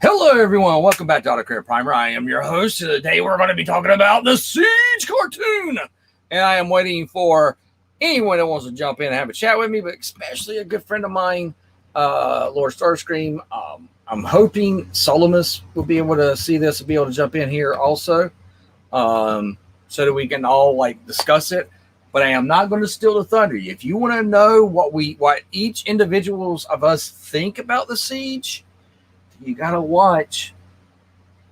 Hello, everyone. Welcome back to Optimus Primer. I am your host. Today, we're going to be talking about the Siege cartoon. And I am waiting for anyone that wants to jump in and have a chat with me, but especially a good friend of mine, Lord Starscream. I'm hoping Solomus will be able to see this and be able to jump in here also, so that we can all discuss it. But I am not going to steal the thunder. If you want to know what each individuals of us think about the Siege, you got to watch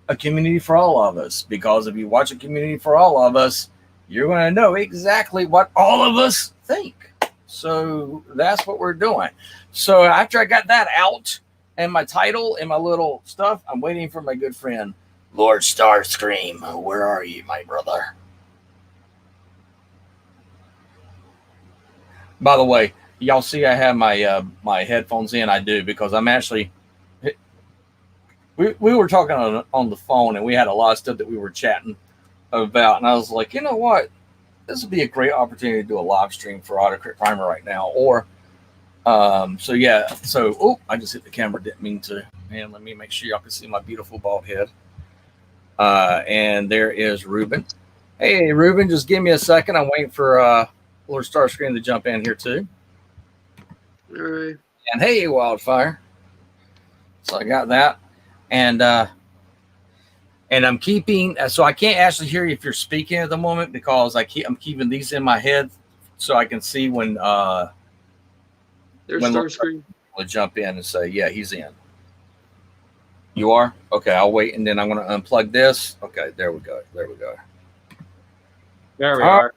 A Community for All of Us, because if you watch A Community for All of Us, you're going to know exactly what all of us think. So that's what we're doing. So after I got that out and my title and my little stuff, I'm waiting for my good friend, Lord Starscream. Where are you, my brother? By the way, y'all see I have my my headphones in. I do, because I'm actually... We were talking on the phone, and we had a lot of stuff that we were chatting about. And I was like, you know what? This would be a great opportunity to do a live stream for Autocrit Primer right now. Or, so yeah. So, I just hit the camera. Didn't mean to. And let me make sure y'all can see my beautiful bald head. And there is Ruben. Hey, Ruben, just give me a second. I'm waiting for Lord Starscream to jump in here too. All right. And hey, Wildfire. So I got that. And I'm keeping, so I can't actually hear you if you're speaking at the moment, because I'm keeping these in my head so I can see when There's Starscream will jump in and say, yeah, he's in. You are? Okay, I'll wait, and then I'm going to unplug this. Okay, there we go. There we are.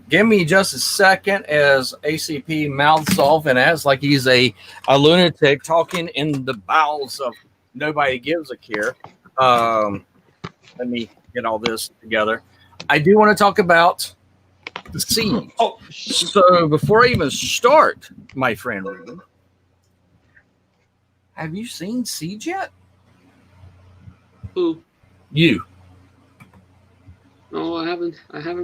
Give me just a second as ACP mouths off and acts like he's a lunatic talking in the bowels of Nobody Gives a Care. Let me get all this together. I do want to talk about the Siege. So before I even start, my friend Ruben, have you seen Siege yet? Who? You. No, I haven't.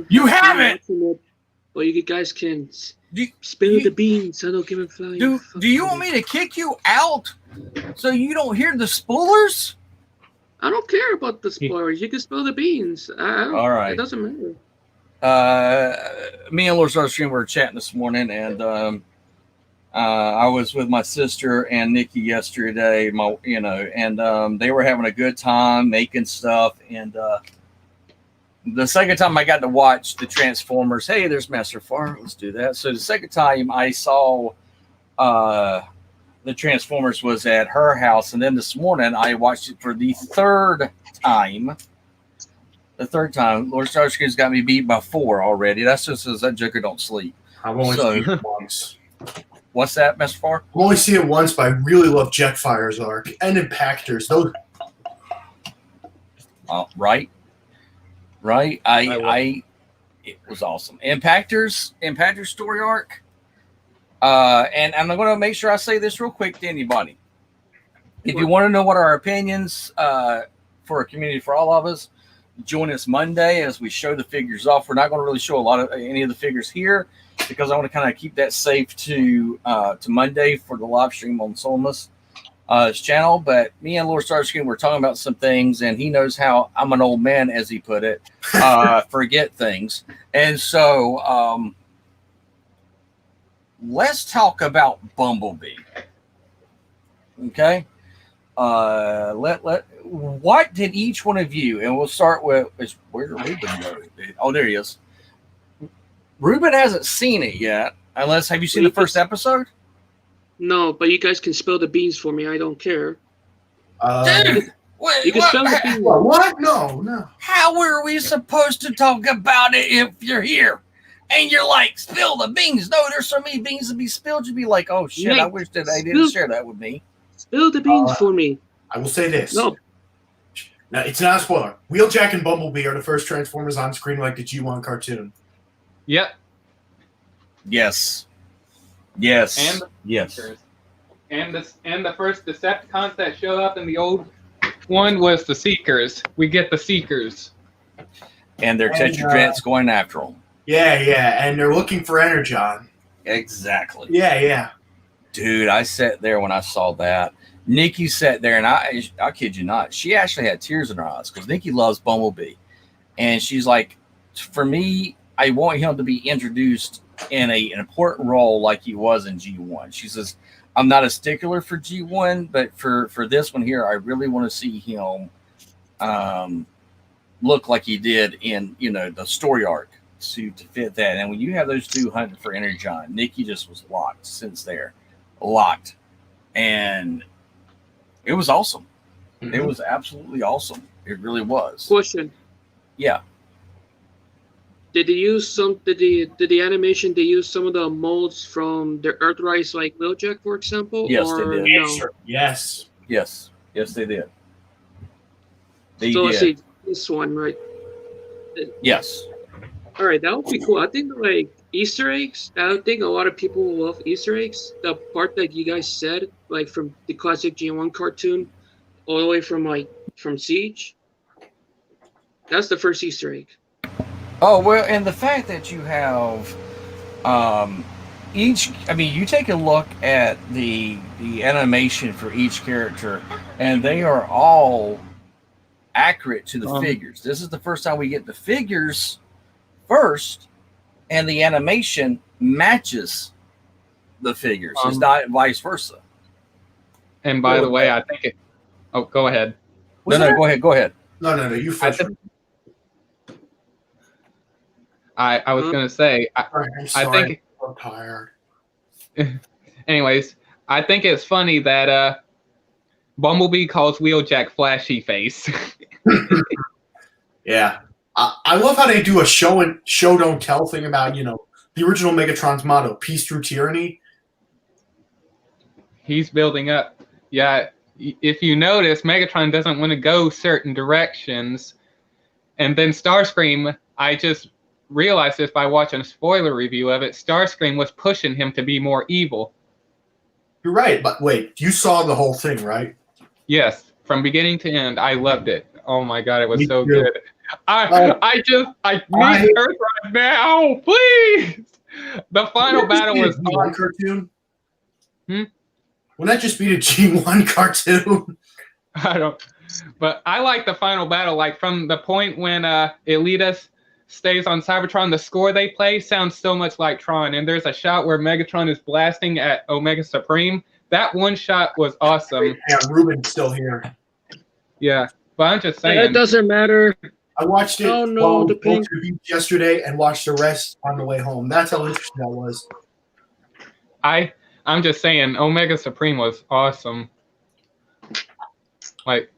You haven't? Well, you guys can spill the beans. I don't give a flying. Do you want me to kick you out so you don't hear the spoilers? I don't care about the spoilers. You can spill the beans. All right. It doesn't matter. Me and Lord Starscream were chatting this morning, and I was with my sister and Nikki yesterday. And they were having a good time making stuff. And the second time I got to watch the Transformers, hey, there's Master Far. Let's do that. So the second time I saw the Transformers was at her house, and then this morning I watched it for the third time. The third time, Lord Starscream's got me beat by 4 already. That's just as that Joker don't sleep. I've only seen it once. What's that, Mr. Farr? I've only seen it once, but I really love Jetfire's arc and Impactors. Those. Right. It was awesome. Impactors story arc. And I'm going to make sure I say this real quick to anybody. If you want to know what our opinions for A Community for All of Us, join us Monday as we show the figures off. We're not going to really show any of the figures here, because I want to kind of keep that safe to Monday for the live stream on Solmus' channel. But me and Lord Starscream were talking about some things, and he knows how I'm an old man, as he put it, forget things. And so let's talk about Bumblebee. Okay. What did each one of you, and we'll start with, where did Ruben go? Oh, there he is. Ruben hasn't seen it yet. Have you seen the first episode? No, but you guys can spill the beans for me. I don't care. Dude, you can spill the beans. What? No. How are we supposed to talk about it if you're here? And you're like, spill the beans. No, there's so many beans to be spilled. You'd be like, oh, shit, Nate, I wish that they didn't share that with me. Spill the beans for me. I will say this. No. Now, it's not a spoiler. Wheeljack and Bumblebee are the first Transformers on screen like the G1 cartoon. Yep. Yes. And yes. And the first Decepticons that showed up in the old one was the Seekers. We get the Seekers. And they're Tetradrats going after them. Yeah, and they're looking for Energon. Exactly. Yeah. Dude, I sat there when I saw that, Nikki sat there, and I kid you not, she actually had tears in her eyes because Nikki loves Bumblebee, and she's like, for me, I want him to be introduced in an important role like he was in G1. She says, I'm not a stickler for G1, but for this one here, I really want to see him look like he did in, the story arc to fit that. And when you have those two hunting for Energon, Nikki just was locked since there. Locked. And it was awesome. Mm-hmm. It was absolutely awesome. It really was. Question. Yeah. Did they use did the animation they use some of the molds from the Earthrise, like Wheeljack, for example? Yes, or they did. No? Yes. Yes, they did. They so did. Let's see this one, right? Yes. All right, that would be cool. I think like Easter eggs. I think a lot of people will love Easter eggs. The part that you guys said, like from the classic G1 cartoon, all the way from Siege. That's the first Easter egg. Oh, well, and the fact that you have you take a look at the animation for each character, and they are all accurate to the figures. This is the first time we get the figures first, and the animation matches the figures. It's not vice versa. And by the way, I think it... Oh, go ahead. Go ahead. No, you first. I was going to say, I'm I think... I'm tired. Anyways, I think it's funny that Bumblebee calls Wheeljack Flashy Face. Yeah. I love how they do a show don't tell thing about, the original Megatron's motto, peace through tyranny. He's building up. Yeah, if you notice, Megatron doesn't want to go certain directions. And then Starscream, I just realized this by watching a spoiler review of it, Starscream was pushing him to be more evil. You're right, but wait, you saw the whole thing, right? Yes, from beginning to end, I loved it. Oh my god, it was so too. good. I need Earth right now, please. The final battle was G1 cartoon. Wouldn't that just be a G1 cartoon? But I like the final battle, like from the point when Elita stays on Cybertron. The score they play sounds so much like Tron, and there's a shot where Megatron is blasting at Omega Supreme. That one shot was awesome. Yeah, Ruben's still here. Yeah, but I'm just saying. It doesn't matter. I watched it the pink yesterday and watched the rest on the way home. That's how interesting that was. I'm just saying, Omega Supreme was awesome. Like,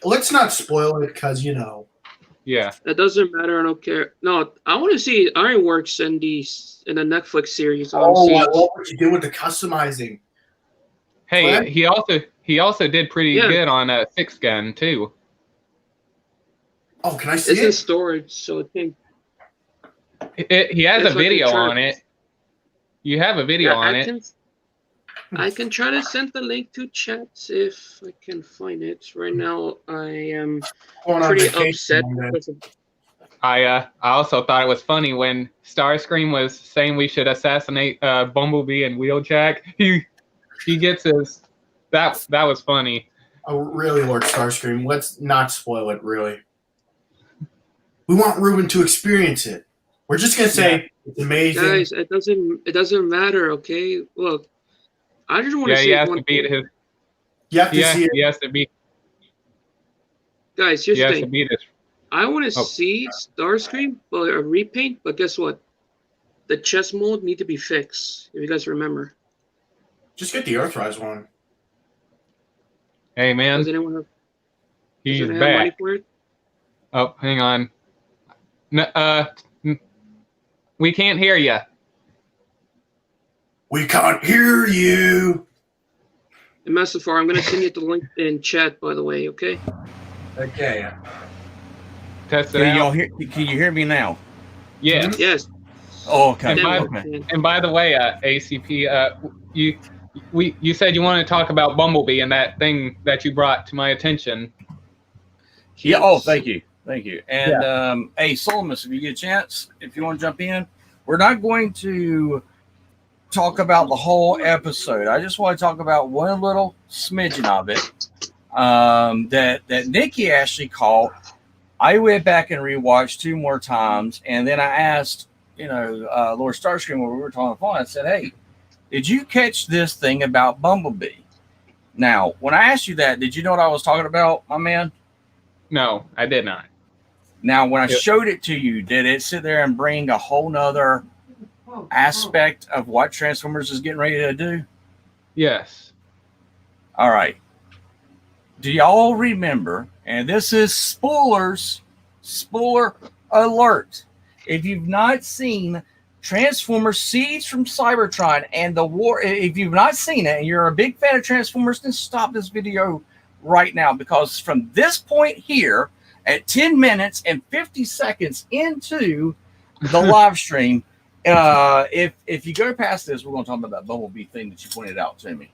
let's not spoil it because Yeah. It doesn't matter. I don't care. No, I want to see Ironworks in the Netflix series. I love what you did with the customizing. Hey, what? he also did pretty good on Six Gun too. Oh, can I see it's it? in storage, so I think he has a video on it. You have a video on it. I can try to send the link to chat if I can find it. Right now, I am pretty upset. I also thought it was funny when Starscream was saying we should assassinate Bumblebee and Wheeljack. He gets his... That was funny. Oh, really, Lord Starscream? Let's not spoil it, really. We want Ruben to experience it. We're just going to say it's amazing. Guys, it doesn't matter, okay? Look, I just want to see one thing. You have to see it. He has to beat... Guys, here's the thing. To beat it. I want to see Starscream, but a repaint, but guess what? The chest mold need to be fixed, if you guys remember. Just get the Earthrise one. Hey, man. Does anyone have back. money for it? Oh, hang on. No, we can't hear you. We can't hear you. And Massafar, I'm going to send you the link in chat, by the way, okay? Okay. Test it out. Can you hear me now? Yeah. Yes. Oh, okay. And by the way, ACP, you said you wanted to talk about Bumblebee and that thing that you brought to my attention. Yeah. Oh, thank you. And hey, Solmus, if you get a chance, if you want to jump in, we're not going to talk about the whole episode. I just want to talk about one little smidgen of it that Nikki actually called. I went back and rewatched 2 more times, and then I asked, Lord Starscream when we were talking on the phone. I said, "Hey, did you catch this thing about Bumblebee?" Now, when I asked you that, did you know what I was talking about, my man? No, I did not. Now, when I showed it to you, did it sit there and bring a whole nother aspect of what Transformers is getting ready to do? Yes. All right. Do y'all remember, and this is spoilers, spoiler alert. If you've not seen Transformers Siege from Cybertron and the war, if you've not seen it and you're a big fan of Transformers, then stop this video right now, because from this point here at 10 minutes and 50 seconds into the live stream, if you go past this, we're going to talk about that Bumblebee thing that you pointed out to me.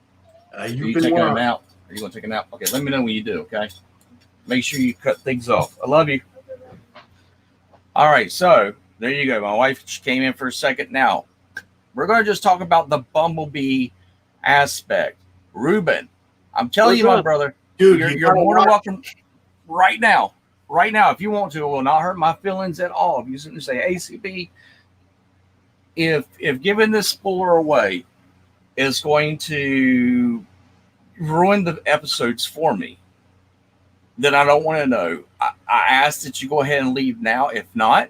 Are you taking them out? Are you going to take them out? Okay, let me know when you do, okay? Make sure you cut things off. I love you. All right, so there you go. My wife came in for a second. Now, we're going to just talk about the Bumblebee aspect. Ruben, I'm telling you, my brother, dude, you're more than welcome right now. Right now, if you want to, it will not hurt my feelings at all. If you sit and say, ACB, if giving this spoiler away is going to ruin the episodes for me, then I don't want to know. I ask that you go ahead and leave now. If not,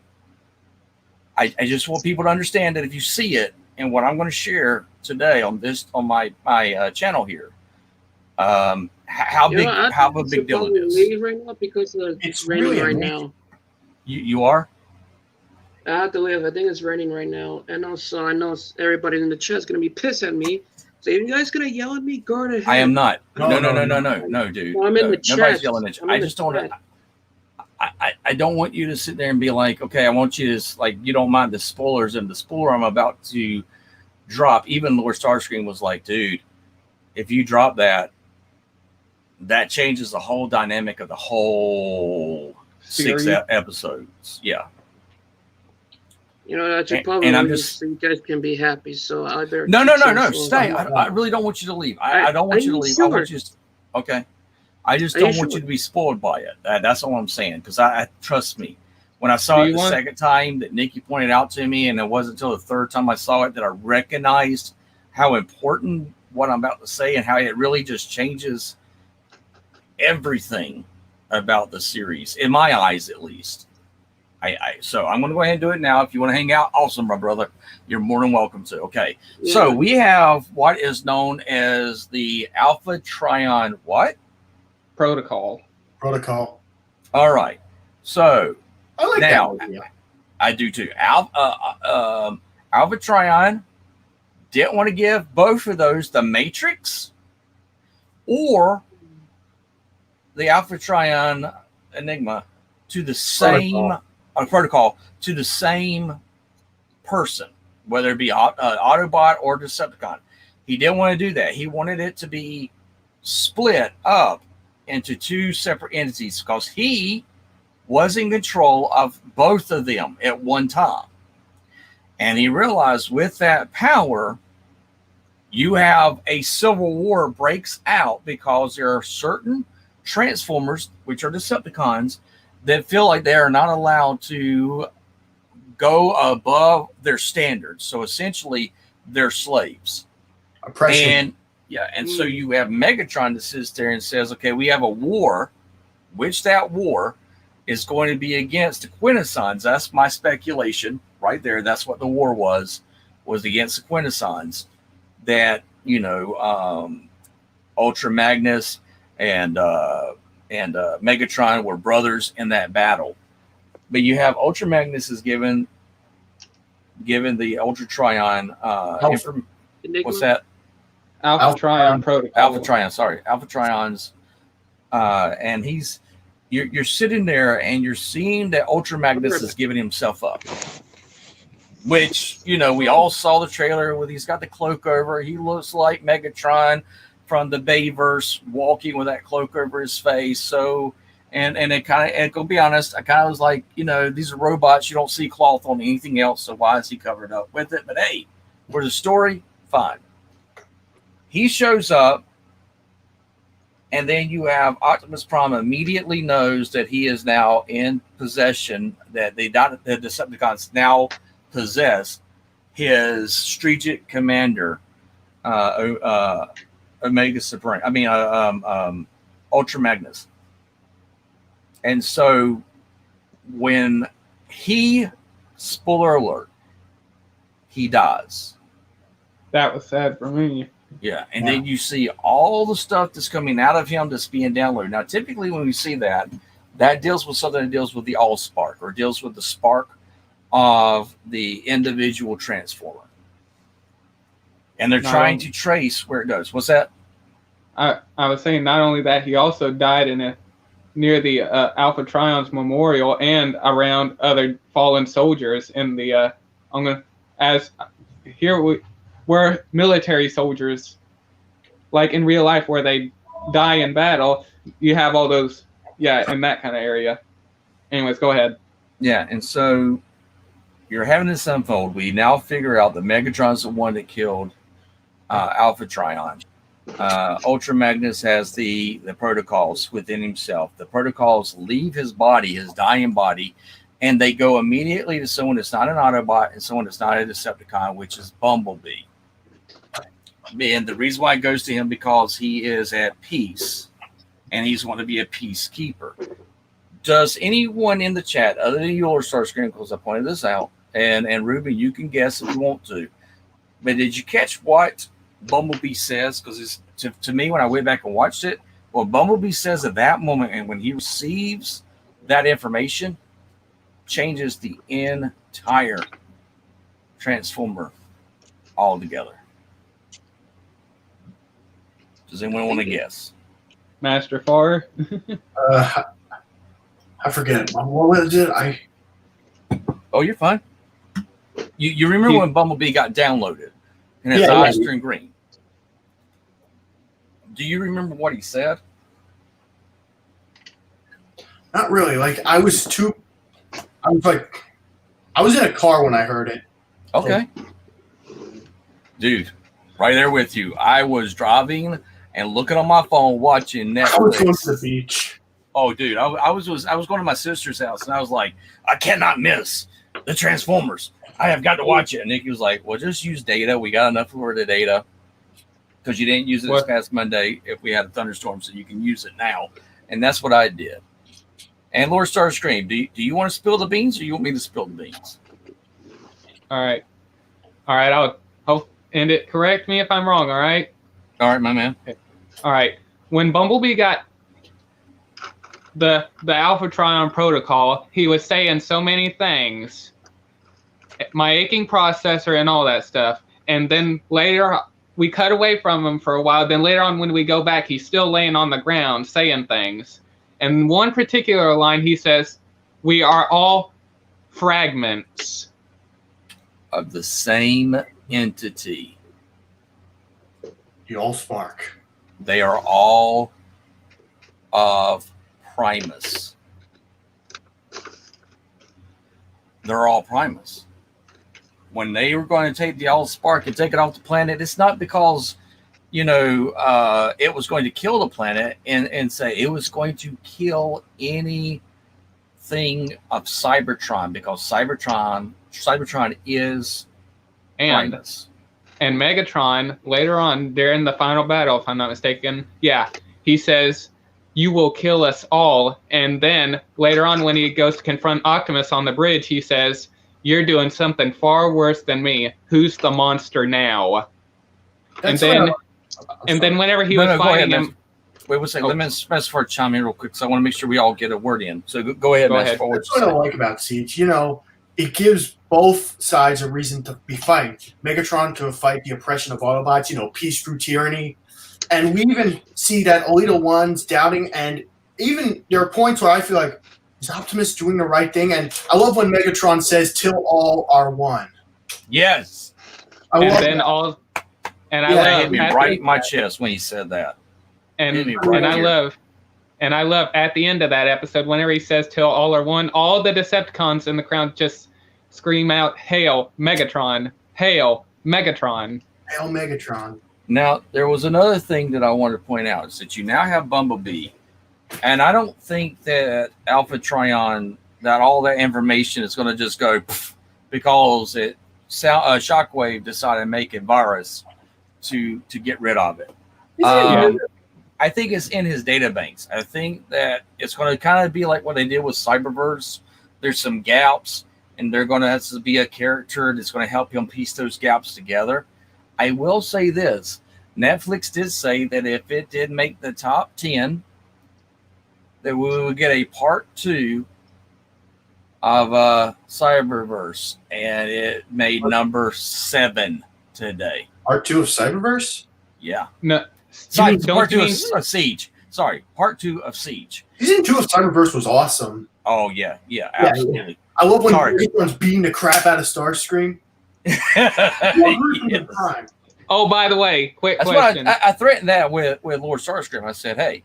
I just want people to understand that if you see it and what I'm going to share today on my channel here, how big deal it is. Leave right now because it's raining really right now. You are? I have to leave. I think it's raining right now, and also I know everybody in the chat is going to be pissed at me. So if you guys going to yell at me, go ahead. I am not. No, dude. No, I'm in the chat. Nobody's yelling at you. I just don't. I don't want you to sit there and be like, okay, I want you to, like, you don't mind the spoilers, and the spoiler I'm about to drop. Even Lord Starscream was like, dude, if you drop that changes the whole dynamic of the whole series. 6 episodes. Yeah. That's your problem. And I'm just so you guys can be happy. So I better. No. Stay. I really don't want you to leave. I don't want you to leave. Sure. I want you to. Okay. I just don't want you to be spoiled by it. That's all I'm saying. Because I trust me. When I saw it the second time that Nikki pointed out to me, and it wasn't until the third time I saw it that I recognized how important what I'm about to say and how it really just changes everything about the series, in my eyes at least. So I'm going to go ahead and do it now. If you want to hang out, awesome, my brother. You're more than welcome to. Okay. Yeah. So we have what is known as the Alpha Trion what? Protocol. All right. So I like now, that. Yeah. I do too. Alpha Trion didn't want to give both of those the Matrix or the Alpha Trion Enigma to the same protocol to the same person, whether it be Autobot or Decepticon. He didn't want to do that. He wanted it to be split up into 2 separate entities because he was in control of both of them at one time. And he realized with that power, you have a civil war breaks out because there are certain Transformers, which are Decepticons, that feel like they are not allowed to go above their standards. So essentially, they're slaves. Oppression. And so you have Megatron that sits there and says, okay, we have a war, which that war is going to be against the Quintessons. That's my speculation right there. That's what the war was against the Quintessons. That, Ultra Magnus and Megatron were brothers in that battle. But you have Ultra Magnus is given the Ultra Trion what's that? Alpha Trion Protocol. Alpha Trion, sorry. Alpha Trion's and you're sitting there and you're seeing that Ultra Magnus is giving himself up. Which, we all saw the trailer where he's got the cloak over. He looks like Megatron from the Bayverse, walking with that cloak over his face. So, and it kind of, and to be honest, I kind of was like, these are robots. You don't see cloth on anything else. So why is he covered up with it? But hey, for the story, Fine. He shows up, and then you have Optimus Prime immediately knows that he is now in possession, that the Decepticons now possess his strategic commander, Omega Supreme. Ultra Magnus. And so when he, spoiler alert, he dies. That was sad for me. Yeah, and then you see all the stuff that's coming out of him that's being downloaded. Now, typically when we see that, that deals with something that deals with the all-spark, or deals with the spark of the individual transformer. And they're trying to trace where it goes. What's that? I was saying not only that, he also died near the Alpha Trion's memorial and around other fallen soldiers in the we're military soldiers, like in real life where they die in battle. You have all those, in that kind of area. Anyways, go ahead. Yeah, and so you're having this unfold. We now figure out that Megatron's the one that killed Alpha Trion. Ultra Magnus has the protocols within himself. The protocols leave his body, his dying body, and they go immediately to someone that's not an Autobot and someone that's not a Decepticon, which is Bumblebee. And the reason why it goes to him, because he is at peace and he's going to be a peacekeeper. Does anyone in the chat, other than you or Starscream, because I pointed this out, and Ruby, you can guess if you want to, but did you catch what Bumblebee says? Because to me, when I went back and watched it, what Bumblebee says at that moment, and when he receives that information, changes the entire Transformer altogether. Does anyone want to guess? Master Farr? I forget. What was it? Oh, you're fine. You remember when Bumblebee got downloaded and his eyes turned green? Do you remember what he said? Not really. I was in a car when I heard it. Okay. Dude, right there with you. I was driving and looking on my phone watching Netflix. I was going to the beach. Oh, dude, I was going to my sister's house, and I was like, I cannot miss the Transformers. I have got to watch it. And Nikki was like, well, just use data. We got enough for the data because you didn't use it this past Monday if we had a thunderstorm, so you can use it now. And that's what I did. And Lord Starscream, do you want to spill the beans, or you want me to spill the beans? All right. I'll end it. Correct me if I'm wrong, all right? All right, my man. Okay. All right. When Bumblebee got the Alpha Trion protocol, he was saying so many things. My aching processor and all that stuff. And then later, we cut away from him for a while. Then later on, when we go back, he's still laying on the ground saying things. And one particular line, he says, "We are all fragments of the same entity. The all-spark. They are all of Primus. They're all Primus. When they were going to take the all-spark and take it off the planet, it's not because, it was going to kill the planet and say it was going to kill anything of Cybertron, because Cybertron is Primus. And Megatron, later on, during the final battle, if I'm not mistaken, he says, "You will kill us all." And then later on, when he goes to confront Optimus on the bridge, he says, "You're doing something far worse than me. Who's the monster now?" And then whenever he was fighting him... Wait, let me specify chime in real quick, so I want to make sure we all get a word in. So go ahead. That's what I like about Siege. It gives both sides a reason to be fighting. Megatron to fight the oppression of Autobots, peace through tyranny. And we even see that Alita 1's doubting, and even there are points where I feel like, is Optimus doing the right thing? And I love when Megatron says, "Till all are one." Yes. I hit me right in my chest when he said that. And I love at the end of that episode, whenever he says "till all are one," all the Decepticons in the crowd just scream out, "Hail Megatron! Hail Megatron!" Hail Megatron. Now, there was another thing that I wanted to point out is that you now have Bumblebee, and I don't think that Alpha Trion, that all that information is going to just go because Shockwave decided to make a virus to get rid of it. I think it's in his databanks. I think that it's going to kind of be like what they did with Cyberverse. There's some gaps, and they're going to have to be a character that's going to help him piece those gaps together. I will say this. Netflix did say that if it did make the top 10, that we would get a part 2 of Cyberverse, and it made number 7 today. Part 2 of Cyberverse? Yeah. No. Sorry, part 2 of Siege. Sorry, part 2 of Siege. Season 2 of Cyberverse was awesome. Oh, yeah, absolutely. I love when everyone's beating the crap out of Starscream. Yes. Oh, by the way, quick That's question. why I threatened that with Lord Starscream. I said, hey,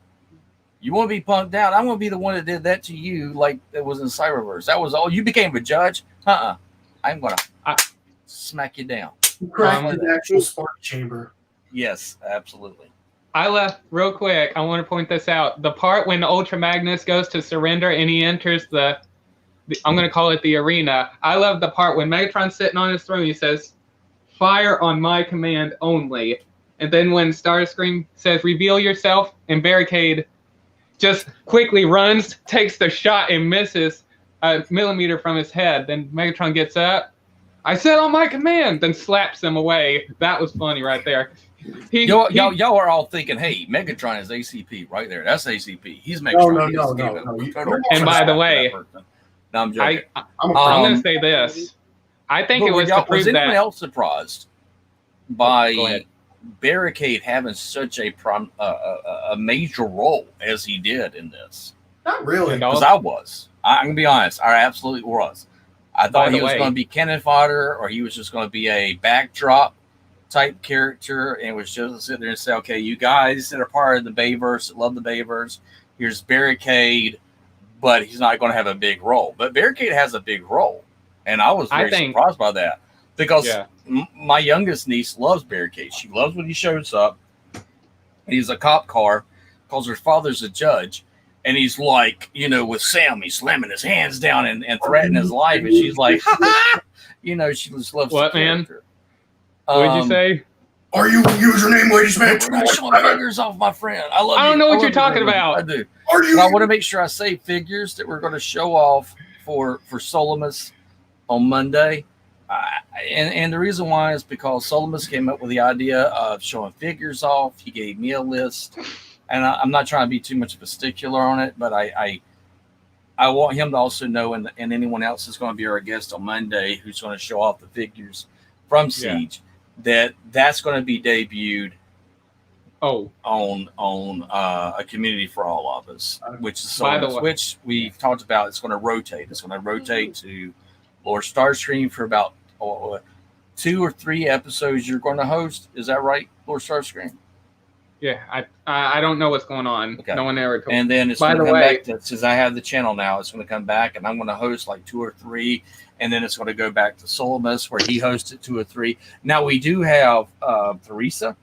you want to be punked out? I'm going to be the one that did that to you like it was in Cyberverse. That was all. You became a judge? I'm going to smack you down. You cracked the actual spark chamber. Yes, absolutely. I left real quick. I want to point this out. The part when Ultra Magnus goes to surrender and he enters the I'm going to call it the arena. I love the part when Megatron's sitting on his throne. He says, "Fire on my command only." And then when Starscream says, "Reveal yourself," and Barricade just quickly runs, takes the shot, and misses a millimeter from his head. Then Megatron gets up. "I said on my command," then slaps him away. That was funny right there. Y'all are all thinking, hey, Megatron is ACP right there. That's ACP. He's Megatron. No. And by the way, no, I'm joking. I'm going to say this. I think it was to prove was anyone that. else surprised by Barricade having such a major role as he did in this? Not really. Because I'm going to be honest. I absolutely was. I thought he was going to be cannon fodder, or he was just going to be a backdrop type character, and was just to sit there and say, okay, you guys that are part of the Bayverse, that love the Bayverse, here's Barricade, but he's not going to have a big role. But Barricade has a big role, and I was very surprised by that, because my youngest niece loves Barricade. She loves when he shows up. He's a cop car, because her father's a judge, and he's like, with Sam, he's slamming his hands down and threatening his life, and she's like, she just loves the character. What did you say? Are you username, ladies man? Fingers off my friend. I love. I don't know what you're talking about. I do. I want to make sure I save figures that we're going to show off for Solimus on Monday. And the reason why is because Solimus came up with the idea of showing figures off. He gave me a list, and I'm not trying to be too much of a stickler on it, but I want him to also know, and anyone else who's going to be our guest on Monday who's going to show off the figures from Siege. That's going to be debuted on a Community for All of Us, which is which we've talked about. It's going to rotate. It's going to rotate to Lord Starscream for about 2 or 3 episodes. You're going to host. Is that right, Lord Starscream? Yeah, I don't know what's going on. Okay. No one ever told me. And then it's going to come back to, since I have the channel now, it's going to come back, and I'm going to host like 2 or 3. And then it's going to go back to Solimus, where he hosted 2 or 3. Now, we do have Theresa,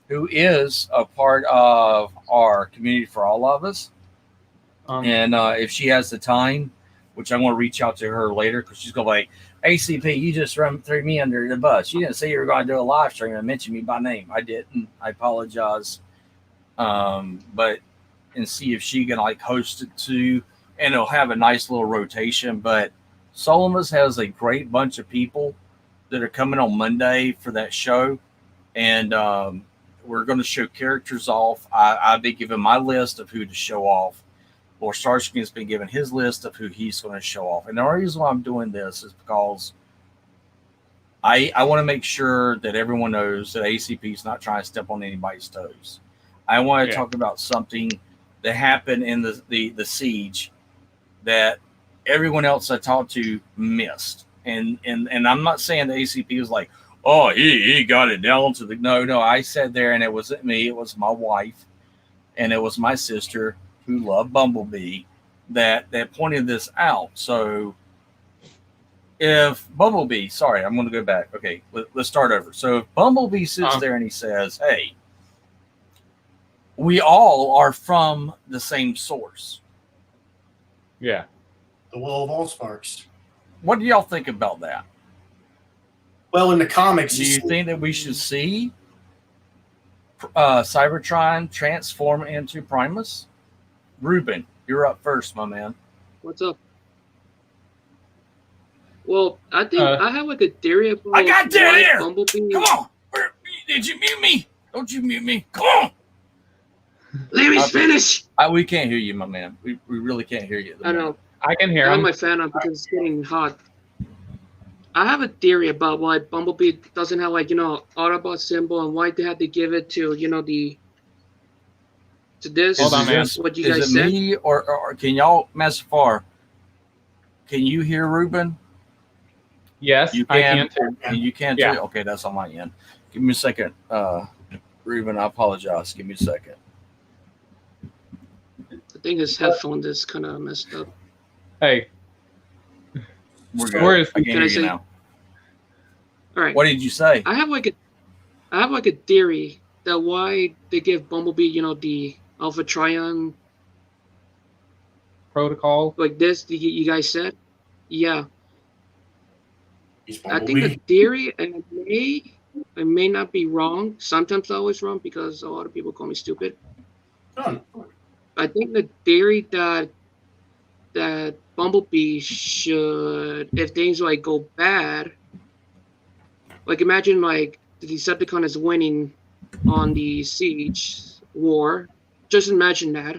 who is a part of our Community for All of Us. And if she has the time, which I'm going to reach out to her later, because she's going to be like, ACP, you just threw me under the bus. You didn't say you were going to do a live stream and mention me by name. I didn't. I apologize. But see if she can host it too. And it'll have a nice little rotation. But Solimus has a great bunch of people that are coming on Monday for that show, and we're going to show characters off. I've been given my list of who to show off. Lord Starscream has been given his list of who he's going to show off. And the reason why I'm doing this is because I want to make sure that everyone knows that ACP is not trying to step on anybody's toes. I want to talk about something that happened in the Siege that everyone else I talked to missed. And I'm not saying the ACP was like, oh, he got it down to the no. I sat there, and it wasn't me. It was my wife, and it was my sister who loved Bumblebee that pointed this out. So if Bumblebee, sorry, I'm going to go back. Okay, let's start over. So if Bumblebee sits there and he says, hey, we all are from the same source. Yeah. The will of all sparks. What do y'all think about that? Well, in the comics, Do you think that we should see Cybertron transform into Primus? Ruben, you're up first, my man. What's up? Well, I think I have like a theory about I got dead air. Bumblebee. Come on. Did you mute me? Don't you mute me. Come on. Let me finish. We can't hear you, my man. We really can't hear you. I know. I can hear I have him. my fan on because it's getting hot. I have a theory about why Bumblebee doesn't have like, Autobot symbol and why they had to give it to, to this. Hold on, man. What you Is guys it said. me or can y'all, Master Far, can you hear Ruben? Yes, You I can. can too. And you can Yeah. too? Okay, that's on my end. Give me a second. Ruben, I apologize. Give me a second. I think his headphone is kind of messed up. Hey, We're good. Where is- I can Can hear I you say- now. All right. What did you say? I have like a theory that why they give Bumblebee, the Alpha Trion protocol. like this. You guys said, yeah. he's I think Bumblebee. the theory, and I may not be wrong. Sometimes I'm always wrong because a lot of people call me stupid. Done. I think the theory that Bumblebee should, if things like go bad, like imagine like the Decepticon is winning on the siege war. Just imagine that,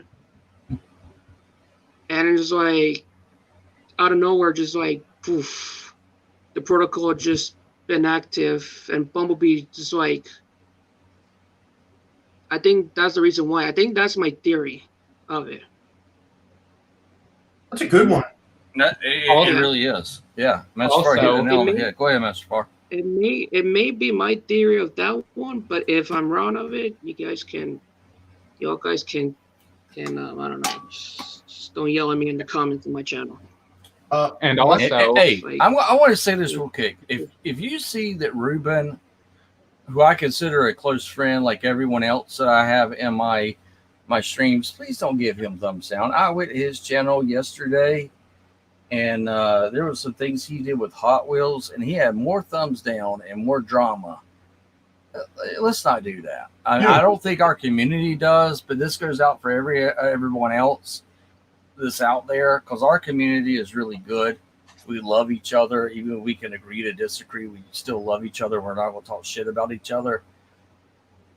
and it's like out of nowhere, just like poof, the protocol just been active, and Bumblebee just like. I think that's the reason why. I think that's my theory of it. That's a good one. No, it Also- really is. Yeah. Master Far hit the Also- nail on the It may- head. Go ahead, Master Far. It may be my theory of that one, but if I'm wrong of it, y'all guys can I don't know, just don't yell at me in the comments on my channel. And What? also, Hey, like- I want to say this real quick. If you see that Ruben, who I consider a close friend, like everyone else that I have in my streams, please don't give him thumbs down. I went to his channel yesterday, and there was some things he did with Hot Wheels, and he had more thumbs down and more drama. Let's not do that. I don't think our community does, but this goes out for everyone else that's out there, because our community is really good. We love each other. Even if we can agree to disagree, we still love each other. We're not going to talk shit about each other.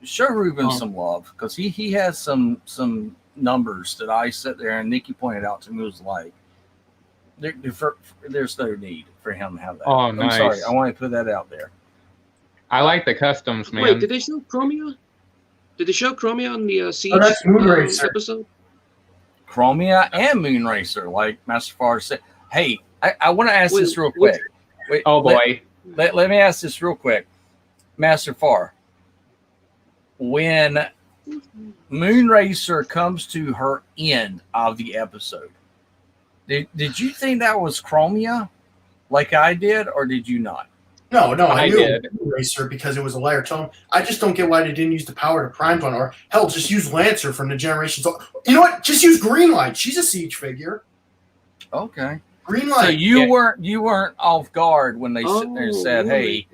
Show Ruben some love, because he has some numbers that I sit there and Nikki pointed out to me was like, there's no need for him to have that. Oh, I'm nice. sorry. I want to put that out there. I like the customs, man. Wait, did they show Chromia? Did they show Chromia on the Siege that's Moonracer. episode? Chromia and Moonracer, like Master Far said. Hey, I want to ask Wait, this real which- quick. Wait, Oh boy. Let me ask this real quick. Master Far, when Moonracer comes to her end of the episode, did you think that was Chromia like I did, or did you not? No, I I knew did. it was Racer because it was a layer tone. I just don't get why they didn't use the power to Prime on, or hell, just use Lancer from the Generations. You know what? Just use Greenlight. She's a Siege figure. Okay. Greenlight. So you Yeah. weren't off guard when they sit there and said, Oh, "Hey,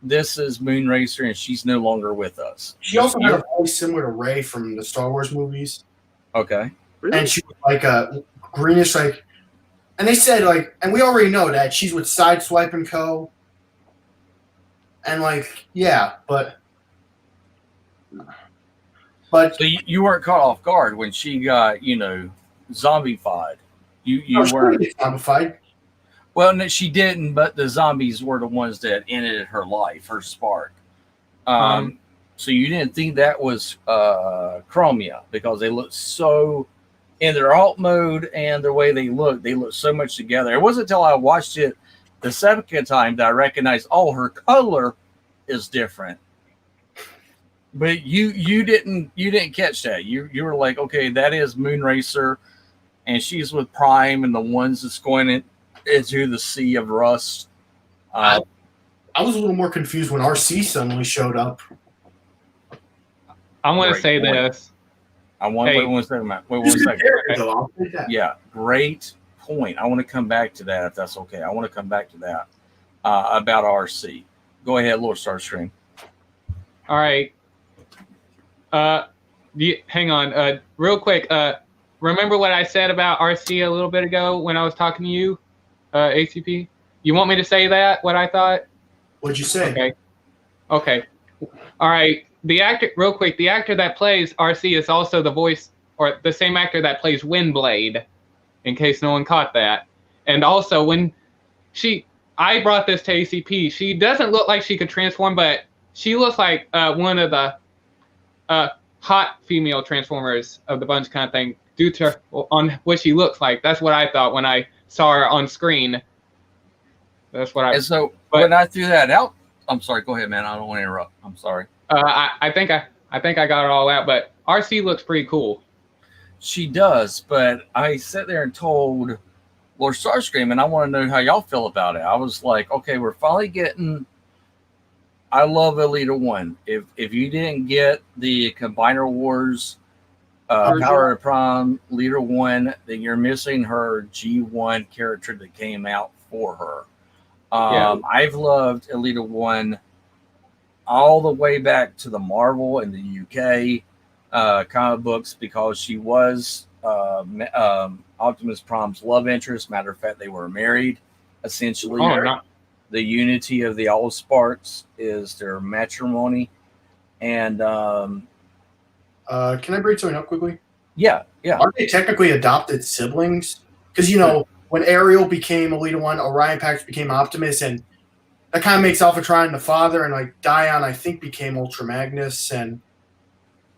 this is Moonracer and she's no longer with us." She also had a voice similar to Rey from the Star Wars movies, Okay. really? and she was like a greenish, like. And they said and we already know that she's with Sideswipe and Co. And but So you weren't caught off guard when she got, zombified. You she weren't. didn't get zombified. Well, no, she didn't, but the zombies were the ones that ended her life, her spark. So you didn't think that was Chromia because they looked so in their alt mode and the way they look so much together. It wasn't until I watched it the second time that I recognized, oh, her color is different. But you didn't catch that. You were like, okay, that is Moonracer, and she's with Prime and the ones that's going into the sea of rust I was a little more confused when RC suddenly showed up. I want to Great say point. this. Wait one second, Matt. Wait He's one a good second. character, though. I'll say that. Yeah, great point. I want to come back to that if that's okay. I want to come back to that about RC. Go ahead, Lord Starscream. All right. Hang on. Real quick. Remember what I said about RC a little bit ago when I was talking to you, ACP? You want me to say that? What I thought? What'd you say? Okay. All right. The actor, real quick. The actor that plays RC is also the voice, or the same actor that plays Windblade. In case no one caught that. And also, when I brought this to ACP. She doesn't look like she could transform, but she looks like one of the hot female Transformers of the bunch, kind of thing, due to on what she looks like. That's what I thought when I saw her on screen. That's what I. And so when I threw that out, I'm sorry. Go ahead, man. I don't want to interrupt. I'm sorry. I think I got it all out, but RC looks pretty cool. She does, but I sat there and told Lord Starscream, and I want to know how y'all feel about it. I was like, okay, we're finally getting. I love Elita 1. If you didn't get the Combiner Wars Power of Prime Leader 1, then you're missing her G1 character that came out for her. I've loved Elita 1 all the way back to the Marvel and the UK comic books because she was Optimus Prime's love interest. Matter of fact, they were married, essentially. The unity of the Allsparks is their matrimony. And can I bring something up quickly? Yeah. Aren't they technically adopted siblings? Because, when Ariel became Elita 1, Orion Pax became Optimus, and that kind of makes Alphatron the father, and like Dion, I think, became Ultra Magnus, and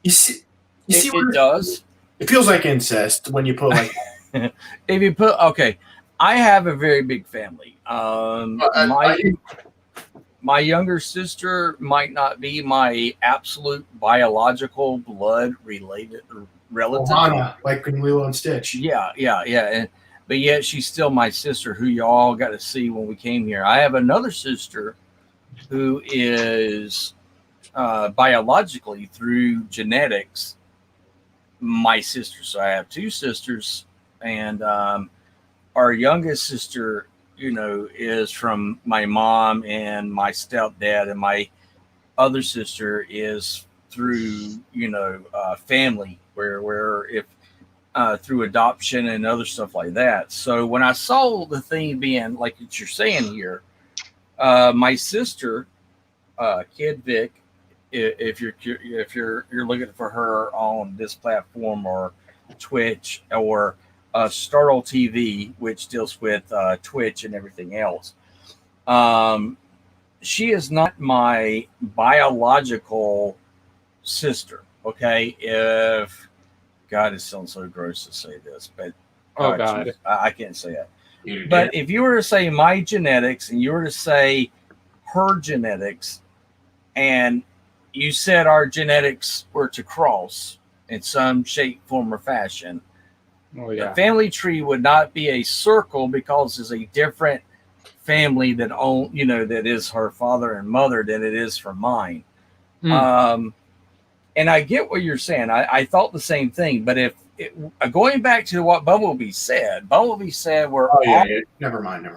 you see it does. It feels like incest when you put like. If you put I have a very big family. My younger sister might not be my absolute biological blood related relative. Ohana, like in Lilo and Stitch. Yeah. But yet she's still my sister who y'all got to see when we came here. I have another sister who is biologically through genetics my sister. So I have two sisters, and our youngest sister, is from my mom and my stepdad, and my other sister is through, family where if through adoption and other stuff like that. So when I saw the thing being like what you're saying here, my sister, Kid Vic, if you're looking for her on this platform or Twitch or Startle TV, which deals with Twitch and everything else, she is not my biological sister. Okay, if God, it sounds so gross to say this, but God, I can't say it. But if you were to say my genetics and you were to say her genetics, and you said our genetics were to cross in some shape, form, or fashion, the family tree would not be a circle because it's a different family that that is her father and mother than it is for mine. And I get what you're saying. I thought the same thing. But going back to what Bumblebee said we're Never mind.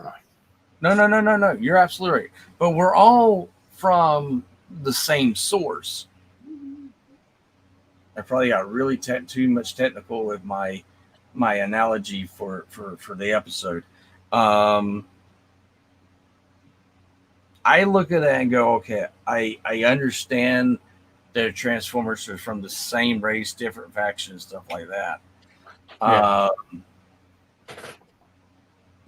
No. You're absolutely right. But we're all from the same source. I probably got really too much technical with my analogy for the episode. I look at that and go, okay, I understand that Transformers are from the same race, different factions, stuff like that.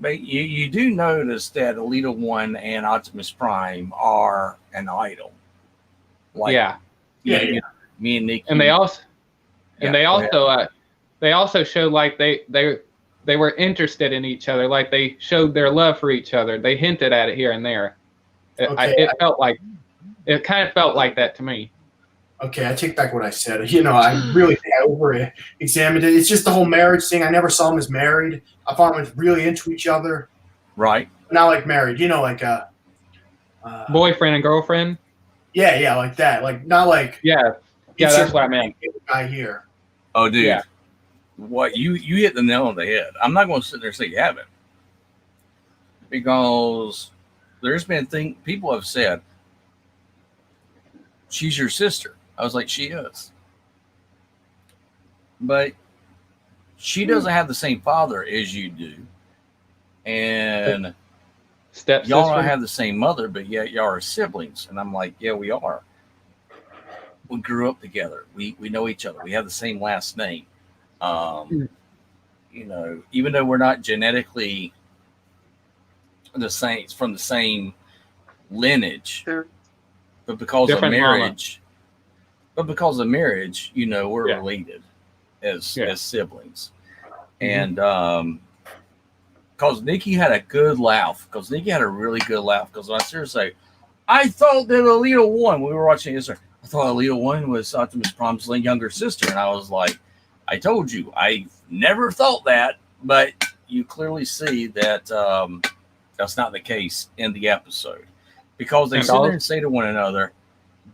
But you do notice that Elita 1 and Optimus Prime are an idol. Me and Nikki. And they also showed like they were interested in each other, like they showed their love for each other. They hinted at it here and there. It kind of felt like that to me. Okay, I take back what I said. I really think I over-examined it. It's just the whole marriage thing. I never saw them as married. I thought them as really into each other. Right. Not like married. Boyfriend and girlfriend. Yeah, like that. Like not like Yeah, that's what I meant. Guy here. Oh, dude, Yeah. what you hit the nail on the head. I'm not going to sit there and say you haven't, because there's been people have said she's your sister. I was like, she is, but she doesn't have the same father as you do, and y'all don't have the same mother, but yet y'all are siblings. And I'm like, yeah, we are. We grew up together. We know each other. We have the same last name. You know, even though we're not genetically the same, from the same lineage, but because of marriage, you know, we're related as siblings. And because Nikki had a good laugh, because Nikki had a really good laugh, because I seriously, I thought that Alita 1, we were watching this, I thought Alita 1 was Optimus Prime's younger sister, and I was like, I told you, I never thought that, but you clearly see that that's not the case in the episode, because they sit there and say to one another,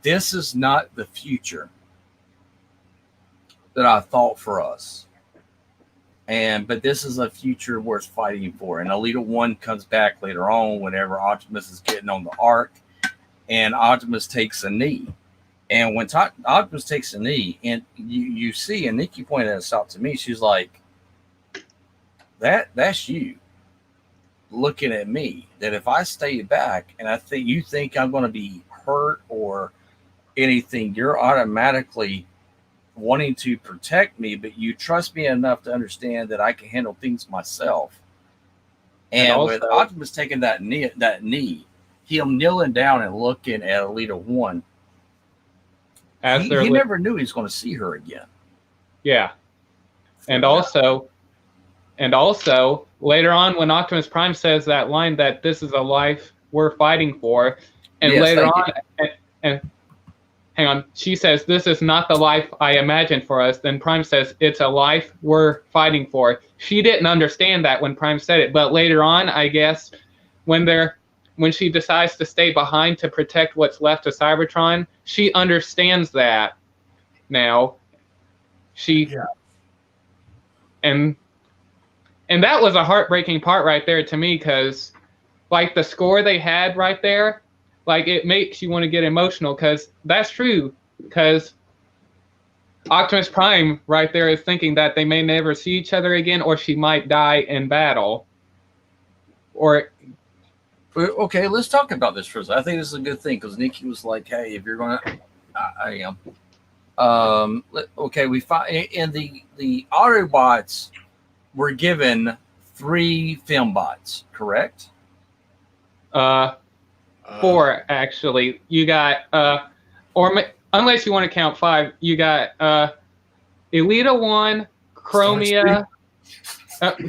this is not the future that I thought for us. But this is a future worth fighting for. And Alita 1 comes back later on whenever Optimus is getting on the Ark, and Optimus takes a knee. And when Optimus takes a knee, and you see, and Nikki pointed this out to me, she's like, that's you looking at me. That if I stay back and you think I'm going to be hurt or anything, you're automatically wanting to protect me, but you trust me enough to understand that I can handle things myself. And also, with Optimus taking that knee, him kneeling down and looking at Alita 1, he never knew he was going to see her again. Yeah. And also later on, when Optimus Prime says that line that this is a life we're fighting for, and later on, and hang on, she says, this is not the life I imagined for us. Then Prime says, it's a life we're fighting for. She didn't understand that when Prime said it, but later on, I guess, when she decides to stay behind to protect what's left of Cybertron, she understands that now. And that was a heartbreaking part right there to me, because like the score they had right there, like it makes you want to get emotional, because that's true, because Optimus Prime right there is thinking that they may never see each other again, or she might die in battle. Okay, let's talk about this for a second. I think this is a good thing, because Nikki was like, hey, if you're going to, I am. Okay, we find in the Autobots were given 3 Fembots, correct? 4 actually. You got unless you want to count 5, you got Elita 1, Chromia. Anyway.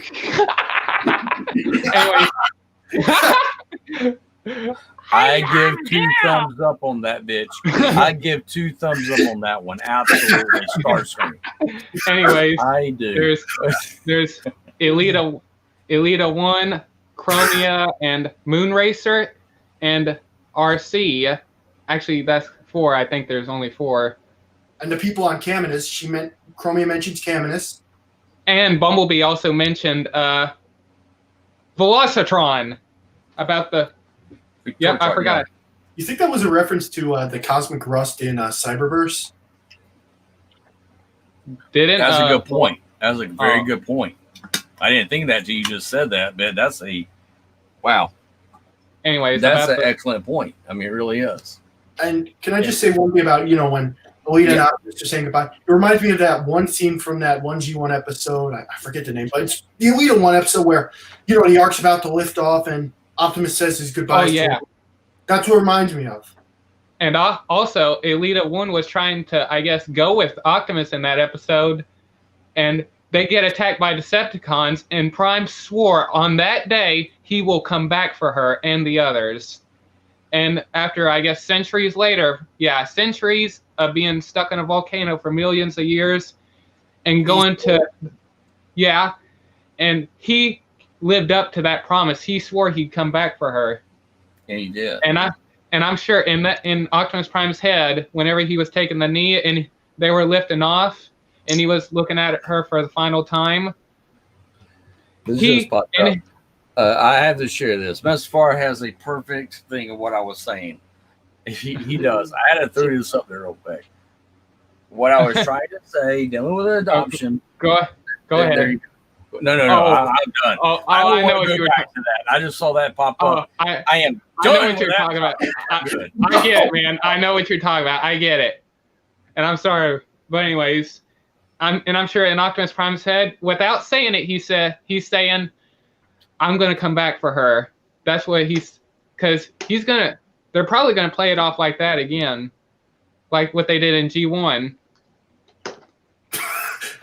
I give 2 thumbs up on that bitch. I give 2 thumbs up on that one. Absolutely, Starscream. Anyways, I do. There's Elita 1, Chromia, and Moonracer, and RC. Actually, that's 4. I think there's only 4. And the people on Caminus, Chromia mentions Caminus. And Bumblebee also mentioned Velocitron about the. Yeah, I forgot. You think that was a reference to the cosmic rust in Cyberverse? That's a good point. That was a very good point. I didn't think of that till you just said that, but that's a wow. Anyways, that's an excellent point. I mean, it really is. And can I just say one thing about, when Alita and Optimus are saying goodbye? It reminds me of that one scene from that 1G1 episode. I forget the name, but it's the Alita 1 episode where, the Ark's about to lift off and Optimus says his goodbyes. Oh, yeah. That's what it reminds me of. And also, Alita 1 was trying to, I guess, go with Optimus in that episode, and they get attacked by Decepticons, and Prime swore on that day he will come back for her and the others. And after, I guess, centuries later, centuries of being stuck in a volcano for millions of years and going and he lived up to that promise. He swore he'd come back for her. And he did. and I'm sure in Optimus Prime's head, whenever he was taking the knee and they were lifting off, and he was looking at her for the final time. This just popped up. I have to share this. Mustafar has a perfect thing of what I was saying. He does. I had to throw this up there real quick. What I was trying to say, dealing with adoption. Go ahead. No. I'm done. I know what you were talking about. I just saw that pop up. I am. I know what you're talking about. I get it, man. I know what you're talking about. I get it. And I'm sorry, but anyways, I'm sure in Optimus Prime's head, without saying it, he's saying, "I'm gonna come back for her." That's what because they're probably gonna play it off like that again, like what they did in G1.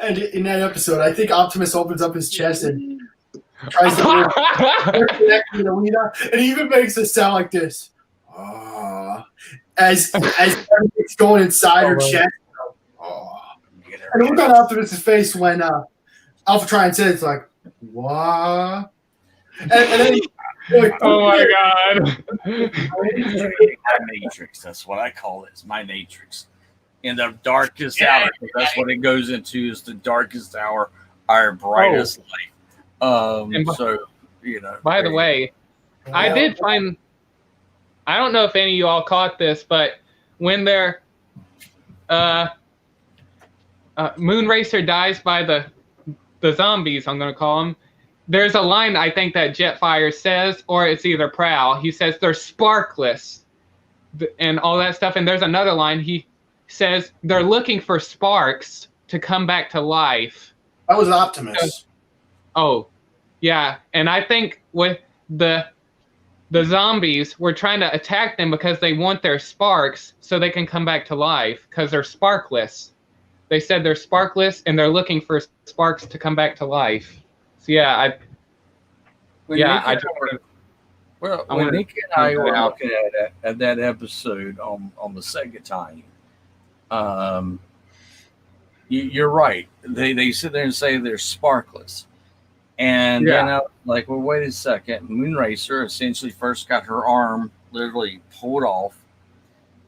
And in that episode, I think Optimus opens up his chest and tries to connect with Alita, and he even makes it sound like this. As everything's going inside her chest. And look on Optimus' face when Alphatron says, it's like, what? And then he's like, oh my God. My matrix, that's what I call it. It's my matrix. In the darkest hour, that's what it goes into, is the darkest hour, our brightest light. So, By the way, I did find, I don't know if any of you all caught this, but when they're, Moonracer dies by the zombies, I'm going to call them, there's a line I think that Jetfire says, or it's either Prowl. He says they're sparkless and all that stuff. And there's another line. He says they're looking for sparks to come back to life. That was Optimus. Yeah. And I think with the zombies were trying to attack them because they want their sparks so they can come back to life because they're sparkless. They said they're sparkless and they're looking for sparks to come back to life. So yeah, when Nick and I were looking at that episode on the second time, you're right. They sit there and say they're sparkless. And then I was like, well, wait a second. Moonracer essentially first got her arm literally pulled off.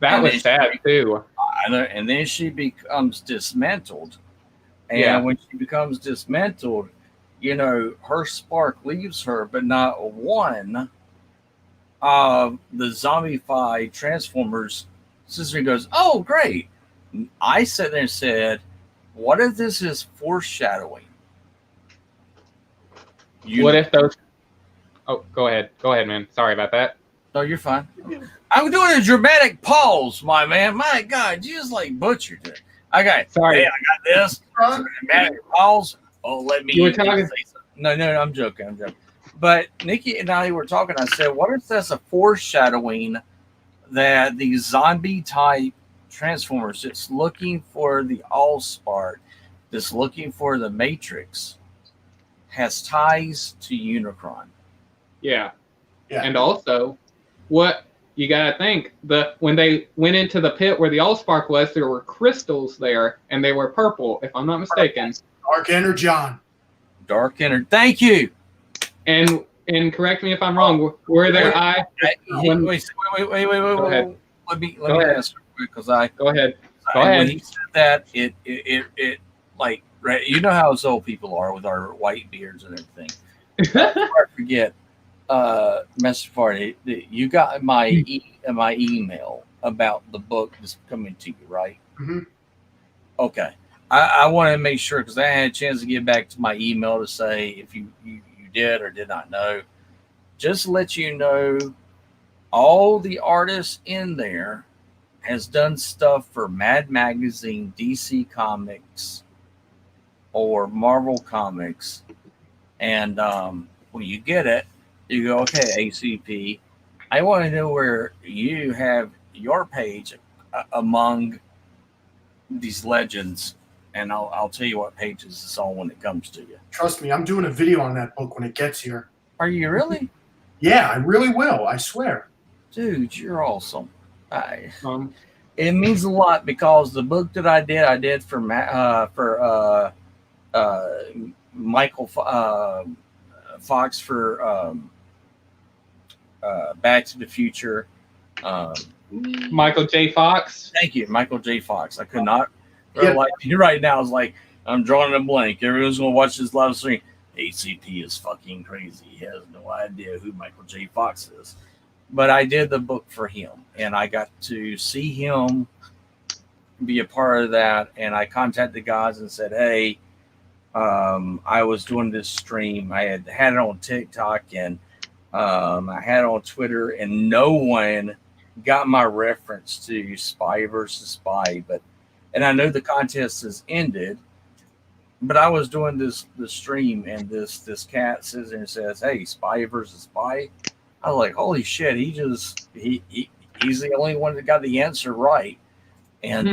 That was sad too. And then she becomes dismantled. And when she becomes dismantled, her spark leaves her, but not one of the zombified Transformers. Sister goes, oh, great. I sat there and said, what if this is foreshadowing? What if those... Oh, go ahead, man. Sorry about that. No, you're fine. I'm doing a dramatic pause, my man. My God, you just butchered it. Okay, sorry. Hey, I got this. Dramatic pause. Oh, let me. You were talking. No, I'm joking. But Nikki and I were talking. I said, what if that's a foreshadowing that the zombie type Transformers that's looking for the Allspark, that's looking for the Matrix, has ties to Unicron? Yeah. And also, what you gotta think, when they went into the pit where the Allspark was, there were crystals there, and they were purple, if I'm not mistaken. Dark Energon. Dark Energon. Thank you. And correct me if I'm wrong. Were there wait. Go ahead. Let me ask because go ahead. When he said that, it like, right, you know how us old people are with our white beards and everything. Before I forget. Mr. Farty, you got my email about the book that's coming to you, right? Mm-hmm. Okay. I want to make sure, because I had a chance to get back to my email to say if you did or did not know. Just to let you know, all the artists in there has done stuff for Mad Magazine, DC Comics, or Marvel Comics. And when you get it, you go, okay, ACP, I want to know where you have your page among these legends, and I'll tell you what pages it's on when it comes to you. Trust me, I'm doing a video on that book when it gets here. Are you really? Yeah, I really will. I swear. Dude, you're awesome. It means a lot because the book that I did for Michael Fox for Back to the Future, Um, Michael J. Fox. Thank you, Michael J. Fox. I could not. Yeah. Like you right now is like I'm drawing a blank. Everyone's gonna watch this live stream. ACP is fucking crazy. He has no idea who Michael J. Fox is. But I did the book for him, and I got to see him be a part of that. And I contacted the guys and said, "Hey, I was doing this stream. I had it on TikTok and I had it on Twitter, and no one got my reference to Spy versus Spy. And I know the contest has ended." But I was doing the stream, and this cat sits there and says, "Hey, Spy versus Spy." I was like, "Holy shit!" He's the only one that got the answer right, and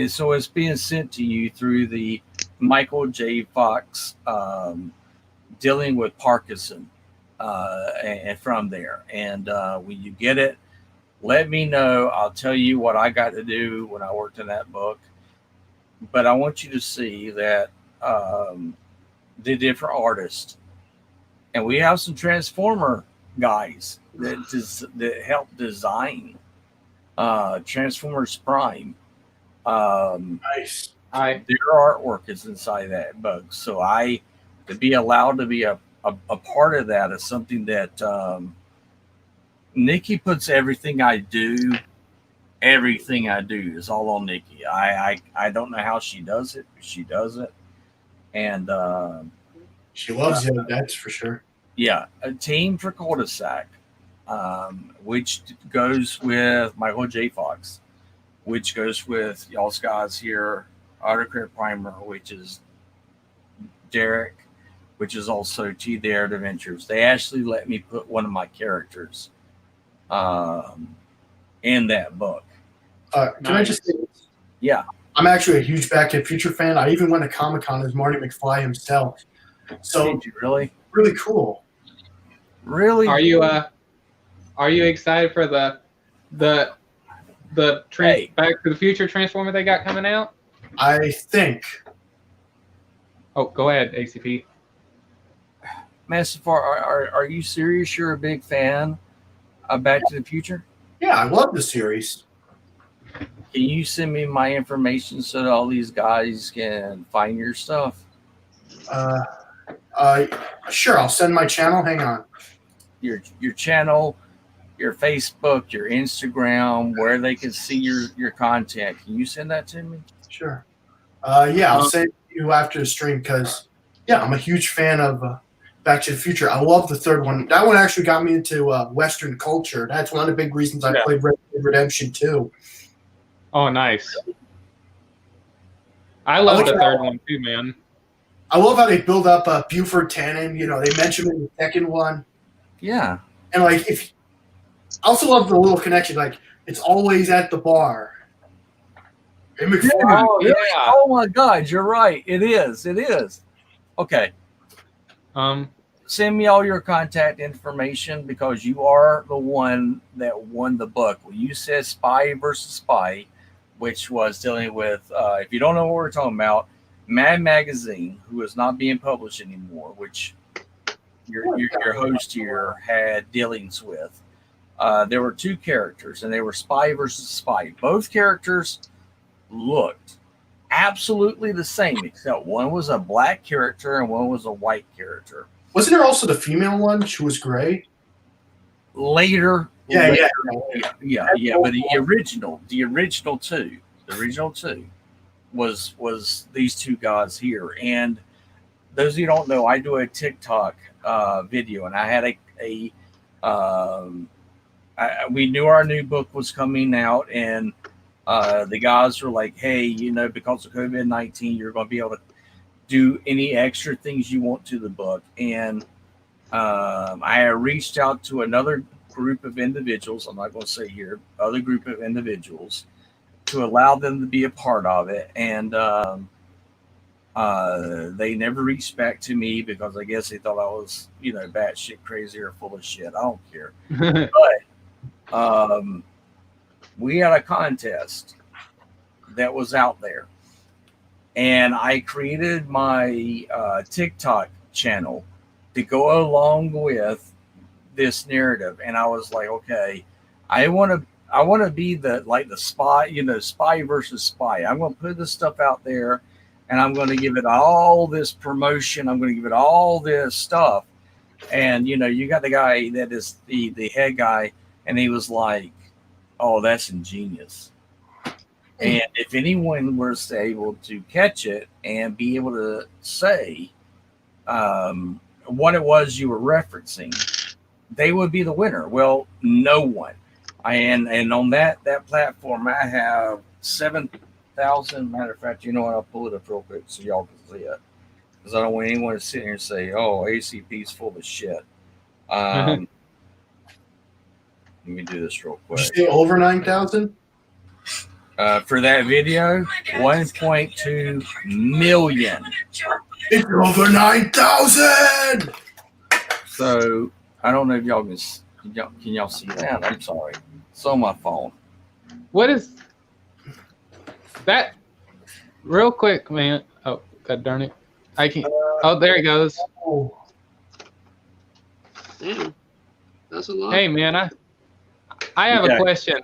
so it's being sent to you through the Michael J. Fox dealing with Parkinson, and from there. And when you get it, let me know. I'll tell you what I got to do when I worked in that book. But I want you to see that the different artists, and we have some Transformer guys that help design Transformers Prime. Nice. Their artwork is inside that book, so to be allowed to be a part of that is something that Nikki puts everything I do. Everything I do is all on Nikki. I don't know how she does it, but she does it. And she loves it, that's for sure. Yeah, a team for cul-de-sac, which goes with Michael J. Fox, which goes with y'all's guys here, Autocrat Primer, which is Derek, which is also T. The Air Adventures. They actually let me put one of my characters in that book. Can I just say this? Yeah. I'm actually a huge Back to the Future fan. I even went to Comic-Con as Marty McFly himself. So Did you really? Really cool. Really? Are you excited for the Back to the Future Transformer they got coming out? I think. Oh, go ahead, ACP. Massive, are you serious? You're a big fan of Back to the Future? Yeah, I love the series. Can you send me my information so that all these guys can find your stuff? Sure, I'll send my channel. Hang on. Your channel, your Facebook, your Instagram, where they can see your content. Can you send that to me? Sure. Yeah, I'll send you after the stream because, yeah, I'm a huge fan of Back to the Future. I love the third one. That one actually got me into Western culture. That's one of the big reasons I played Red Dead Redemption 2. Oh, nice. I love the third one too, man. I love how they build up Buford Tannen. You know, they mention him in the second one. Yeah. And, like, I also love the little connection. Like, it's always at the bar. Hey, oh, yeah. Oh, my God. You're right. It is. It is. Okay. Send me all your contact information because you are the one that won the book. Well, you said Spy versus Spy, which was dealing with, if you don't know what we're talking about, Mad Magazine, who is not being published anymore, which your host here had dealings with. There were two characters, and they were Spy versus Spy. Both characters looked absolutely the same, except one was a black character and one was a white character. Wasn't there also the female one? She was gray. Later. Yeah. But the original two was these two guys here. And those of you who don't know, I do a TikTok video, and I had we knew our new book was coming out, and the guys were like, "Hey, because of COVID-19, you're going to be able to do any extra things you want to the book." And I reached out to another group of individuals, I'm not going to say here, other group of individuals, to allow them to be a part of it. And they never reached back to me because I guess they thought I was, batshit crazy or full of shit. I don't care. But we had a contest that was out there. And I created my TikTok channel to go along with this narrative. And I was like, okay, I want to be the spy, spy versus spy. I'm going to put this stuff out there, and I'm going to give it all this promotion. I'm going to give it all this stuff, and you got the guy that is the head guy, and he was like, "Oh, that's ingenious." And if anyone was able to catch it and be able to say what it was you were referencing, they would be the winner. Well, no one. And on that platform, I have 7,000. Matter of fact, you know what? I'll pull it up real quick so y'all can see it, because I don't want anyone to sit here and say, "Oh, ACP's full of shit." Let me do this real quick. Did you say over 9,000? For that video, 1.2 million. It's over 9,000. So I don't know if y'all can y'all see that. I'm sorry. It's on my phone. What is that? Real quick, man. Oh, god darn it! I can't. Oh, there he goes. Oh, Damn, that's a lot. Hey, man. I have Okay. a question.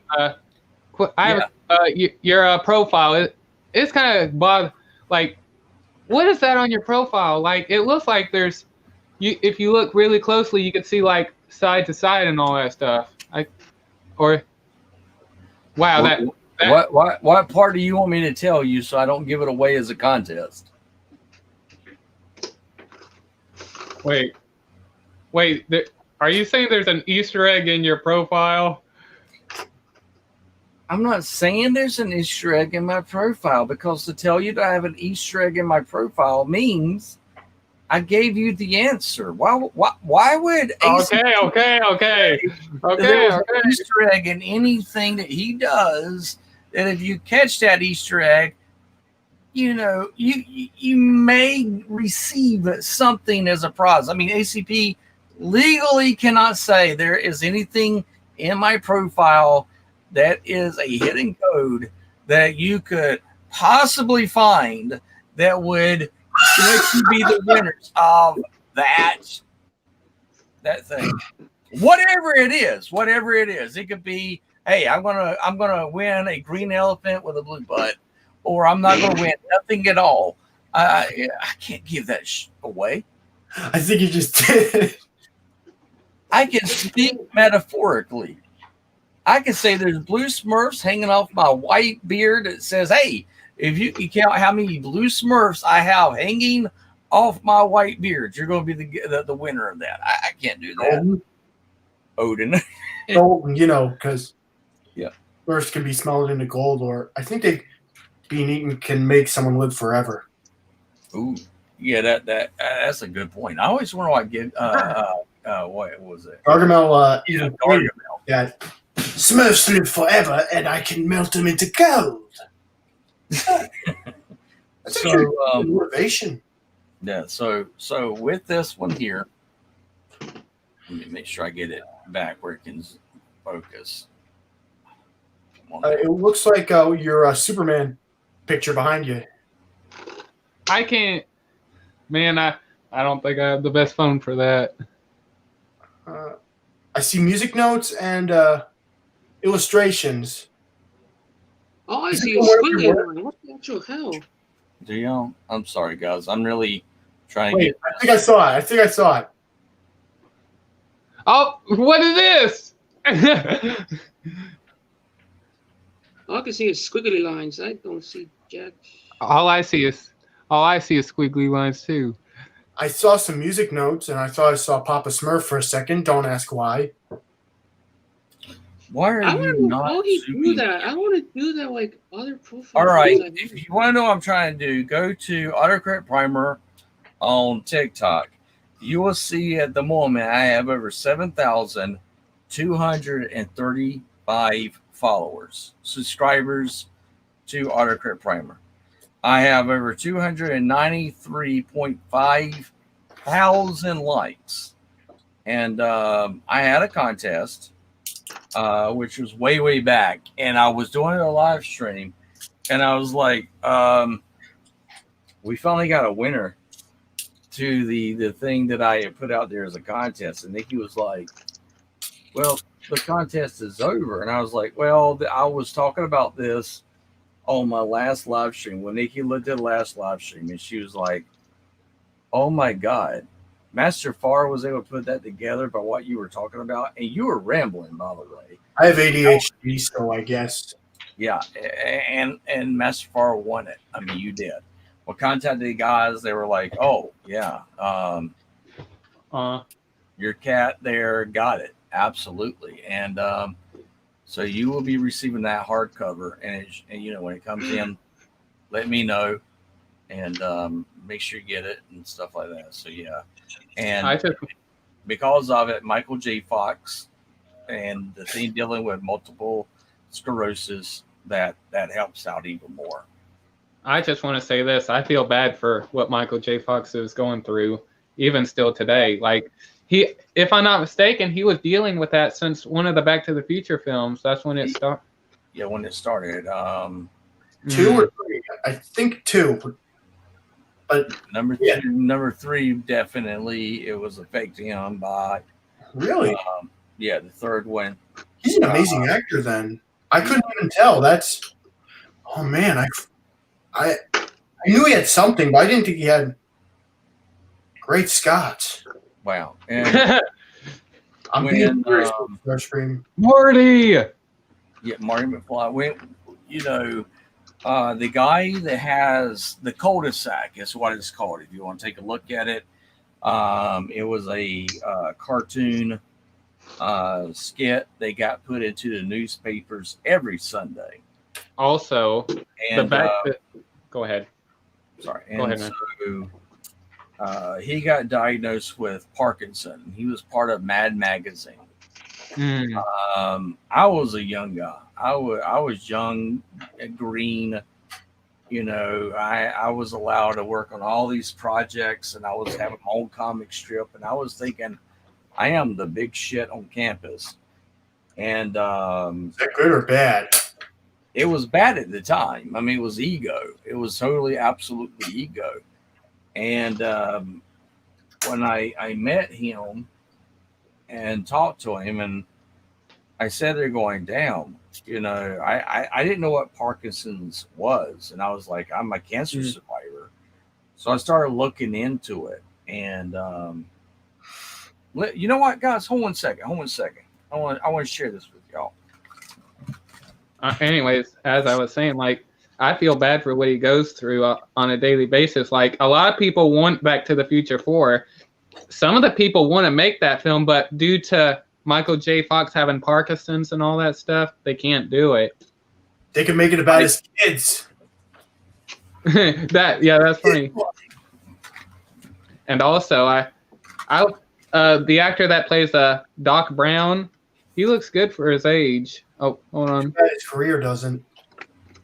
Your profile. It's kind of like, what is that on your profile? Like, it looks like there's if you look really closely, you can see like side to side and all that stuff. Wow, What part do you want me to tell you so I don't give it away as a contest? wait. Are you saying there's an Easter egg in your profile? I'm not saying there's an Easter egg in my profile, because to tell you that I have an Easter egg in my profile means I gave you the answer. Why would Okay. there's an Easter egg in anything that he does, that if you catch that Easter egg, you may receive something as a prize. I mean, ACP legally cannot say there is anything in my profile that is a hidden code that you could possibly find that would let you be the winners of that thing. Whatever it is, it could be, hey, I'm gonna win a green elephant with a blue butt, or I'm not gonna win nothing at all. I can't give that away. I think you just did. I can speak metaphorically. I can say there's blue Smurfs hanging off my white beard that says, "Hey, if you can count how many blue Smurfs I have hanging off my white beard, you're going to be the winner of that." I can't do that. Odin. Golden, because Smurfs can be smelted into gold, or I think being eaten can make someone live forever. Ooh, yeah, that's a good point. I always wonder why I get what was it? Gargamel, Gargamel. Yeah. Smurfs live forever, and I can melt them into gold. That's a good motivation. Yeah. So with this one here, let me make sure I get it back where it can focus. It looks like your Superman picture behind you. I can't. Man, I don't think I have the best phone for that. I see music notes and illustrations. Oh, I see a squiggly line. What the actual hell? Do you? I'm sorry, guys. I'm really trying to Wait, get. I think I saw it. Oh, what is this? All I can see is squiggly lines. I don't see jack. all I see is squiggly lines too. I saw some music notes, and I thought I saw Papa Smurf for a second. Don't ask why. Why are I you want to know not how he shooting? do that. I want to do that like other profiles. All right. Like, If you want to know what I'm trying to do, go to Autocorrect Primer on TikTok. You will see at the moment I have over 7,235 followers, subscribers to Autocorrect Primer. I have over 293.5 thousand likes. And I had a contest, which was way back. And I was doing a live stream. And I was like, we finally got a winner to the thing that I had put out there as a contest. And Nikki was like, well, the contest is over. And I was like, well, I was talking about this on my last live stream when Nikki did the last live stream, and she was like, oh my God, Master Farr was able to put that together by what you were talking about. And you were rambling, by the way. I have ADHD, so I guess. Yeah. And Master Farr won it. I mean, you did. Well, contacted the guys. They were like, oh, yeah. Your cat there got it. Absolutely. And so you will be receiving that hardcover. And when it comes in, let me know. And make sure you get it and stuff like that. So, yeah. And because of it, Michael J. Fox and the thing dealing with multiple sclerosis, that helps out even more. I just want to say this. I feel bad for what Michael J. Fox is going through, even still today. Like, if I'm not mistaken, he was dealing with that since one of the Back to the Future films. That's when it started. Yeah, when it started. 2 or 3? I think 2. But number 3, definitely, it was affecting him by. Really? Yeah, the third one. He's an amazing actor. Then I couldn't even tell. That's. Oh man, I knew he had something, but I didn't think he had. Great Scott! Wow. And I'm being curious for stream. Marty. Yeah, Marty McFly. The guy that has the cul-de-sac is what it's called. If you want to take a look at it, it was a cartoon skit. They got put into the newspapers every Sunday. Also, and go ahead. Sorry. Go ahead, man. So he got diagnosed with Parkinson. He was part of Mad Magazine. I was a young guy. I was young, green. I was allowed to work on all these projects, and I was having my own comic strip, and I was thinking, I am the big shit on campus. And is that good or bad? It was bad at the time. I mean, it was ego. It was totally, absolutely ego. And when I met him and talked to him, and I said they're going down, I didn't know what Parkinson's was. And I was like, I'm a cancer survivor. So I started looking into it. And you know what, guys? Hold on a second. I want to share this with y'all. Anyways, as I was saying, like, I feel bad for what he goes through on a daily basis. Like, a lot of people want Back to the Future 4. Some of the people want to make that film, but due to Michael J. Fox having Parkinson's and all that stuff, they can't do it. They can make it about his kids. That's funny. And also, the actor that plays Doc Brown, he looks good for his age. Oh, hold on. His career doesn't.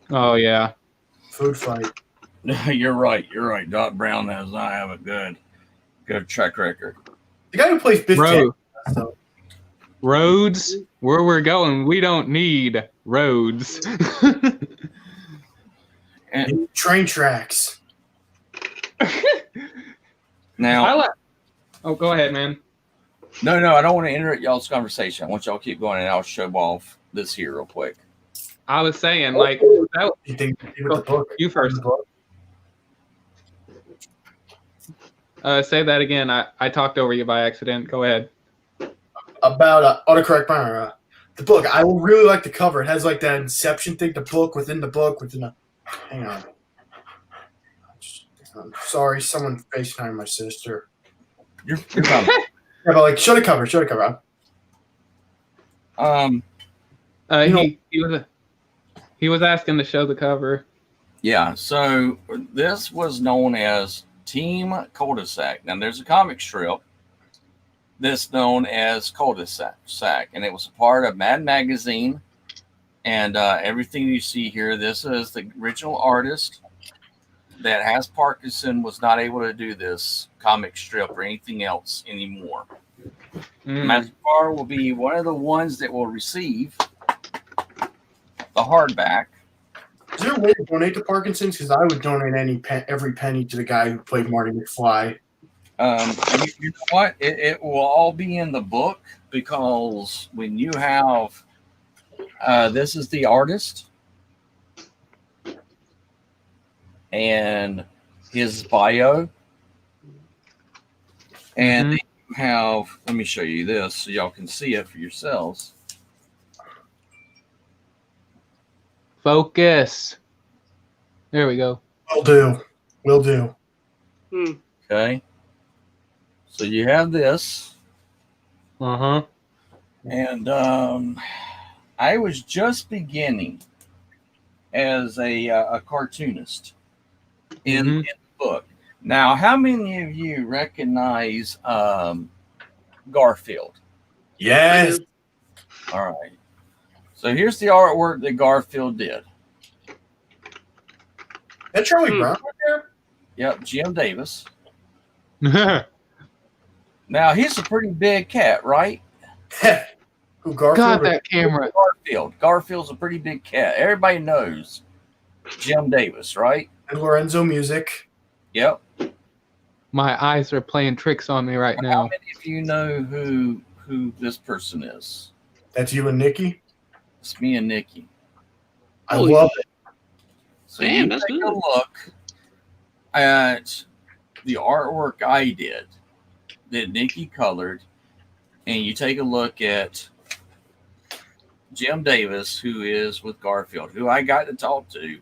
Oh yeah. Food fight. You're right. Doc Brown does not have a good track record. The guy who plays Biff Tannen. Roads, where we're going, we don't need roads. And train tracks. Now, go ahead, man. No, I don't want to interrupt y'all's conversation. I want y'all to keep going, and I'll show off this here real quick. I was saying, you first. Say that again. I talked over you by accident. Go ahead. About autocorrect Byron, the book. I would really like the cover. It has like that Inception thing. The book within the book within a. Hang on. I'm sorry, someone FaceTimed my sister. You're fine. Yeah, but like, show the cover. He was asking to show the cover. Yeah. So this was known as Team Cul-de-sac. Now there's a comic strip that's known as Cul-de-sac, and it was a part of Mad Magazine. And everything you see here, this is the original artist that has Parkinson, was not able to do this comic strip or anything else anymore. Master Farr will be one of the ones that will receive the hardback. Is there a way to donate to Parkinson's? Because I would donate every penny to the guy who played Marty McFly. You know what? It will all be in the book, because when you have this is the artist and his bio, and then you have, let me show you this so y'all can see it for yourselves. Focus. There we go. Will do. Okay. So you have this. And I was just beginning as a cartoonist in the book. Now, how many of you recognize Garfield? Yes. All right. So here's the artwork that Garfield did. That Charlie Brown right there? Yep, Jim Davis. Now, he's a pretty big cat, right? Who, Garfield? God, that camera. Garfield's a pretty big cat. Everybody knows Jim Davis, right? And Lorenzo Music. Yep. My eyes are playing tricks on me right now. How many of you know who this person is? That's you and Nikki? It's me and Nikki. I love it. So you take a look at the artwork I did that Nikki colored, and you take a look at Jim Davis, who is with Garfield, who I got to talk to,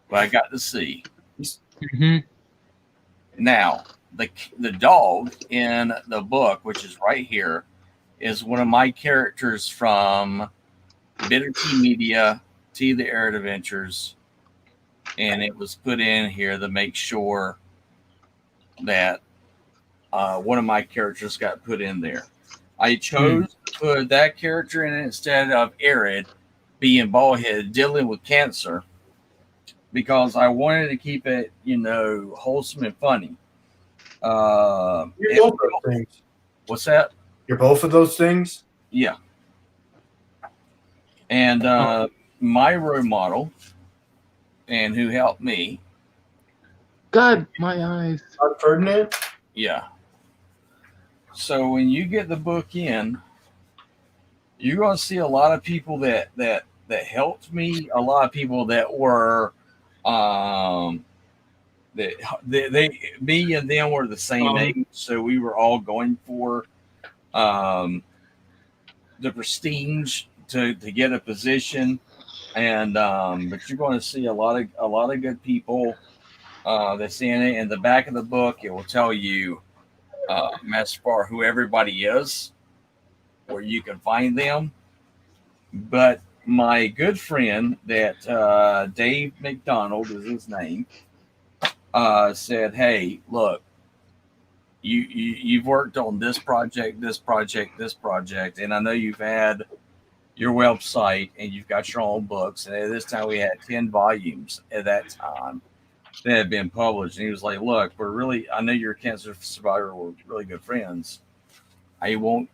who I got to see. Now, the dog in the book, which is right here, is one of my characters from Bitter Tea Media, Tea the Arid Adventures, and it was put in here to make sure that one of my characters got put in there. I chose to put that character in instead of Arid being bald-headed, dealing with cancer, because I wanted to keep it, wholesome and funny. You're both of those things. What's that? You're both of those things? Yeah. And my role model, and who helped me. God, my eyes. Ferdinand? Yeah. So when you get the book in, you're going to see a lot of people that helped me, a lot of people that were me and them were the same age, so we were all going for the prestige to get a position, and but you're going to see a lot of good people that's in it. In the back of the book, it will tell you as far who everybody is, where you can find them. But my good friend that Dave McDonald is his name, said, "Hey, look, you've worked on this project, and I know you've had your website and you've got your own books. And at this time, we had 10 volumes at that time that had been published." And he was like, "Look, I know you're a cancer survivor. We're really good friends. I won't,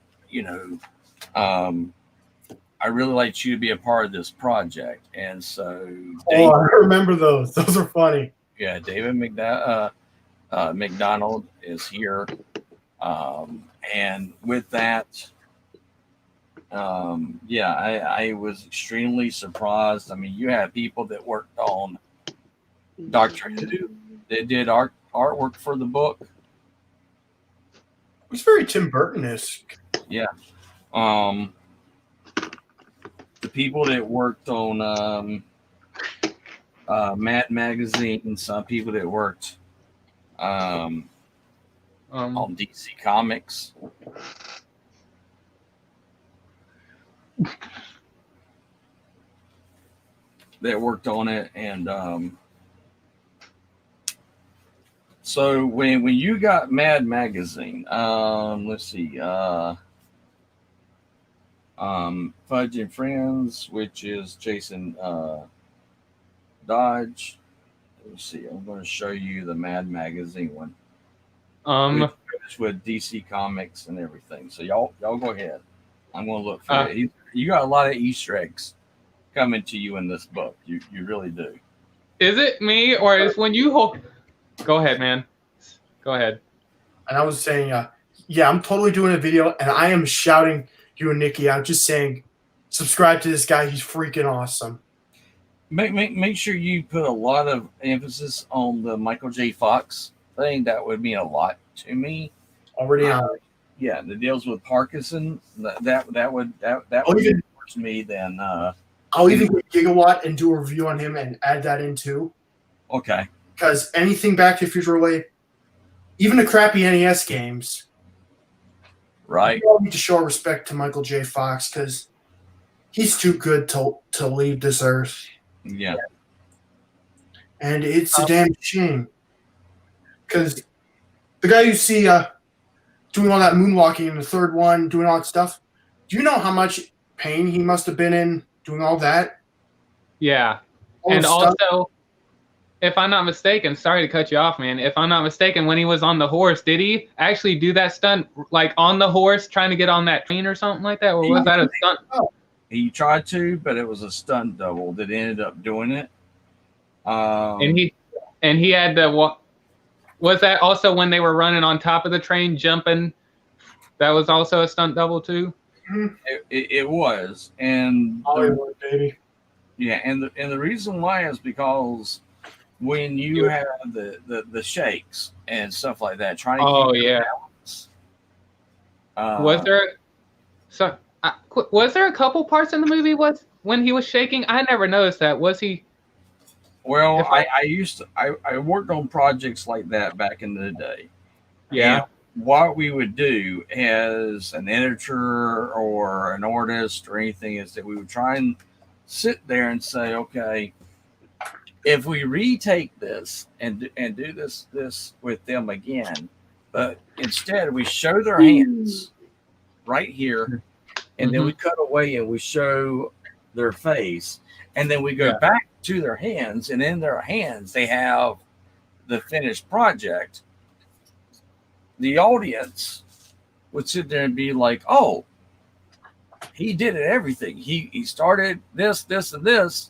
I really like you to be a part of this project." And so, I remember those. Those are funny. Yeah, David McDonald is here. And with that, I was extremely surprised. I mean, you have people that worked on Doctor Who that did artwork for the book. It was very Tim Burton-esque. Yeah. The people that worked on Mad Magazine, and some people that worked on DC Comics. That worked on it, and so when you got Mad Magazine, let's see, Fudge and Friends, which is Jason Dodge. Let's see, I'm going to show you the Mad Magazine one. Which with DC Comics and everything. So y'all go ahead. I'm going to look for it. You got a lot of Easter eggs coming to you in this book. You really do. Is it me, or is when you hold? Go ahead, man. Go ahead. And I was saying, I'm totally doing a video, and I am shouting you and Nikki out, just saying, subscribe to this guy. He's freaking awesome. Make sure you put a lot of emphasis on the Michael J. Fox thing. That would mean a lot to me. Already on. Yeah, the deals with Parkinson. That would I'll be even- more to me than. I'll even get Gigawatt and do a review on him and add that in too. Okay. Because anything Back to the Future related, even the crappy NES games, Right. we all need to show our respect to Michael J. Fox because he's too good to leave this earth. Yeah. And it's a damn shame. Because the guy you see doing all that moonwalking in the third one, doing all that stuff, do you know how much pain he must have been in doing all that? Yeah. All And the stuff? also, if I'm not mistaken, sorry to cut you off, man. If I'm not mistaken, when he was on the horse, did he actually do that stunt, like on the horse, trying to get on that train or something like that? Or was that a stunt? He tried to, but it was a stunt double that ended up doing it. And he had to. Was that also when they were running on top of the train, jumping? That was also a stunt double too. It was, and Hollywood, baby. yeah, and the reason why is because when you have the shakes and stuff like that, trying to keep your balance. Was there? So was there a couple parts in the movie when he was shaking? I never noticed that. Was he? Well, I worked on projects like that back in the day. Yeah. And what we would do as an editor or an artist or anything is that we would try and sit there and say, okay, if we retake this and do this with them again, but instead we show their hands right here, and then we cut away and we show their face, and then we go back to their hands, and in their hands they have the finished project. The audience would sit there and be like, oh, he did it, everything. He started this, and this.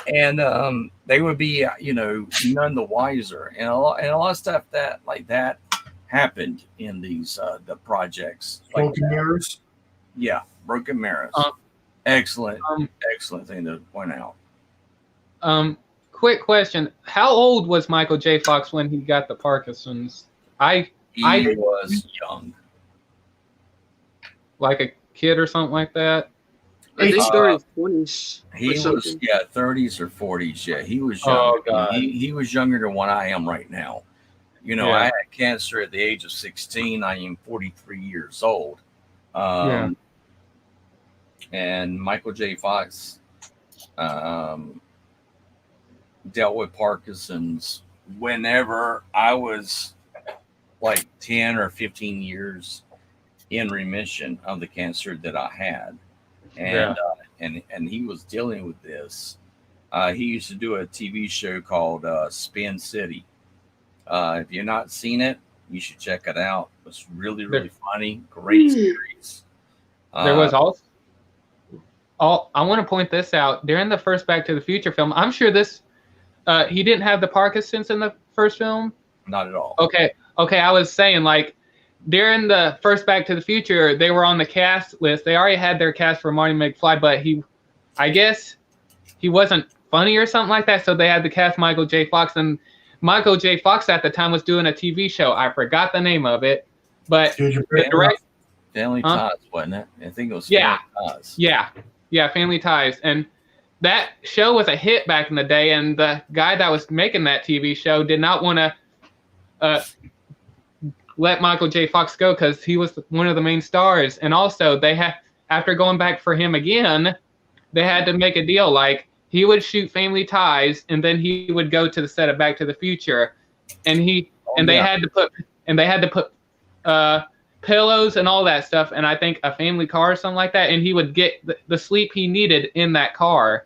And they would be, none the wiser. And a lot of stuff that happened in these the projects. Broken mirrors. Yeah, broken mirrors. Excellent thing to point out. Quick question: how old was Michael J. Fox when he got the Parkinson's? He was young, like a kid or something like that. I think during 20s. He was 30s or 40s. Yeah, he was young. Oh, God. He was younger than what I am right now. I had cancer at the age of 16. I am 43 years old. And Michael J. Fox dealt with Parkinson's whenever I was like 10 or 15 years in remission of the cancer that I had. And he was dealing with this. He used to do a TV show called Spin City. If you've not seen it, you should check it out. It's really, really funny. Great series. There was also. I want to point this out. During the first Back to the Future film, I'm sure he didn't have the Parkinson's in the first film. Not at all. Okay. I was saying, like, during the first Back to the Future, they were on the cast list. They already had their cast for Marty McFly, but I guess he wasn't funny or something like that. So they had to cast Michael J. Fox, and Michael J. Fox at the time was doing a TV show. I forgot the name of it, but the direct Family Ties, wasn't it? I think it was Family Ties. Yeah, Family Ties. And that show was a hit back in the day, and the guy that was making that TV show did not want to let Michael J. Fox go because he was one of the main stars. And also, after going back for him again, they had to make a deal. Like, he would shoot Family Ties, and then he would go to the set of Back to the Future, and they had to put pillows and all that stuff, and I think a family car or something like that, and he would get the sleep he needed in that car.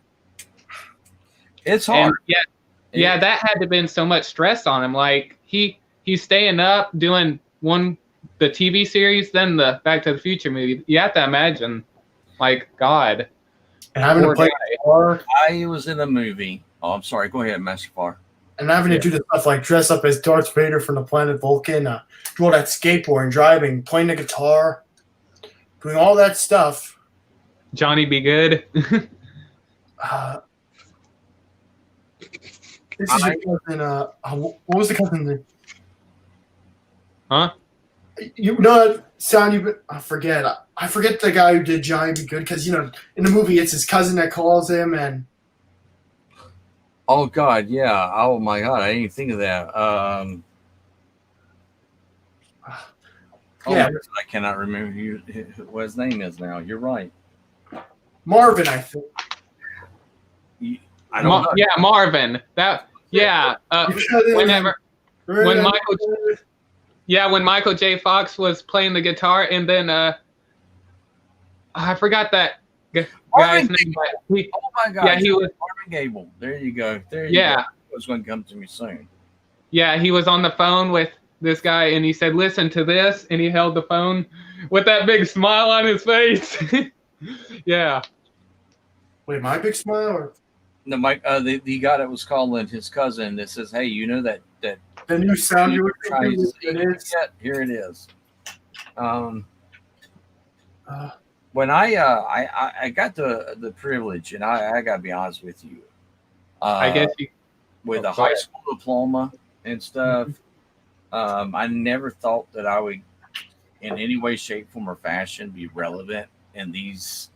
It's hard. And that had to have been so much stress on him. Like, he's staying up doing the TV series, then the Back to the Future movie. You have to imagine, like, God. And having to play guitar. I was in a movie. Oh, I'm sorry. Go ahead, Master Far. And having to do the stuff like dress up as Darth Vader from the planet Vulcan, do all that skateboarding, driving, playing the guitar. doing all that stuff. Johnny Be Good. This is your cousin. What was the cousin's name? Huh? You know, sound you. I forget. I forget the guy who did Johnny Be Good because in the movie it's his cousin that calls him and. Oh God, yeah. Oh my God, I didn't even think of that. Yeah. I cannot remember what his name is now. You're right. Marvin, I think. I don't know. Yeah, Marvin. When Michael J. Fox was playing the guitar, and then I forgot that guy's name. Oh my God! Yeah, he was Marvin Gable. There you go. There you go. It was going to come to me soon. Yeah, he was on the phone with this guy, and he said, "Listen to this," and he held the phone with that big smile on his face. Yeah. Wait, my big smile or no, Mike? The guy that was calling his cousin that says, "Hey, you know that the new sound you were trying to thinking is yet? Here it is." When I got the privilege, and I got to be honest with you, I guess with a high school diploma and stuff, I never thought that I would, in any way, shape, form, or fashion, be relevant in these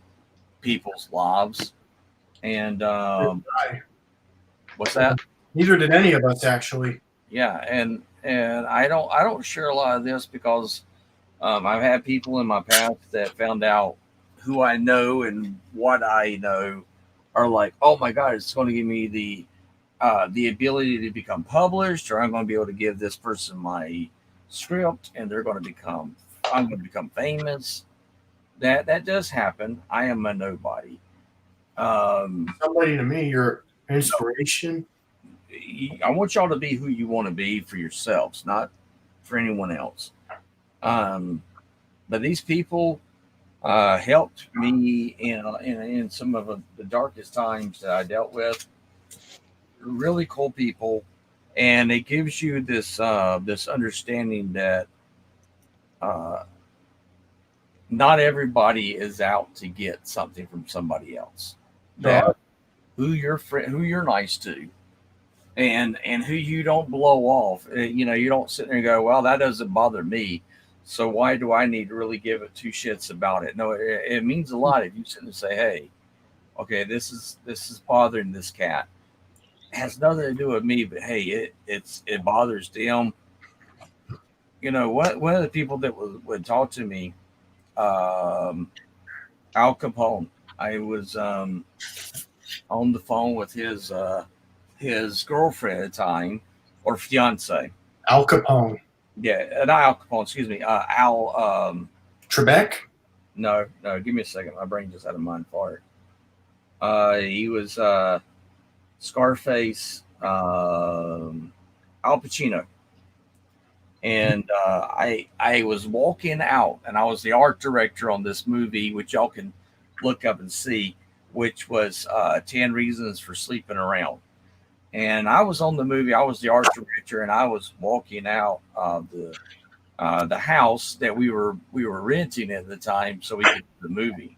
people's lives. And what's that? Neither did any of us, actually. Yeah, and I don't share a lot of this because I've had people in my past that found out who I know and what I know are like, oh my God, it's going to give me the ability to become published, or I'm going to be able to give this person my script, and I'm going to become famous. That does happen. I am a nobody. Somebody to me, you're inspiration. I want y'all to be who you want to be for yourselves, not for anyone else. But these people helped me in some of the darkest times that I dealt with. Really cool people, and it gives you this understanding that not everybody is out to get something from somebody else. That who you're nice to, and who you don't blow off. You don't sit there and go, well, that doesn't bother me, so why do I need to really give it two shits about it? No, it means a lot if you sit and say, hey, okay, this is bothering this cat. It has nothing to do with me, but hey, it bothers them. One of the people that would talk to me, Al Capone. I was on the phone with his girlfriend at the time, or fiance. Al Capone. Yeah, not Al Capone. Excuse me, Al. Trebek. No. Give me a second. My brain just had a mind fart. He was Scarface, Al Pacino. And I was walking out, and I was the art director on this movie, which y'all can look up and see, which was 10 Reasons for Sleeping Around. And I was on the movie. I was the art director, and I was walking out of the house that we were renting at the time, so we could do the movie.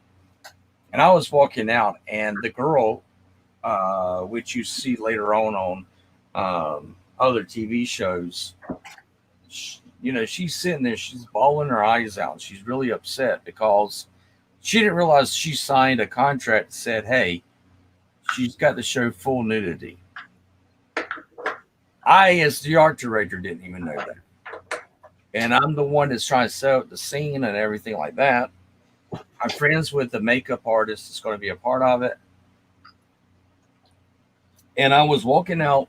And I was walking out, and the girl, which you see later on other TV shows, she's sitting there, she's bawling her eyes out. She's really upset because she didn't realize she signed a contract that said, hey, she's got to show full nudity. I, as the art director, didn't even know that. And I'm the one that's trying to set up the scene and everything like that. I'm friends with the makeup artist that's going to be a part of it. And I was walking out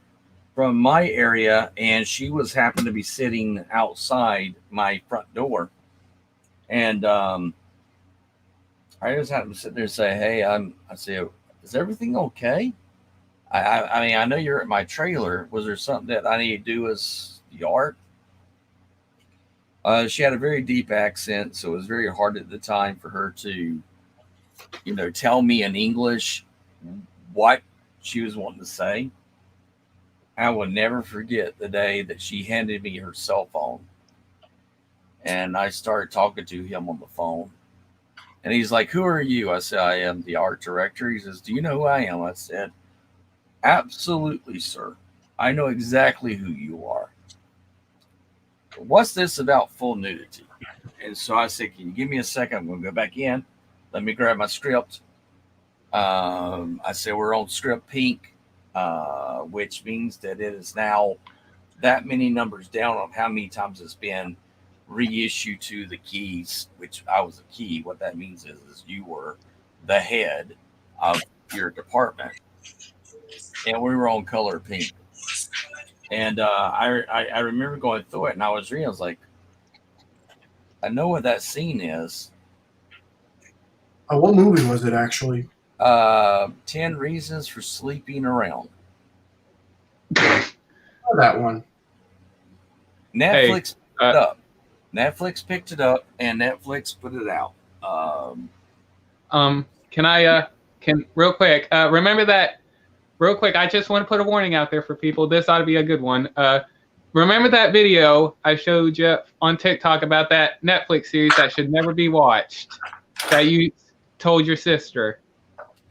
from my area, and she happened to be sitting outside my front door. And I just happened to sit there and say, hey, I say, is everything okay? I mean, I know you're at my trailer. Was there something that I need to do as the art? She had a very deep accent, so it was very hard at the time for her to, tell me in English what she was wanting to say. I will never forget the day that she handed me her cell phone, and I started talking to him on the phone. And he's like, "Who are you?" I said, "I am the art director." He says, "Do you know who I am?" I said, "Absolutely, sir. I know exactly who you are. What's this about full nudity?" And so I said, "Can you give me a second? I'm going to go back in. Let me grab my script." I said, "We're on script pink, which means that it is now that many numbers down of how many times it's been reissued to the keys," which I was a key. What that means is you were the head of your department. And we were on color pink. And I remember going through it, and I was reading. I was like, I know what that scene is. What movie was it actually? 10 Reasons for Sleeping Around. Oh, that one. Netflix picked it up. Netflix picked it up, and Netflix put it out. Can real quick, remember that. Real quick, I just want to put a warning out there for people. This ought to be a good one. Remember that video I showed you on TikTok about that Netflix series that should never be watched, that you told your sister?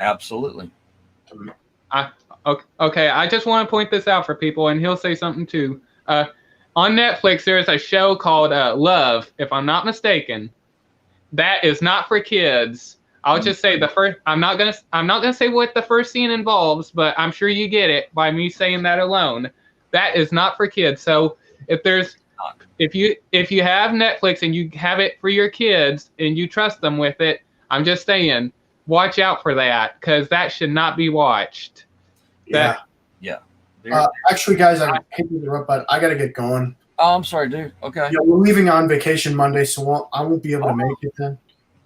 Absolutely. Okay, I just want to point this out for people, and he'll say something too. On Netflix, there's a show called Love, if I'm not mistaken. That is not for kids. I'll just say the first. I'm not gonna say what the first scene involves, but I'm sure you get it by me saying that alone. That is not for kids. So if you have Netflix and you have it for your kids and you trust them with it, I'm just saying, watch out for that, because that should not be watched. Yeah. Actually, guys, I hate to interrupt, but I gotta get going. Oh, I'm sorry, dude. Okay. Yeah, we're leaving on vacation Monday, so I won't be able to make it then.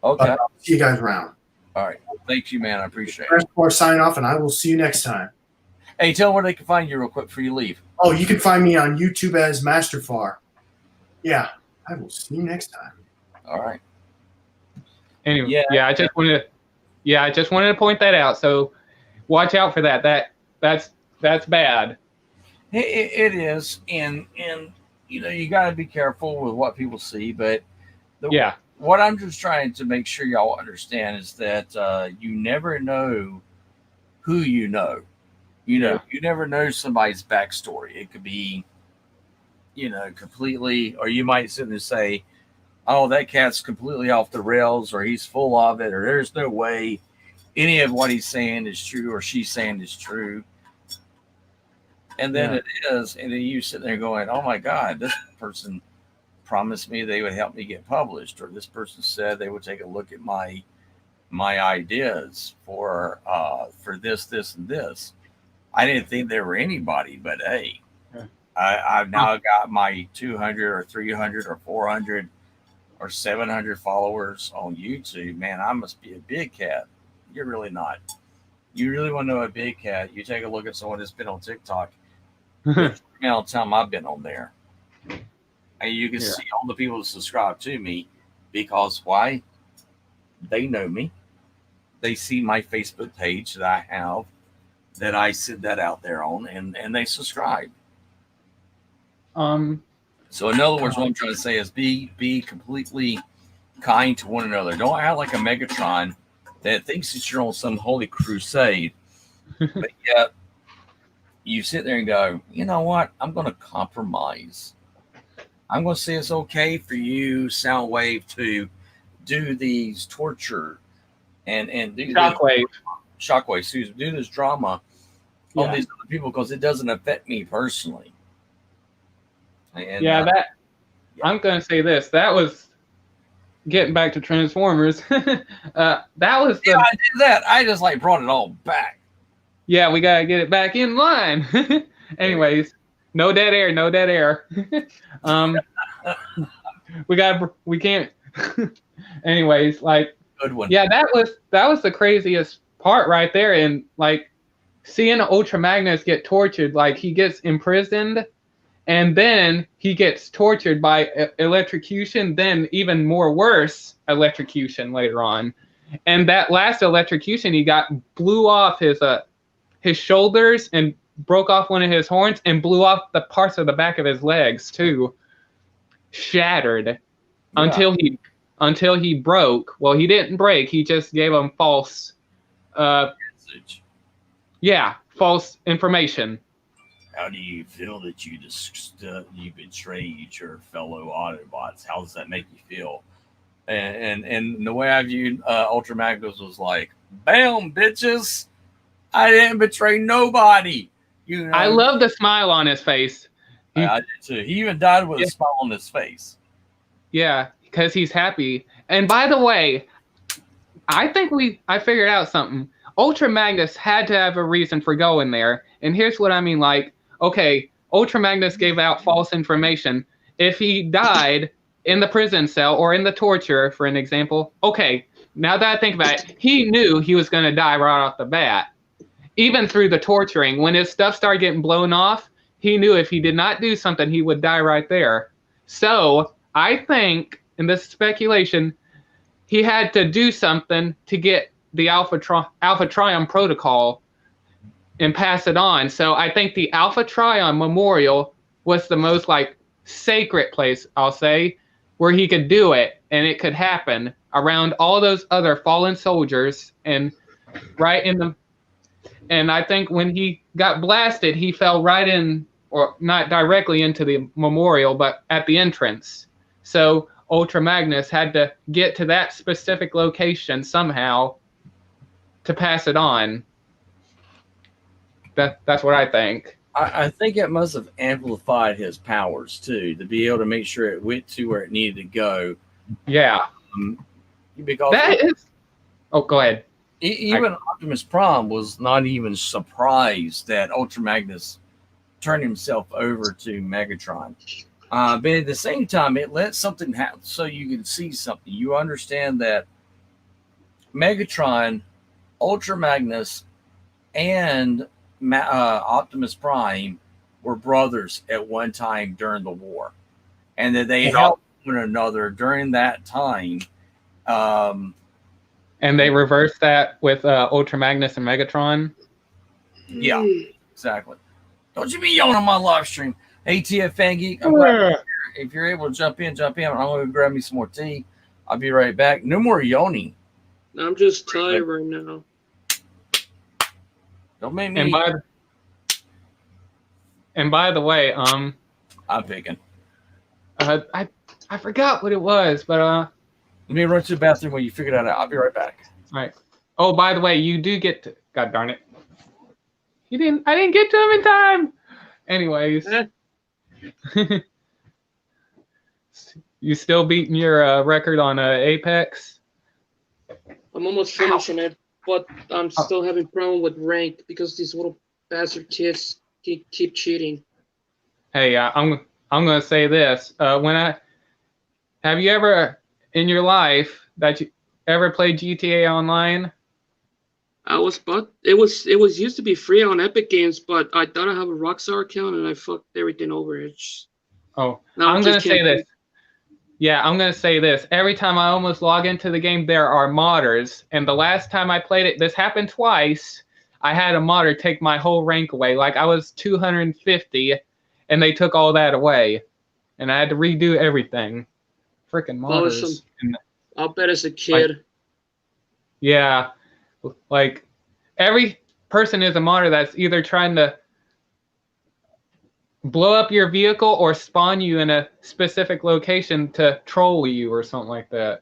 Okay. But I'll see you guys around. All right. Thank you, man. I appreciate it. Or sign off, and I will see you next time. Hey, tell them where they can find you real quick before you leave. Oh, you can find me on YouTube as Masterfar. Yeah, I will see you next time. All right. Anyway, I just wanted to point that out. So watch out for that. That's bad. It is, and you got to be careful with what people see. But what I'm just trying to make sure y'all understand is that you never know who you know. You never know somebody's backstory. It could be, completely, or you might sit there and say, "Oh, that cat's completely off the rails," or "He's full of it," or "There's no way any of what he's saying is true," or she's saying is true. And then it is, and then you sit there going, "Oh my God, this person promised me they would help me get published," or "This person said they would take a look at my ideas for this, and this." I didn't think there were anybody, but hey, I've now got my 200 or 300 or 400 or 700 followers on YouTube. Man, I must be a big cat. You're really not. You really want to know a big cat? You take a look at someone that's been on TikTok. The amount of time I've been on there, and you can see all the people that subscribe to me, because why? They know me. They see my Facebook page that I have, that I send that out there on, and they subscribe. So in other words, what I'm trying to say is be completely kind to one another. Don't act like a Megatron that thinks that you're on some holy crusade, but yet you sit there and go, "You know what? I'm going to compromise. I'm going to say it's okay for you, Soundwave, to do these torture and do Shockwave, to do this drama on these other people, because it doesn't affect me personally." And, I'm going to say this. That was getting back to Transformers. I did that. I just brought it all back. Yeah, we gotta get it back in line. Anyways, no dead air. We can't. Anyways, good one. Yeah, that was the craziest part right there, and seeing Ultra Magnus get tortured. He gets imprisoned, and then he gets tortured by electrocution. Then even more worse electrocution later on, and that last electrocution he got blew off his shoulders and broke off one of his horns and blew off the parts of the back of his legs too. Shattered until until he broke. Well, he didn't break. He just gave him false, Message. false information. How do you feel that you betrayed your fellow Autobots? How does that make you feel? And the way I viewed Ultra Magnus was like, bam, bitches! I didn't betray nobody. You know, I love the smile on his face. I did too. He even died with a smile on his face. Yeah, because he's happy. And by the way, I think I figured out something. Ultra Magnus had to have a reason for going there. And here's what I mean. Like, okay, Ultra Magnus gave out false information. If he died in the prison cell or in the torture, for an example, okay, now that I think about it, he knew he was going to die right off the bat. Even through the torturing, when his stuff started getting blown off, he knew if he did not do something, he would die right there. So I think, in this speculation, he had to do something to get the Alpha Trion protocol and pass it on. So I think the Alpha Trion Memorial was the most like sacred place, I'll say, where he could do it and it could happen around all those other fallen soldiers and right in the. And I think when he got blasted, he fell right in, or not directly into the memorial, but at the entrance. So Ultra Magnus had to get to that specific location somehow to pass it on. That's what I think. I think it must have amplified his powers too, to be able to make sure it went to where it needed to go. Yeah. Because that is. Oh, go ahead. Even Optimus Prime was not even surprised that Ultra Magnus turned himself over to Megatron. But at the same time, it let something happen so you can see something. You understand that Megatron, Ultra Magnus, and Optimus Prime were brothers at one time during the war, and that they helped one another during that time. And they reversed that with Ultra Magnus and Megatron. Yeah, exactly. Don't you be yelling on my live stream. Hey, TF Fangy, if you're able to jump in. I'm going to grab me some more tea. I'll be right back. No more yawning. I'm just tired right now. Don't make me. And by the way, I'm picking. I forgot what it was, but let me run to the bathroom when you figure that out. I'll be right back. All right. Oh, by the way, you do get to. God darn it! I didn't get to him in time. Anyways, you still beating your record on Apex? I'm almost finishing it, but I'm still having problem with rank because these little bastard kids keep cheating. Hey, I'm gonna say this. Have you ever in your life that you ever played GTA Online? It was used to be free on Epic Games, but I thought I have a Rockstar account and I fucked everything over. I'm gonna say this. Yeah, I'm gonna say this. Every time I almost log into the game, there are modders, and the last time I played it, this happened twice. I had a modder take my whole rank away. Like I was 250, and they took all that away, and I had to redo everything. Freaking modders. I'll bet as a kid. Yeah, like every person is a modder that's either trying to blow up your vehicle or spawn you in a specific location to troll you or something like that.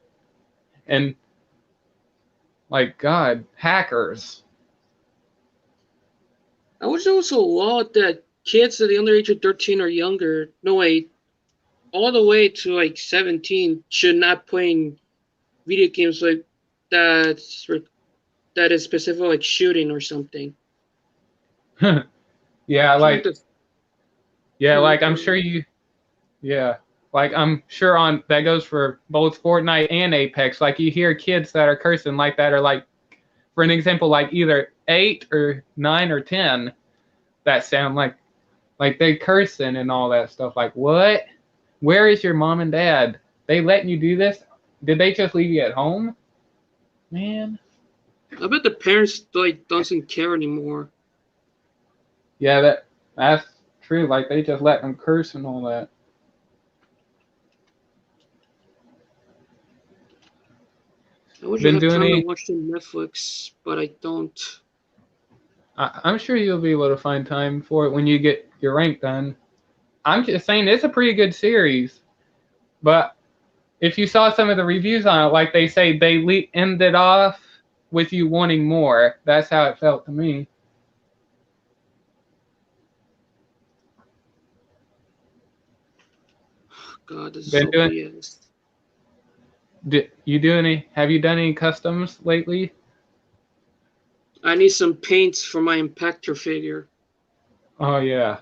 And like, God, hackers. I wish there was a law that kids at the under age of 13 or younger, no wait, all the way to like 17 should not play in video games like that is specific like shooting or something. Yeah, like I'm sure like I'm sure on that goes for both Fortnite and Apex. Like you hear kids that are cursing like that, or like, for an example, like either 8 or 9 or 10 that sound like they cursing and all that stuff. Like, what? Where is your mom and dad? They letting you do this? Did they just leave you at home? Man. I bet the parents like doesn't care anymore. Yeah, that's true. Like they just let them curse and all that. I wish I Been had doing time to any? watch some Netflix, but I don't. I'm sure you'll be able to find time for it when you get your rank done. I'm just saying it's a pretty good series, but if you saw some of the reviews on it, like they say they ended off with you wanting more. That's how it felt to me. God, this is Been so doing? BS. Have you done any customs lately? I need some paints for my Impactor figure, Oh yeah.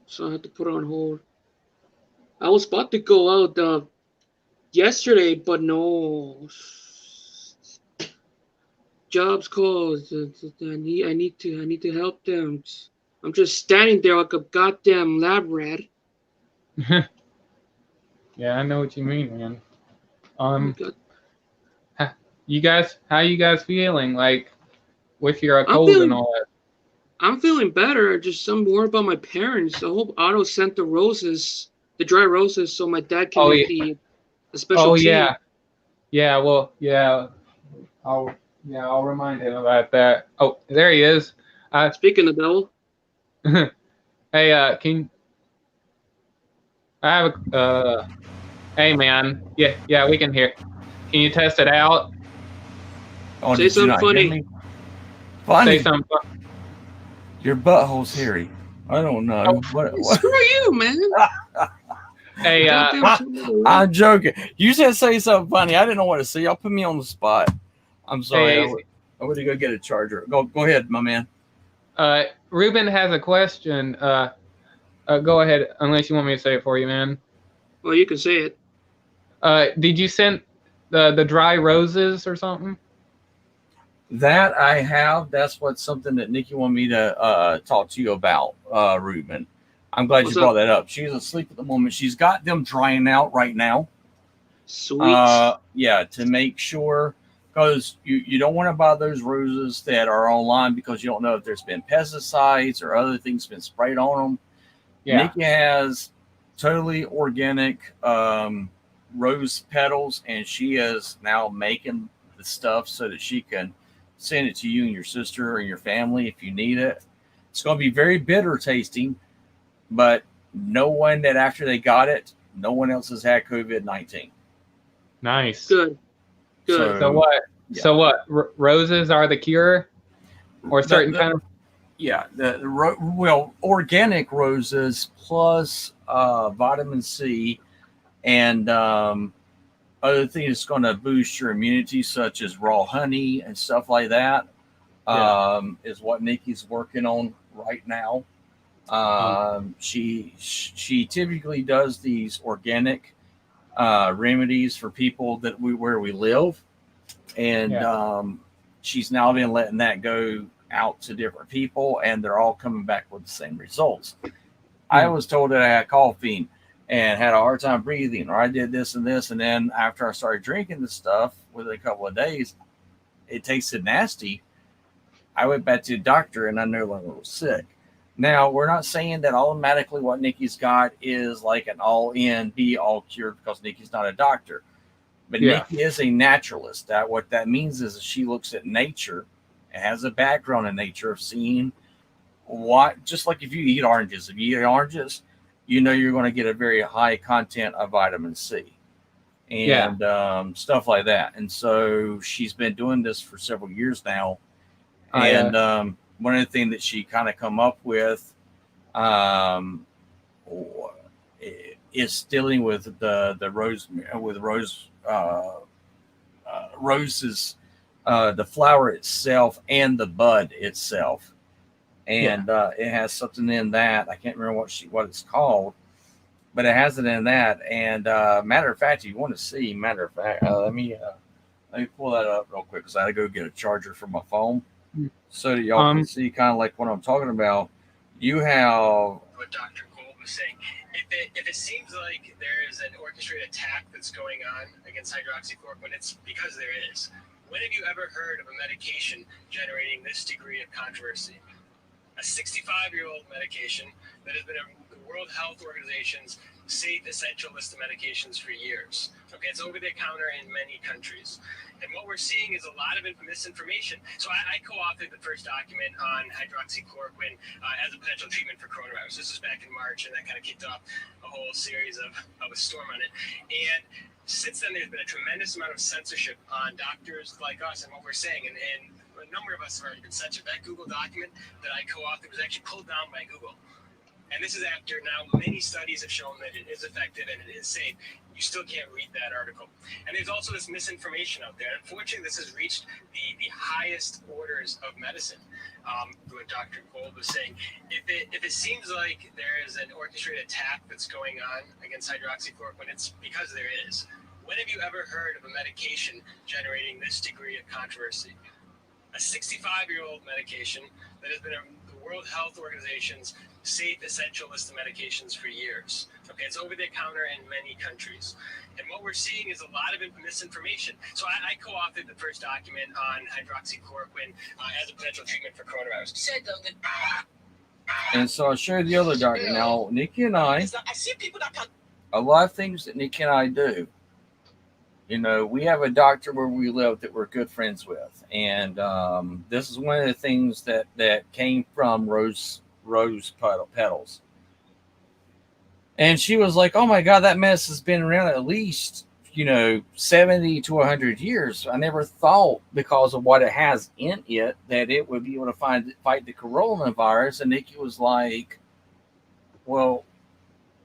so I had to put it on hold. I was about to go out yesterday, but no. Jobs calls. I need to help them. I'm just standing there like a goddamn lab rat. Yeah, I know what you mean, man. Oh my God. How you guys feeling? Like with your I'm cold and feeling all that? I'm feeling better. Just some more about my parents. I hope Otto sent the roses, the dry roses, so my dad can Oh make yeah. the special Oh tea. yeah. Yeah. Well, yeah. I'll remind him about that. Oh, there he is. Uh, Speaking of devil, hey, can I have a hey man? Yeah, we can hear. Can you test it out? Oh, say did you something not hear funny. me? Say Funny. something. Your butthole's hairy. I don't know. Oh, What? Screw you, man. hey, Goddamn somebody. I'm joking. You said say something funny. I didn't know what to say. Y'all put me on the spot. I'm sorry. hey, I would go get a charger. Go ahead, my man. Ruben has a question. Go ahead, unless you want me to say it for you, man. Well, you can say it. Did you send the dry roses or something? That I have. That's what something that Nikki wanted me to talk to you about, Ruben. I'm glad What's you brought up? that up. She's asleep at the moment. She's got them drying out right now. Sweet. Yeah, to make sure, because you don't want to buy those roses that are online because you don't know if there's been pesticides or other things been sprayed on them. Yeah. Nikki has totally organic rose petals, and she is now making the stuff so that she can send it to you and your sister and your family if you need it. It's going to be very bitter tasting, but no one that after they got it, no one else has had COVID-19. Nice. Good. Good. So what? Yeah. So what? Roses are the cure, or certain kind of? Yeah, well, organic roses plus vitamin C and other things going to boost your immunity, such as raw honey and stuff like that, is what Nikki's working on right now. She typically does these organic remedies for people where we live, and she's now been letting that go out to different people, and they're all coming back with the same results. I was told that I had coughing and had a hard time breathing, or I did this and this, and then after I started drinking the stuff within a couple of days, it tasted nasty. I went back to the doctor, and I no longer was sick. Now, we're not saying that automatically what Nikki's got is like an all-in, be-all cure because Nikki's not a doctor. But Nikki is a naturalist. What that means is she looks at nature and has a background in nature of seeing what, just like if you eat oranges, you know you're going to get a very high content of vitamin C and stuff like that. And so she's been doing this for several years now. And one of the things that she kind of come up with is dealing with the roses, the flower itself and the bud itself, and it has something in that. I can't remember what it's called, but it has it in that. And matter of fact, if you want to see, let me pull that up real quick because I had to go get a charger for my phone so that y'all can see kind of like what I'm talking about. You have what Dr. Gold was saying. If it seems like there is an orchestrated attack that's going on against hydroxychloroquine, it's because there is. When have you ever heard of a medication generating this degree of controversy? A 65-year-old medication that has been the World Health Organization's safe, essential list of medications for years. Okay, it's over the counter in many countries. And what we're seeing is a lot of misinformation. So I co-authored the first document on hydroxychloroquine as a potential treatment for coronavirus. This was back in March, and that kind of kicked off a whole series of a storm on it. And since then, there's been a tremendous amount of censorship on doctors like us and what we're saying. And a number of us have already been censored. That Google document that I co-authored was actually pulled down by Google. And this is after now many studies have shown that it is effective and it is safe. You still can't read that article. And there's also this misinformation out there. Unfortunately, this has reached the highest orders of medicine. What Dr. Gold was saying, if it seems like there is an orchestrated attack that's going on against hydroxychloroquine, it's because there is. When have you ever heard of a medication generating this degree of controversy? A 65-year-old medication that has been the World Health Organization's safe, essential list of medications for years. Okay, it's over the counter in many countries. And what we're seeing is a lot of misinformation. So I co-authored the first document on hydroxychloroquine as a potential treatment for coronavirus. And so I'll show you the other document. Now, Nikki and I see people that can. A lot of things that Nikki and I do. You know, we have a doctor where we live that we're good friends with. And this is one of the things that came from Rose petals. And she was like, oh my God, that mess has been around at least, 70 to 100 years. I never thought, because of what it has in it, that it would be able to fight the coronavirus. And Nikki was like, well,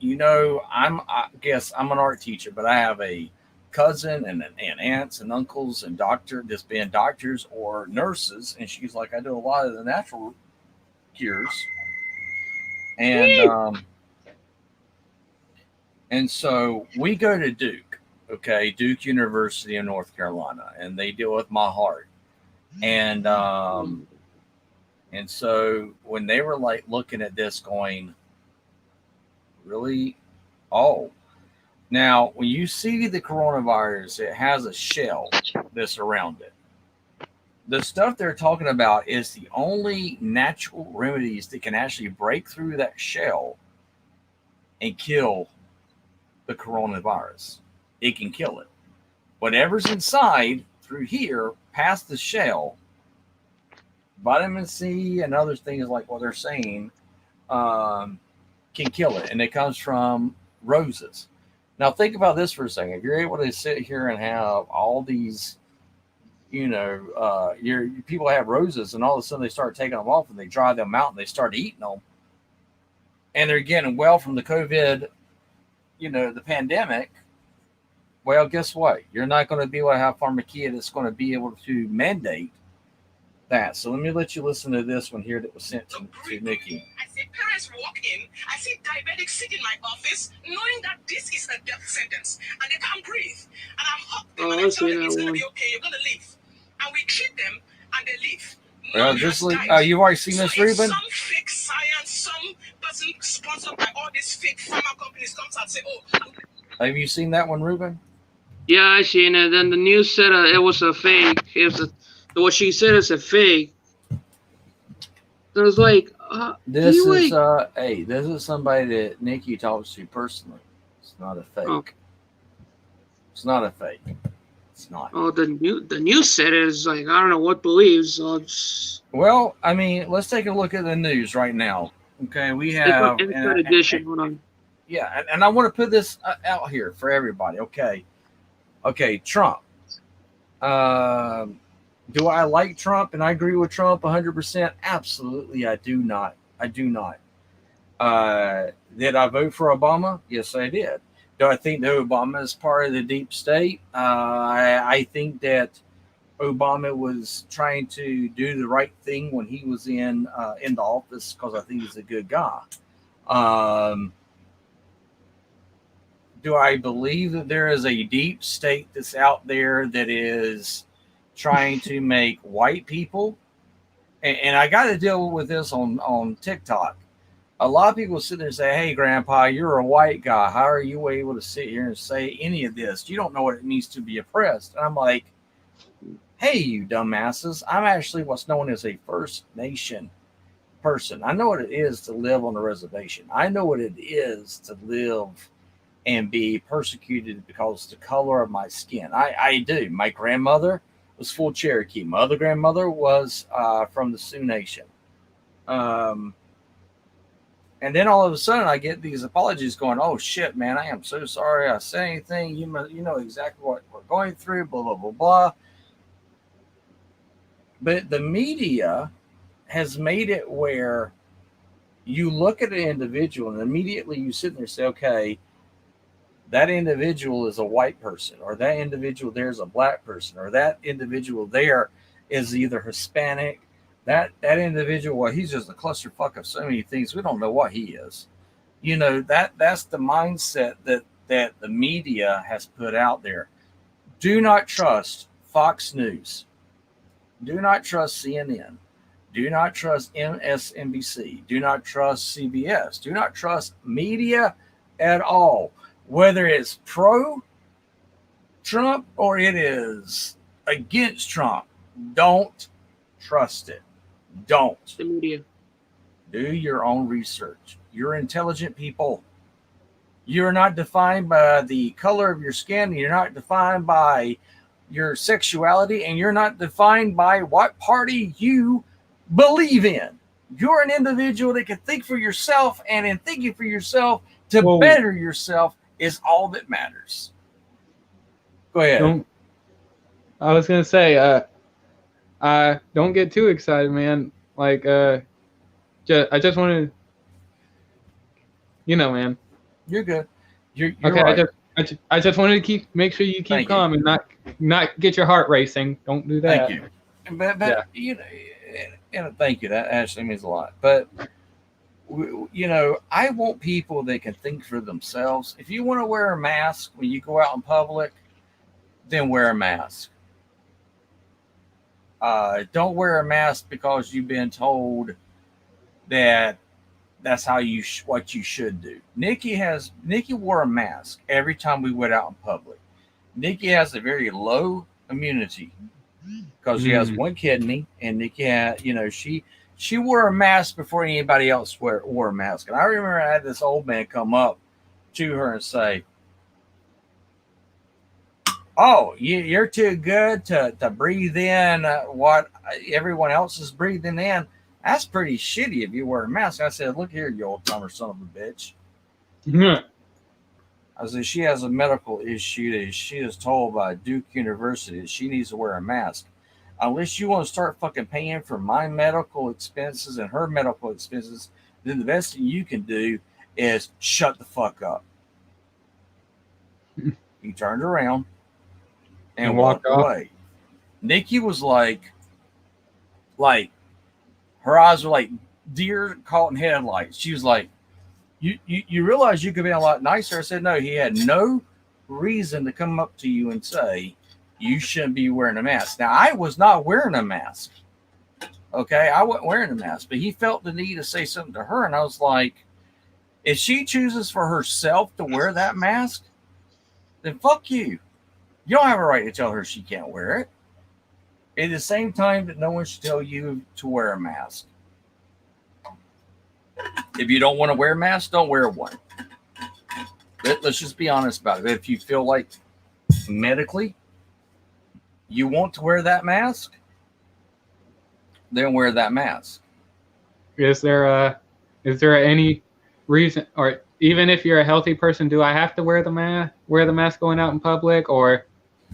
I guess I'm an art teacher, but I have a cousin and aunts and uncles and that's been doctors or nurses. And she's like, I do a lot of the natural cures. And so we go to Duke University in North Carolina, and they deal with my heart. And so when they were like looking at this going, really? Oh, now when you see the coronavirus, it has a shell that's around it. The stuff they're talking about is the only natural remedies that can actually break through that shell and kill the coronavirus. It can kill it. Whatever's inside through here, past the shell, vitamin C and other things like what they're saying, can kill it. And it comes from roses. Now think about this for a second. If you're able to sit here and have all these, your people have roses, and all of a sudden they start taking them off and they dry them out and they start eating them, and they're getting well from the COVID, the pandemic. Well, guess what? You're not going to be able to have pharmacia that's going to be able to mandate that. So let me let you listen to this one here that was sent to Nikki. I see parents walk in. I see diabetics sit in my office, knowing that this is a death sentence and they can't breathe. And I'm hoping when I tell them it's going to be okay, you're going to leave. And we treat them and they leave. Well, just you've already seen this, Ruben? Some fake science, some person sponsored by all these fake pharma companies comes and say, have you seen that one, Ruben? Yeah, I seen it. Then the news said it was a fake. What she said is a fake. So I was like, this is somebody that Nikki talks to personally. It's not a fake. Oh. It's not a fake. It's not. Oh, the news said it is like, I don't know what believes. So well, I mean, let's take a look at the news right now. Okay, we have Inside Edition. Hold on. Yeah, and I want to put this out here for everybody. Okay, Trump. Do I like Trump and I agree with Trump 100%? Absolutely, I do not. Did I vote for Obama? Yes, I did. Do I think that Obama is part of the deep state? I think that Obama was trying to do the right thing when he was in the office, because I think he's a good guy. Do I believe that there is a deep state that's out there that is trying to make white people? And I got to deal with this on TikTok. A lot of people sit there and say, hey, Grandpa, you're a white guy. How are you able to sit here and say any of this? You don't know what it means to be oppressed. And I'm like, hey, you dumbasses, I'm actually what's known as a First Nation person. I know what it is to live on a reservation. I know what it is to live and be persecuted because of the color of my skin. I do. My grandmother was full Cherokee. My other grandmother was from the Sioux Nation. And then all of a sudden, I get these apologies going, "Oh shit, man! I am so sorry. I said anything. You know exactly what we're going through." Blah blah blah blah. But the media has made it where you look at an individual and immediately you sit there and say, "Okay, that individual is a white person, or that individual there is a black person, or that individual there is either Hispanic." That individual, well, he's just a clusterfuck of so many things. We don't know what he is. That's the mindset that the media has put out there. Do not trust Fox News. Do not trust CNN. Do not trust MSNBC. Do not trust CBS. Do not trust media at all, whether it's pro Trump or it is against Trump. Don't trust it. Don't. The media. Do your own research. You're intelligent people. You're not defined by the color of your skin. You're not defined by your sexuality, and you're not defined by what party you believe in. You're an individual that can think for yourself, and in thinking for yourself to better yourself is all that matters. Go ahead. I was gonna say, don't get too excited, man. Like, I just want to, man. You're good. You're okay. Right. I just wanted to make sure you keep calm and not get your heart racing. Don't do that. Thank you. But and thank you. That actually means a lot. But I want people that can think for themselves. If you want to wear a mask when you go out in public, then wear a mask. Don't wear a mask because you've been told that that's how what you should do. Nikki wore a mask every time we went out in public. Nikki has a very low immunity because she has one kidney, and Nikki had, she wore a mask before anybody else wore a mask. And I remember I had this old man come up to her and say, "Oh, you're too good to breathe in what everyone else is breathing in. That's pretty shitty if you wear a mask." I said, "Look here, you old timer son of a bitch." Yeah. I said, she has a medical issue that she is told by Duke University that she needs to wear a mask. Unless you want to start fucking paying for my medical expenses and her medical expenses, then the best thing you can do is shut the fuck up. He turned around and walked away. Nikki was like her eyes were like deer caught in headlights. She was like, you realize you could be a lot nicer. I said, no, he had no reason to come up to you and say you shouldn't be wearing a mask. Now, I was not wearing a mask. Okay, I wasn't wearing a mask, but he felt the need to say something to her. And I was like, if she chooses for herself to wear that mask, then fuck you. You don't have a right to tell her she can't wear it. At the same time that no one should tell you to wear a mask. If you don't want to wear a mask, don't wear one. Let's just be honest about it. If you feel like medically you want to wear that mask, then wear that mask. Is there any reason, or even if you're a healthy person, do I have to wear the mask going out in public, or?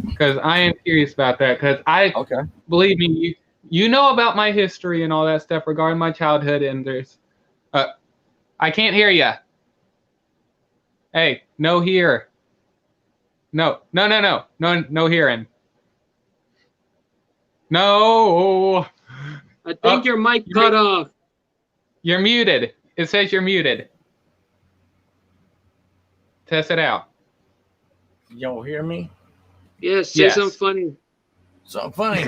Because I am curious about that. Because believe me, you know about my history and all that stuff regarding my childhood, and there's, I can't hear you. Hey, no here. No hearing. No. I think your mic cut off. You're muted. It says you're muted. Test it out. Y'all hear me? Yes, say something funny. Something funny.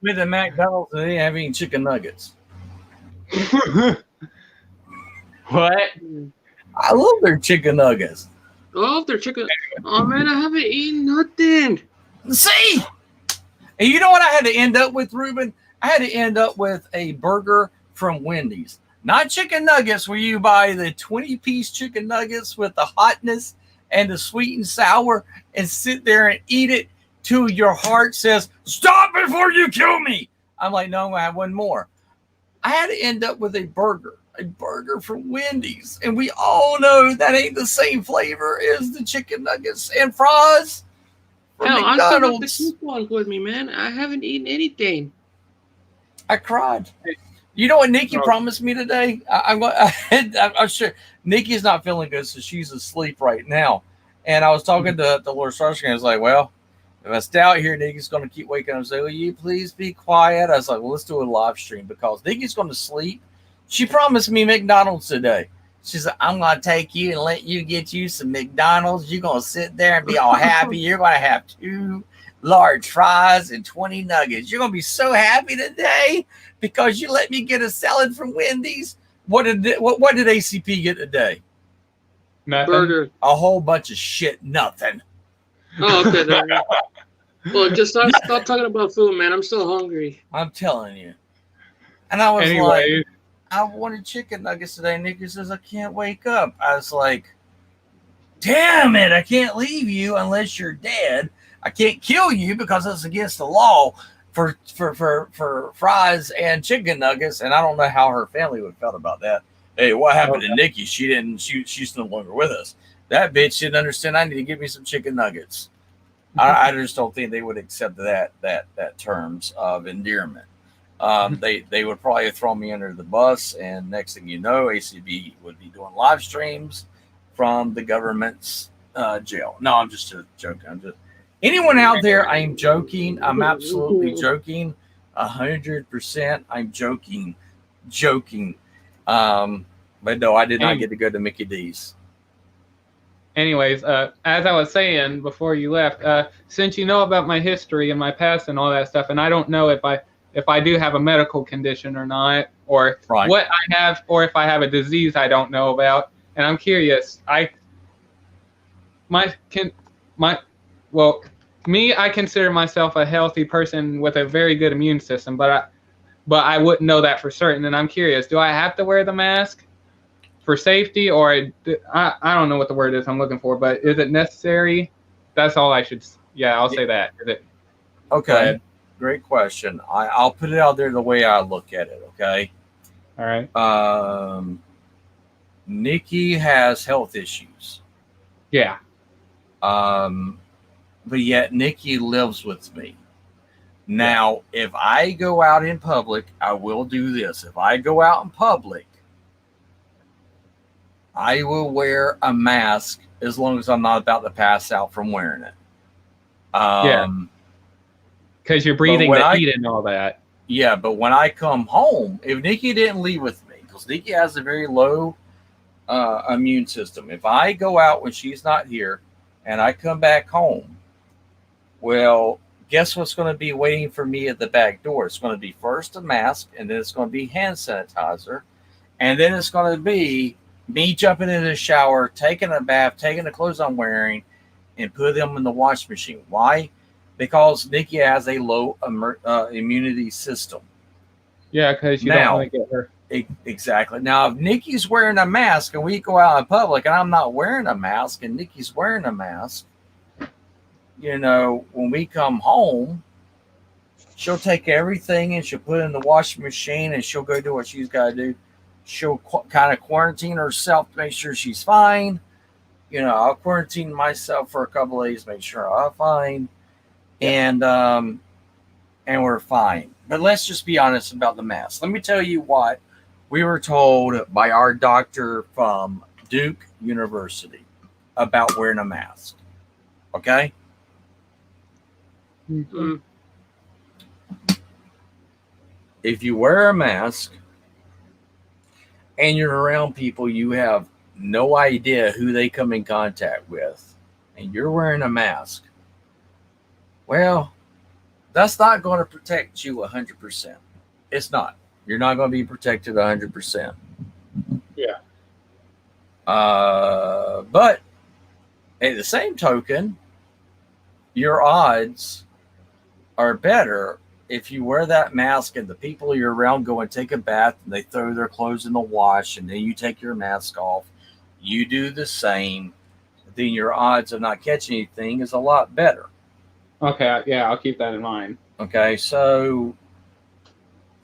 With the McDonald's, they didn't have any chicken nuggets. What? I love their chicken nuggets. Oh, their chicken. Oh, man, I haven't eaten nothing. See? And you know what I had to end up with, Ruben? I had to end up with a burger from Wendy's. Not chicken nuggets where you buy the 20-piece chicken nuggets with the hotness and the sweet and sour and sit there and eat it till your heart says, stop before you kill me. I'm like, no, I'm going to have one more. I had to end up with a burger from Wendy's. And we all know that ain't the same flavor as the chicken nuggets and fries from Hell, I still got the McDonald's. coupons with me, man. I haven't eaten anything. I cried. You know what Nikki promised me today? I'm sure Nikki's not feeling good, so she's asleep right now. And I was talking to Lord Starscream. I was like, well, if I stay out here, Nikki's going to keep waking up and say, will you please be quiet? I was like, well, let's do a live stream because Nikki's going to sleep. She promised me McDonald's today. She said, I'm going to take you and let you get you some McDonald's. You're going to sit there and be all happy. You're going to have 2 large fries and 20 nuggets. You're going to be so happy today because you let me get a salad from Wendy's. What did ACP get today? Nothing. Burger. A whole bunch of shit. Nothing. Oh, okay. Then. Well, just stop talking about food, man. I'm still hungry. I'm telling you. And I was Anyway, like, I wanted chicken nuggets today. Nikki says, I can't wake up. I was like, damn it. I can't leave you unless you're dead. I can't kill you because it's against the law for fries and chicken nuggets. And I don't know how her family would have felt about that. Hey, what happened to Nikki? She's no longer with us. That bitch didn't understand. I need to give me some chicken nuggets. I just don't think they would accept that terms of endearment. They would probably throw me under the bus, and next thing you know, ACB would be doing live streams from the government's jail. No, I'm just joking. Anyone out there, I'm joking. I'm absolutely joking. 100%. I'm joking. But no, I did not get to go to Mickey D's. Anyways, as I was saying before you left, since you know about my history and my past and all that stuff, and I don't know if I do have a medical condition or not, or what I have, or if I have a disease I don't know about, and I'm curious. I consider myself a healthy person with a very good immune system, but I wouldn't know that for certain, and I'm curious. Do I have to wear the mask for safety, or I don't know what the word is I'm looking for, but is it necessary? That's all I should. Yeah, I'll say that. Is it? Okay, great question. I'll put it out there the way I look at it. Okay. All right. Nikki has health issues. Yeah. But yet Nikki lives with me. Now, if I go out in public, I will do this. If I go out in public, I will wear a mask as long as I'm not about to pass out from wearing it. Because you're breathing the heat and all that. Yeah, but when I come home, if Nikki didn't leave with me, because Nikki has a very low immune system. If I go out when she's not here and I come back home, well, guess what's going to be waiting for me at the back door? It's going to be first a mask, and then it's going to be hand sanitizer, and then it's going to be me jumping into the shower, taking a bath, taking the clothes I'm wearing, and put them in the wash machine. Why? Because Nikki has a low immunity system. Yeah, because you don't want to get her. Exactly. Now, if Nikki's wearing a mask and we go out in public and I'm not wearing a mask and Nikki's wearing a mask, you know, when we come home, she'll take everything and she'll put it in the washing machine and she'll go do what she's got to do. She'll kind of quarantine herself to make sure she's fine. You know, I'll quarantine myself for a couple of days, make sure I'm fine. And we're fine. But let's just be honest about the mask. Let me tell you what we were told by our doctor from Duke University about wearing a mask. Okay? Mm-hmm. If you wear a mask and you're around people you have no idea who they come in contact with, and you're wearing a mask, well, that's not going to protect you 100%. It's not. You're not going to be protected 100%. Yeah. But at the same token, your odds are better if you wear that mask and the people you're around go and take a bath and they throw their clothes in the wash and then you take your mask off. You do the same. then your odds of not catching anything is a lot better. Okay, yeah, I'll keep that in mind. Okay, so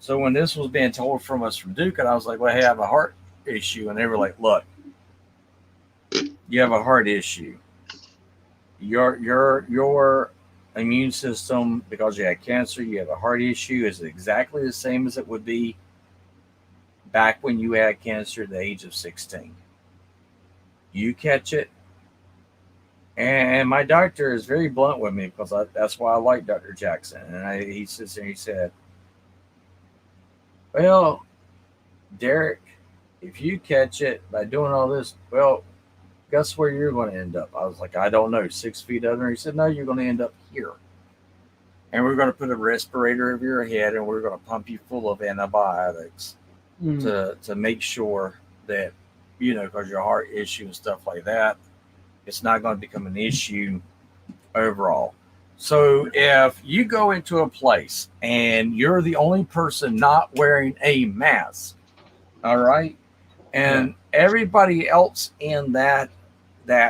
when this was being told from us from Duke, and I was like, well, hey, I have a heart issue. And they were like, look, you have a heart issue. Your immune system, because you had cancer, you have a heart issue, is exactly the same as it would be back when you had cancer at the age of 16. You catch it. And my doctor is very blunt with me because that's why I like Dr. Jackson. And he sits there and he said, well, Derek, if you catch it by doing all this, well, guess where you're going to end up? I was like, I don't know, 6 feet under. He said, no, you're going to end up here. And we're going to put a respirator over your head and we're going to pump you full of antibiotics to make sure that, because your heart issue and stuff like that, it's not going to become an issue overall. So if you go into a place and you're the only person not wearing a mask, all right, and everybody else in that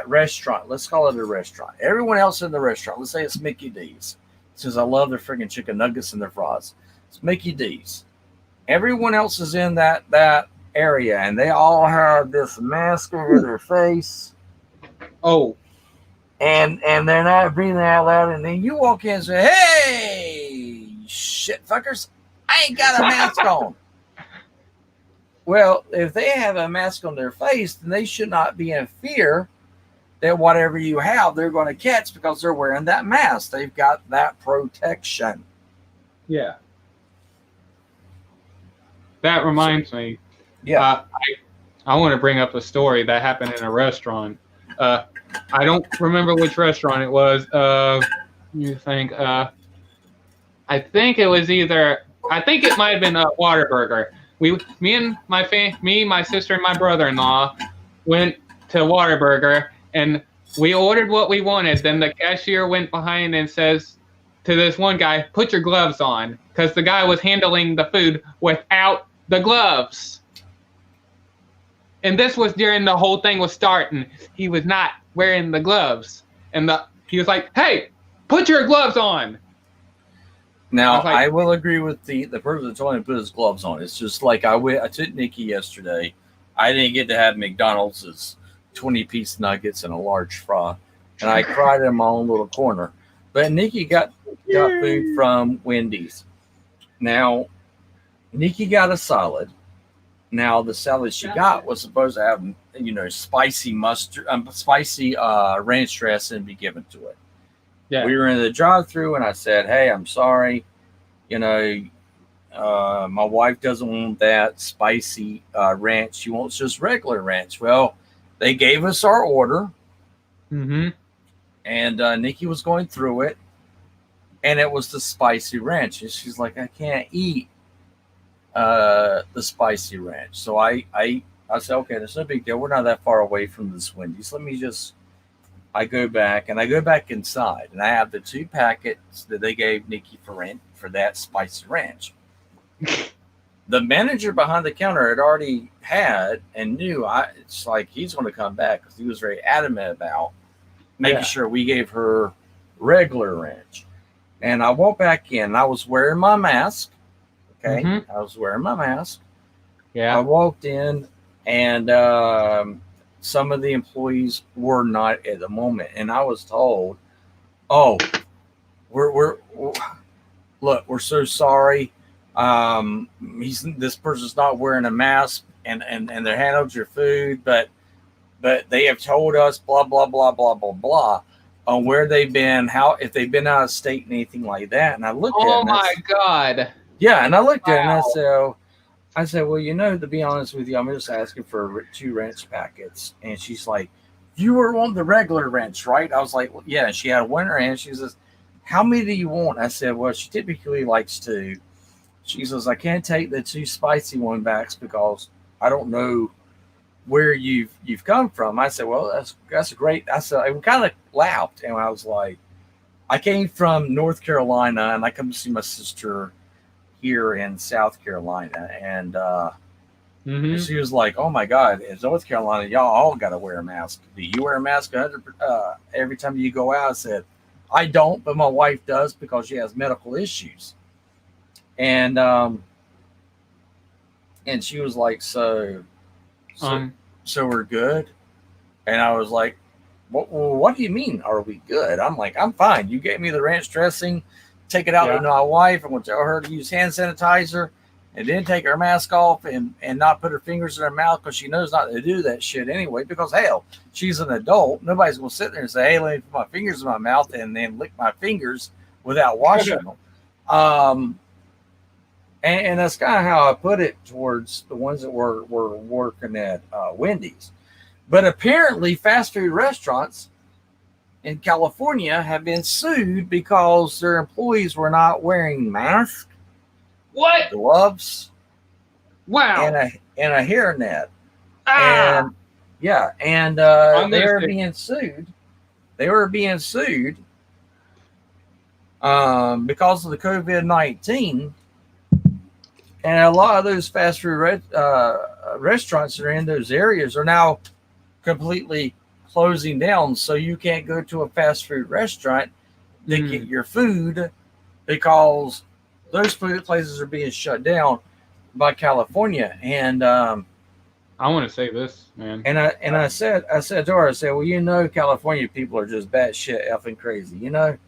restaurant, let's call it a restaurant, everyone else in the restaurant, let's say it's Mickey D's, since I love their freaking chicken nuggets and their fries, it's Mickey D's. Everyone else is in that area and they all have this mask over their face. Oh. And they're not breathing out loud, and then you walk in and say, hey, shit fuckers, I ain't got a mask on. Well, if they have a mask on their face, then they should not be in fear that whatever you have, they're going to catch because they're wearing that mask. They've got that protection. Yeah. That reminds me. Yeah. I want to bring up a story that happened in a restaurant. I don't remember which restaurant it was. You think? I think it was I think it might have been a Whataburger. Me, my sister, and my brother-in-law went to Whataburger, and we ordered what we wanted. Then the cashier went behind and says to this one guy, "Put your gloves on," because the guy was handling the food without the gloves. And this was during the whole thing was starting. He was not wearing the gloves. And he was like, hey, put your gloves on. Now, I will agree with the person that told him to put his gloves on. It's just like I took Nikki yesterday. I didn't get to have McDonald's 20-piece nuggets and a large fry. And I cried in my own little corner. But Nikki got food from Wendy's. Now, Nikki got a salad. Now, the salad she got was supposed to have, spicy mustard, spicy ranch dressing be given to it. Yeah. We were in the drive-thru, and I said, "Hey, I'm sorry. My wife doesn't want that spicy ranch. She wants just regular ranch." Well, they gave us our order, and Nikki was going through it, and it was the spicy ranch, and she's like, "I can't eat the spicy ranch." So I said, okay, there's no big deal. We're not that far away from this Wendy's. I go back inside, and I have the 2 packets that they gave Nikki for that spicy ranch. The manager behind the counter had already had and knew it's like he's going to come back because he was very adamant about making sure we gave her regular ranch. And I walked back in, and I was wearing my mask. Okay, I was wearing my mask. Yeah, I walked in, and some of the employees were not at the moment, and I was told, "Oh, we're so sorry. This person's not wearing a mask, and they handled your food, but they have told us blah blah blah blah blah blah on where they've been, if they've been out of state and anything like that." And I looked at it. Oh my God. Yeah, and I looked at it and I said, well, to be honest with you, I'm just asking for 2 ranch packets. And she's like, you were on the regular ranch, right? I was like, well, yeah. And she had one in her hand. She says, how many do you want? I said, well, she typically likes 2. She says, I can't take the 2 spicy one backs because I don't know where you've come from. I said, well, that's great. I said, we kind of laughed. And I was like, I came from North Carolina, and I come to see my sister here in South Carolina, and Mm-hmm. And she was like, "Oh my God, in North Carolina, y'all all got to wear a mask. Do you wear a mask every time you go out?" I said, "I don't, but my wife does because she has medical issues." And she was like, "So we're good?" And I was like, what do you mean, are we good? I'm like, I'm fine. You gave me the ranch dressing, take it out to my wife. I'm going to tell her to use hand sanitizer and then take her mask off and not put her fingers in her mouth because she knows not to do that shit anyway. Because, hell, she's an adult. Nobody's going to sit there and say, hey, let me put my fingers in my mouth and then lick my fingers without washing them. And that's kind of how I put it towards the ones that were working at Wendy's. But apparently, fast food restaurants in California have been sued because their employees were not wearing masks, gloves, and a hairnet. And they were being sued. They were being sued because of the COVID-19. And a lot of those fast food restaurants that are in those areas are now completely closing down, so you can't go to a fast food restaurant to get your food because those food places are being shut down by California. And I want to say this, man. And I said to her, I said, well, you know, California people are just batshit effing crazy. You know,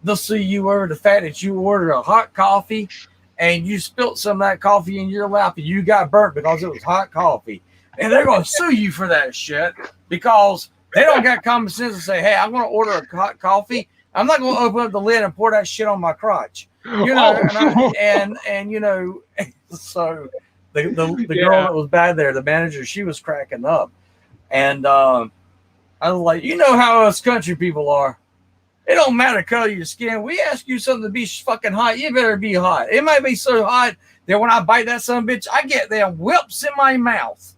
they'll sue you over the fact that you ordered a hot coffee and you spilt some of that coffee in your lap and you got burnt because it was hot coffee. And they're going to sue you for that shit because they don't got common sense to say, hey, I'm going to order a hot coffee. I'm not going to open up the lid and pour that shit on my crotch. You know, and you know, so the girl that was bad there, the manager, she was cracking up. And I was like, you know how us country people are. It don't matter the color of your skin. We ask you something to be fucking hot, you better be hot. It might be so hot that when I bite that son of a bitch, I get them whips in my mouth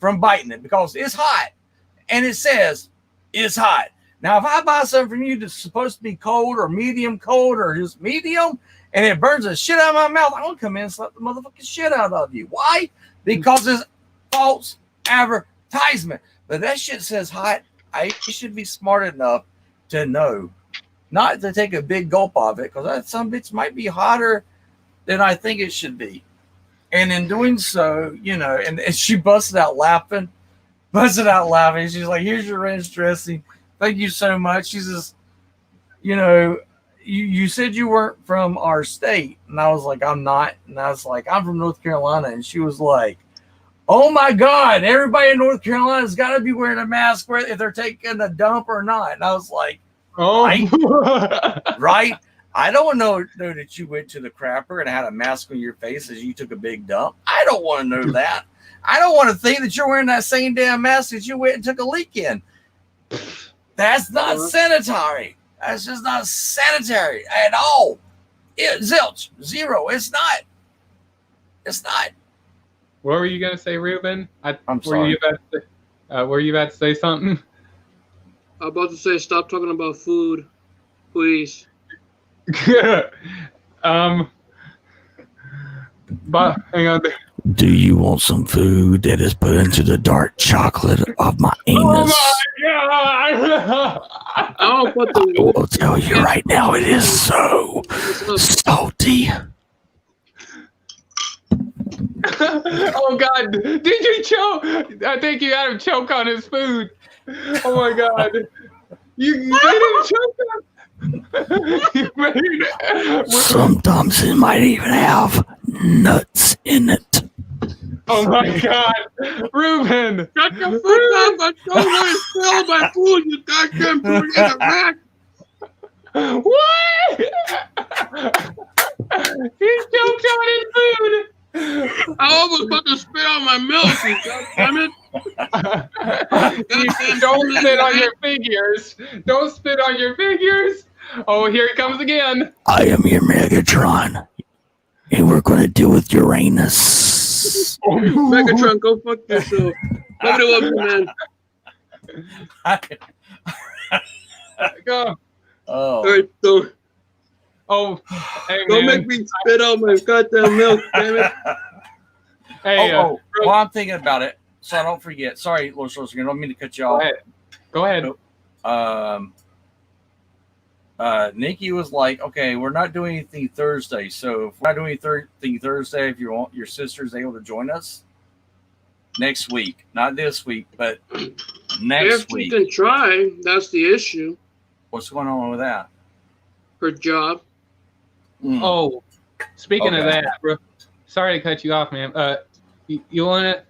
from biting it because it's hot. And it says it's hot. Now, if I buy something from you that's supposed to be cold or medium cold or just medium, and it burns the shit out of my mouth, I'm going to come in and slap the motherfucking shit out of you. Why? Because it's false advertisement. But that shit says hot. I should be smart enough to know not to take a big gulp of it because that some bitch might be hotter than I think it should be. And in doing so, you know, and she busted out laughing. She's like, here's your ranch dressing. Thank you so much. She says, you know, you said you weren't from our state. And I was like, I'm not. And I was like, I'm from North Carolina. And she was like, oh my God, everybody in North Carolina's got to be wearing a mask if they're taking a dump or not. And I was like, right? I don't know that you went to the crapper and had a mask on your face as you took a big dump. I don't want to know that. I don't want to think that you're wearing that same damn mask that you went and took a leak in. That's not sanitary. That's just not sanitary at all. Zilch. Zero. It's not. It's not. What were you going to say, Ruben? I'm sorry. Were you about to say something? I'm about to say, stop talking about food, please. But hang on. Do you want some food that is put into the dark chocolate of my anus? Oh my God! I will tell you right now, it is so salty. Oh God! Did you choke? I think you had him choke on his food. Oh my God! You didn't choke on. Sometimes it might even have nuts in it. Oh my God, Ruben! Shut your foot up! I don't want to spill my food. You goddamn food in the rack. What? He choked on his food. I almost about to spit out my milk. You goddammit! Don't spit on your figures. Don't spit on your figures. Oh, here he comes again. I am your Megatron, and we're going to deal with Uranus. Megatron, go fuck yourself. Nobody loves you, man. Go. All right, so. Oh, hey, don't make me spit out my goddamn milk, damn it. Hey, While I'm thinking about it, so I don't forget. Sorry, Lord Soldier, I don't mean to cut you off. Go ahead. Nikki was like, okay, we're not doing anything Thursday. So if we're not doing anything Thursday, if you want your sister's able to join us next week, not this week, but next week. You can try. That's the issue. What's going on with that? Her job. Oh, speaking of that, bro, sorry to cut you off, man. You want to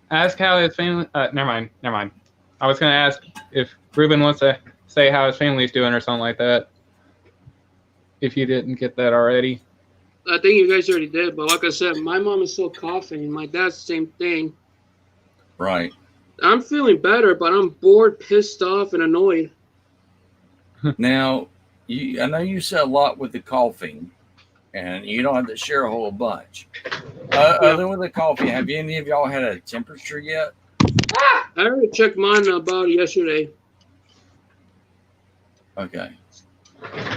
ask how his family? Never mind. I was going to ask if Ruben wants to say how his family's doing or something like that. If you didn't get that already. I think you guys already did, but like I said, my mom is still coughing. My dad's the same thing. Right. I'm feeling better, but I'm bored, pissed off, and annoyed. Now, I know you said a lot with the coughing, and you don't have to share a whole bunch. Other than with the coughing, have any of y'all had a temperature yet? I already checked mine about yesterday. Okay.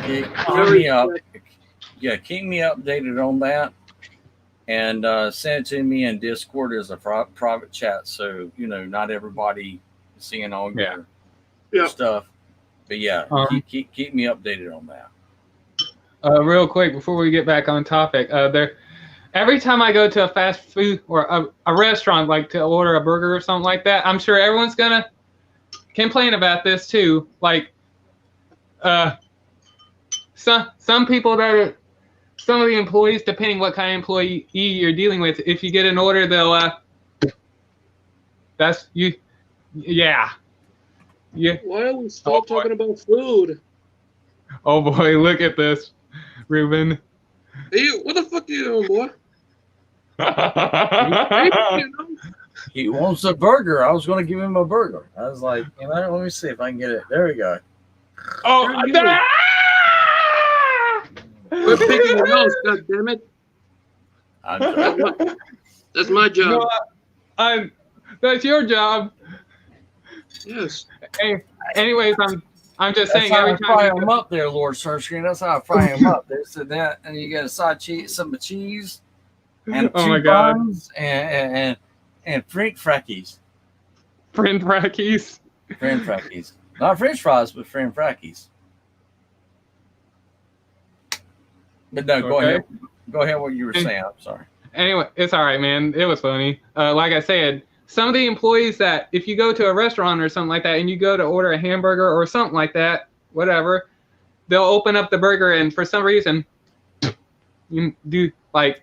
Keep me up. Yeah, keep me updated on that, and send it to me in Discord as a private chat, so not everybody is seeing all your stuff. But yeah, keep me updated on that. Real quick before we get back on topic, every time I go to a fast food or a restaurant, like to order a burger or something like that, I'm sure everyone's gonna complain about this too. Like, some people some of the employees, depending what kind of employee you're dealing with, if you get an order, they'll that's you, yeah. Why are we still talking about food? Oh boy, look at this, Ruben. Hey, what the fuck are you doing, boy? He wants a burger. I was going to give him a burger. I was like, let me see if I can get it. There we go. Oh, quit picking your nose, goddammit. That's my job. No, that's your job. Yes. Hey, anyways, I'm just saying. That's how every I fry time them up there, Lord Searchscreen. That's how I fry them up. There's that, and you get a side cheese, some cheese, and two buns, and French frackies. French frackies. French frackies. Not French fries, but French frackies. But no, go ahead. Go ahead. What you were saying. I'm sorry. Anyway, it's all right, man. It was funny. Like I said, some of the employees that if you go to a restaurant or something like that and you go to order a hamburger or something like that, whatever, they'll open up the burger and for some reason you do like,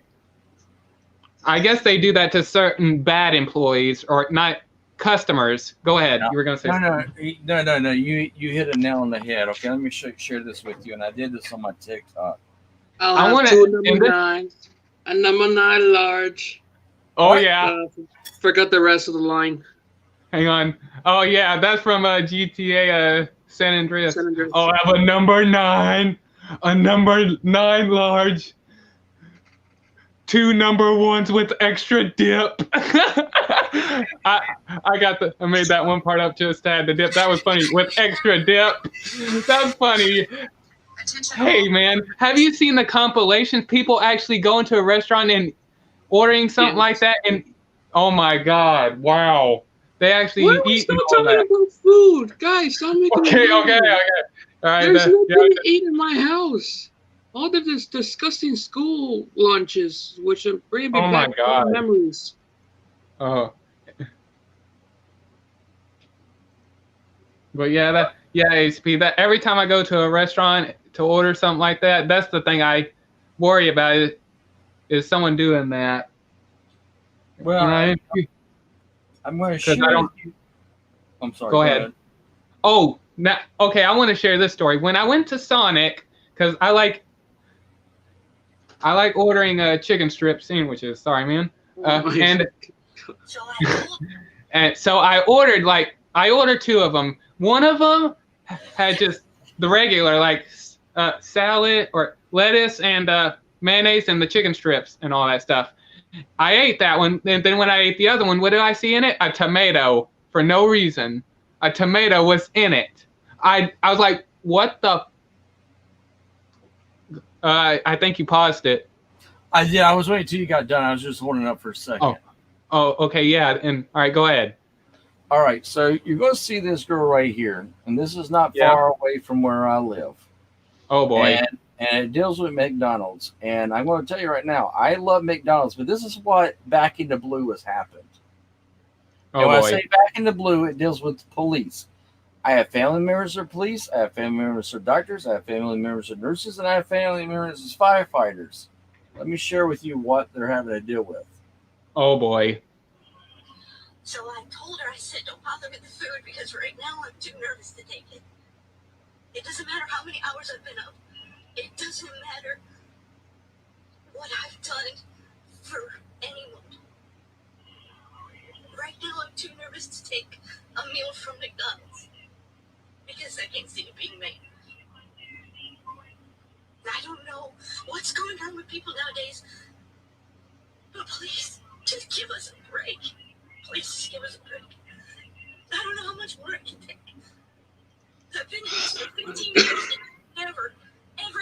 I guess they do that to certain bad employees or not customers. Go ahead. No, you were going to say something. No. You hit a nail on the head. Okay, let me share this with you. And I did this on my TikTok. I want two number 9, a number 9 large. Oh, yeah. Forgot the rest of the line. Hang on. Oh, yeah, that's from GTA San Andreas. Oh, I have a number 9. A number 9 large. 2 number 1s with extra dip. I made that one part up just to add the dip. That was funny. With extra dip. That's funny. Hey, man, have you seen the compilations? People actually go into a restaurant and ordering something like that, and oh my God, wow. They actually eat all talking that. about food. Guys, stop making Okay. All right. There's nothing to eat in my house. All of this disgusting school lunches, which are bringing me back memories. Oh. But yeah, ASP, that every time I go to a restaurant to order something like that, that's the thing I worry about is someone doing that. Well, I'm going to share. I'm sorry. Go ahead. Oh, now, okay. I want to share this story. When I went to Sonic, because I like ordering chicken strip sandwiches. Sorry, man. And so I ordered 2 of them. One of them had just the regular salad or lettuce and mayonnaise and the chicken strips and all that stuff. I ate that one, and then when I ate the other one, what did I see in it? A tomato for no reason. A tomato was in it. I was like, what the? I think you paused it. I did. I was waiting till you got done. I was just holding up for a second. Oh, okay, yeah. And all right, go ahead. All right, so you're going to see this girl right here, and this is not Yeah. far away from where I live. Oh boy. And it deals with McDonald's. And I'm going to tell you right now, I love McDonald's, but this is what Back in the Blue has happened. Oh and when boy. I say Back in the Blue, it deals with police. I have family members who are police, I have family members who are doctors, I have family members who are nurses, and I have family members as firefighters. Let me share with you what they're having to deal with. Oh boy. So I told her, I said, don't bother with the food because right now I'm too nervous to take it. It doesn't matter how many hours I've been up. It doesn't matter what I've done for anyone. Right now I'm too nervous to take a meal from McDonald's because I can't see it being made. I don't know what's going on with people nowadays, but please, just give us a break. Please just give us a break. I don't know how much more I can take. I've been here for 15 years and ever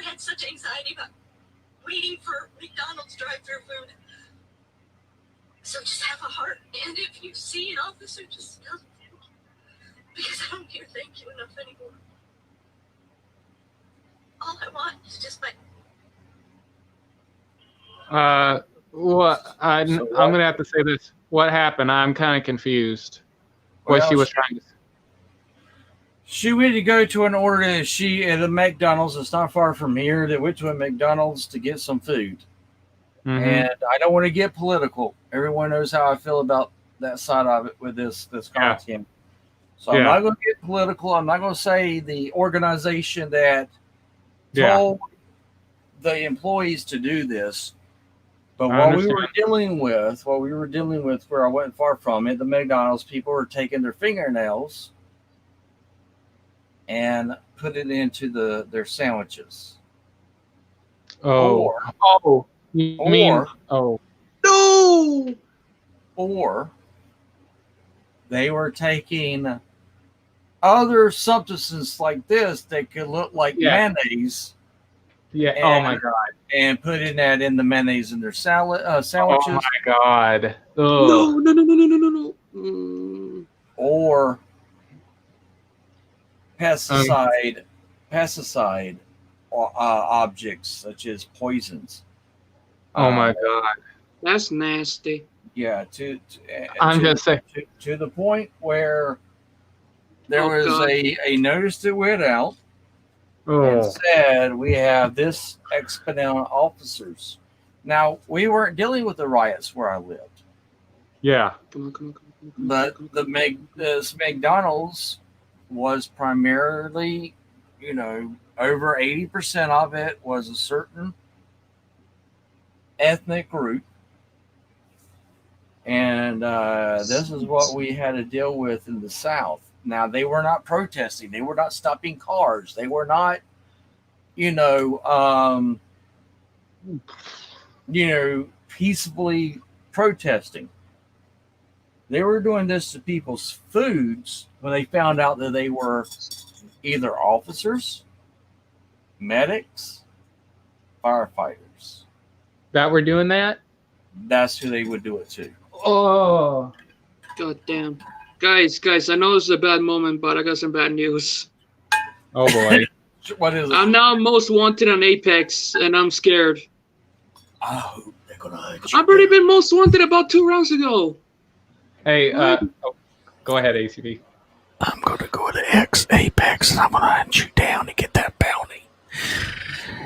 had such anxiety about waiting for McDonald's drive-thru food. So just have a heart, and if you see an officer, just tell them thank you. Because I don't hear thank you enough anymore. All I want is just my... What? I'm gonna have to say this. What happened? I'm kind of confused. What she was trying to say. She went to go to an order at a McDonald's. It's not far from here. They went to a McDonald's to get some food. Mhm. And I don't want to get political. Everyone knows how I feel about that side of it with this content. So I'm not going to get political. I'm not going to say the organization that told the employees to do this. But what we were dealing with, where I wasn't far from it, the McDonald's people were taking their fingernails and put it into their sandwiches. No. Or they were taking other substances like this that could look like mayonnaise. Yeah. Oh my god. And putting that in the mayonnaise in their sandwiches. Oh my god. Ugh. No. Or pesticide objects such as poisons. Oh my god. That's nasty. Yeah, I'm just saying. To the point where there was a notice that went out and said we have this exponent officers. Now, we weren't dealing with the riots where I lived. Yeah. Come on. But this McDonald's was primarily, over 80% of it was a certain ethnic group. And this is what we had to deal with in the South. Now, they were not protesting. They were not stopping cars. They were not, peacefully protesting. They were doing this to people's foods when they found out that they were either officers, medics, firefighters. That we're doing that? That's who they would do it to. Oh. God damn. Guys, I know this is a bad moment, but I got some bad news. Oh boy. What is it? I'm now most wanted on Apex, and I'm scared. I hope they're gonna hunt you. I've already been most wanted about 2 rounds ago. Hey, go ahead, ACB. I'm gonna go to Apex and I'm gonna hunt you down to get that bounty.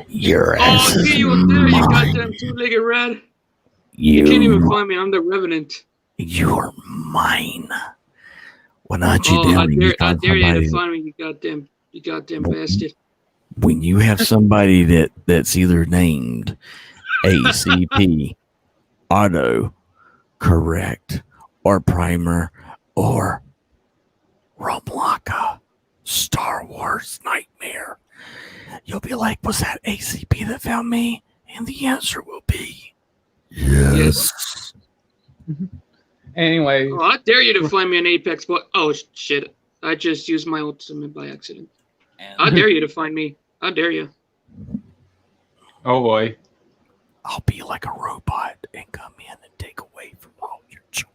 Your ass Oh, see you up there, you goddamn two-legged rat. You can't even find me. I'm the Revenant. You're mine. When I hunt you down, I dare you to find me, you goddamn bastard. When you have somebody that's either named ACP, Auto, Correct, or Primer, or Romlaka, Star Wars Nightmare, you'll be like, was that ACP that found me? And the answer will be yes. Anyway. Oh, I dare you to find me an Apex, but oh shit. I just used my ultimate by accident. I dare you to find me. I dare you. Oh boy. I'll be like a robot and come in and take away from all your children.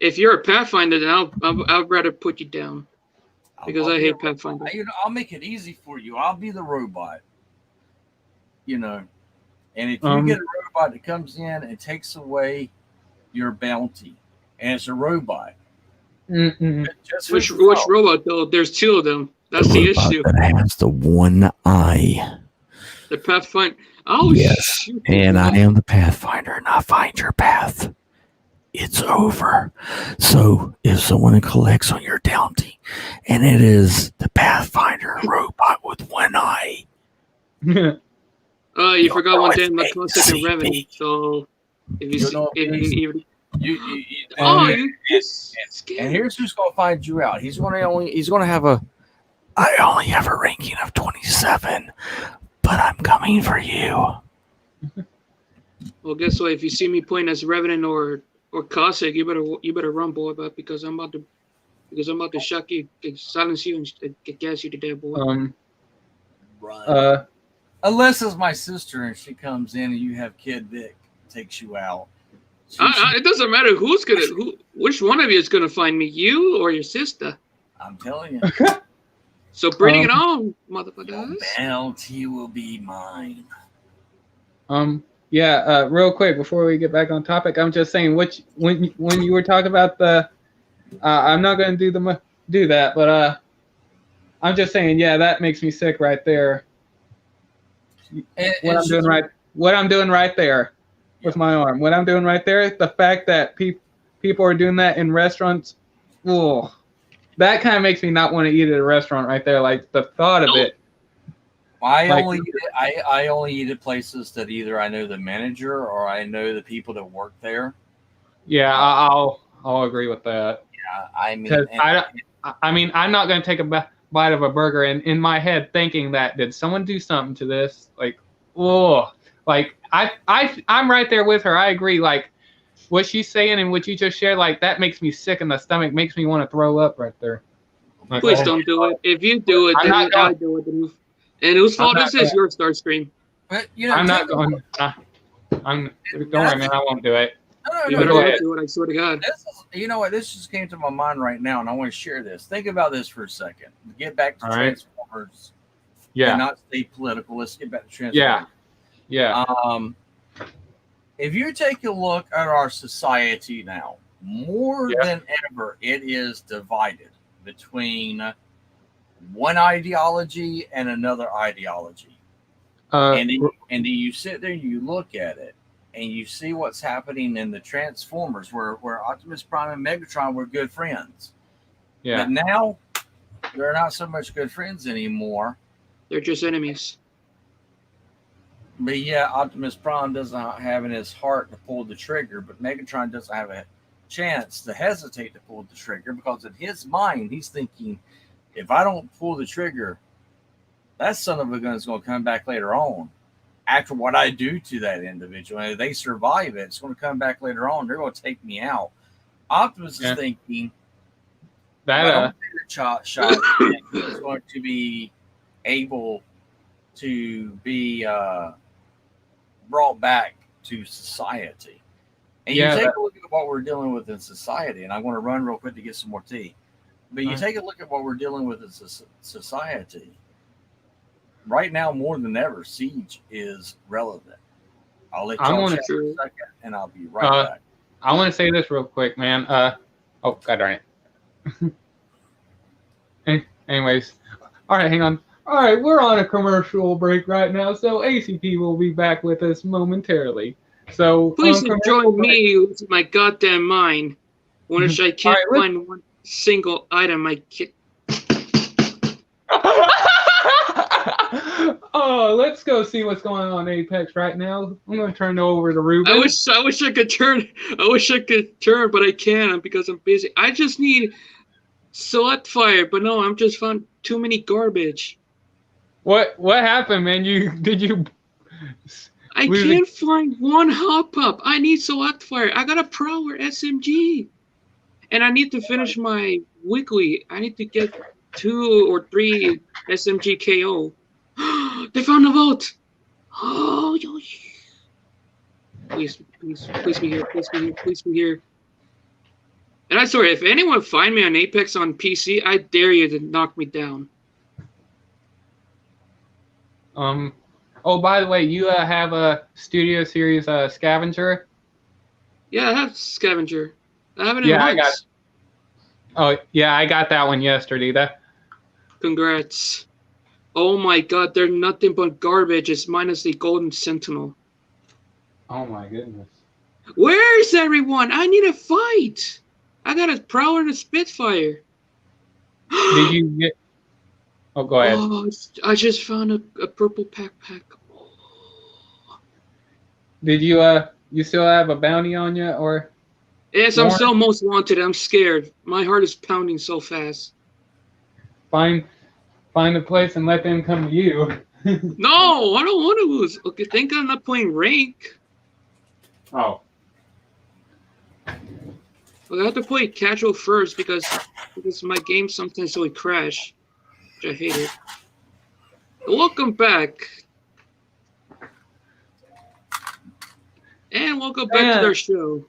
If you're a Pathfinder, then I'd rather put you down because I hate Pathfinder. I'll make it easy for you. I'll be the robot. And if you get a robot that comes in and takes away your bounty, and it's a robot. Which robot though? There's two of them. That's the issue. That has the one eye. The Pathfinder. Oh yes, shoot. And I am the Pathfinder, and I find your path. It's over. So if someone collects on your bounty, and it is the Pathfinder robot with one eye. You forgot one thing, the concept of revenue. So if and here's who's gonna find you out. He's gonna have I only have a ranking of 27, but I'm coming for you. Well, guess what? If you see me playing as Revenant or Cossack, you better run, boy, but because I'm about to shock you, silence you, and gas you to death, boy. Run. Unless it's my sister and she comes in and you have Kid Vic takes you out. It doesn't matter which one of you is gonna find me, you or your sister. I'm telling you. So bring it on, motherfuckers. Bounty will be mine. Yeah. Real quick before we get back on topic, I'm just saying when you were talking about the, I'm not gonna do that, but I'm just saying, yeah, that makes me sick right there. What I'm doing right there with my arm. What I'm doing right there, the fact that people are doing that in restaurants, that kind of makes me not want to eat at a restaurant right there. Like the thought of it. I only eat at places that either I know the manager or I know the people that work there. Yeah, I'll agree with that. Yeah, I mean, I'm not going to take a bite of a burger and in my head thinking that did someone do something to this? I'm right there with her. I agree. Like what she's saying and what you just shared, like that makes me sick in the stomach, makes me want to throw up right there. Like, please don't do it. If you do it, then I do it. And whose fault is this? Your Starscream. But I'm not going. Don't worry, man. I won't do it. You better not do it. I swear to God. You know what? This just came to my mind right now, and I want to share this. Think about this for a second. Get back to Transformers. Yeah. And not stay political. Let's get back to Transformers. Yeah. If you take a look at our society now, more than ever, it is divided between one ideology and another ideology. And then you sit there, you look at it, and you see what's happening in the Transformers, where Optimus Prime and Megatron were good friends. Yeah. But now they're not so much good friends anymore. They're just enemies. But yeah, Optimus Prime doesn't have in his heart to pull the trigger, but Megatron doesn't have a chance to hesitate to pull the trigger because in his mind, he's thinking, if I don't pull the trigger, that son of a gun is going to come back later on. After what I do to that individual, and if they survive it, it's going to come back later on. They're going to take me out. Optimus is thinking that shot is going to be able to be brought back to society. And you take a look at what we're dealing with in society, and I'm going to run real quick to get some more tea. But you take a look at what we're dealing with in society. Right now, more than ever, siege is relevant. I'll let you chat for a second, and I'll be right back. I want to say this real quick, man. God darn it. Anyways, all right, hang on. All right, we're on a commercial break right now, so ACP will be back with us momentarily. So please join me with my goddamn mind. When I can't find one single item I can't. Oh, let's go see what's going on Apex right now. I'm going to turn it over to Ruben. I wish I could turn. But I can't because I'm busy. I just need select fire, but no, I'm just found too many garbage. What happened, man? I can't find one hop up. I need select fire. I got a Prowler SMG, and I need to finish my weekly. I need to get 2 or 3 SMG KO. They found a vote. Oh, Please be here. Please be here. And I swear, if anyone find me on Apex on PC, I dare you to knock me down. Oh, by the way, you have a Studio Series Scavenger? Yeah, I have Scavenger. I haven't Yeah, in months. Oh, yeah, I got that one yesterday. Congrats. Oh my god, they're nothing but garbage. It's minus the Golden Sentinel. Oh my goodness. Where is everyone? I need a fight. I got a Prowler and a Spitfire. Did you get... Oh, go ahead. Oh, I just found a purple backpack. Oh. Did you you still have a bounty on you, or? Yes, I'm still most wanted. I'm scared. My heart is pounding so fast. Find a place and let them come to you. No, I don't want to lose. Okay, thank God I'm not playing rank. Oh. Well, I have to play casual first because my game sometimes really crash, which I hate it. Welcome back. And welcome back to their show.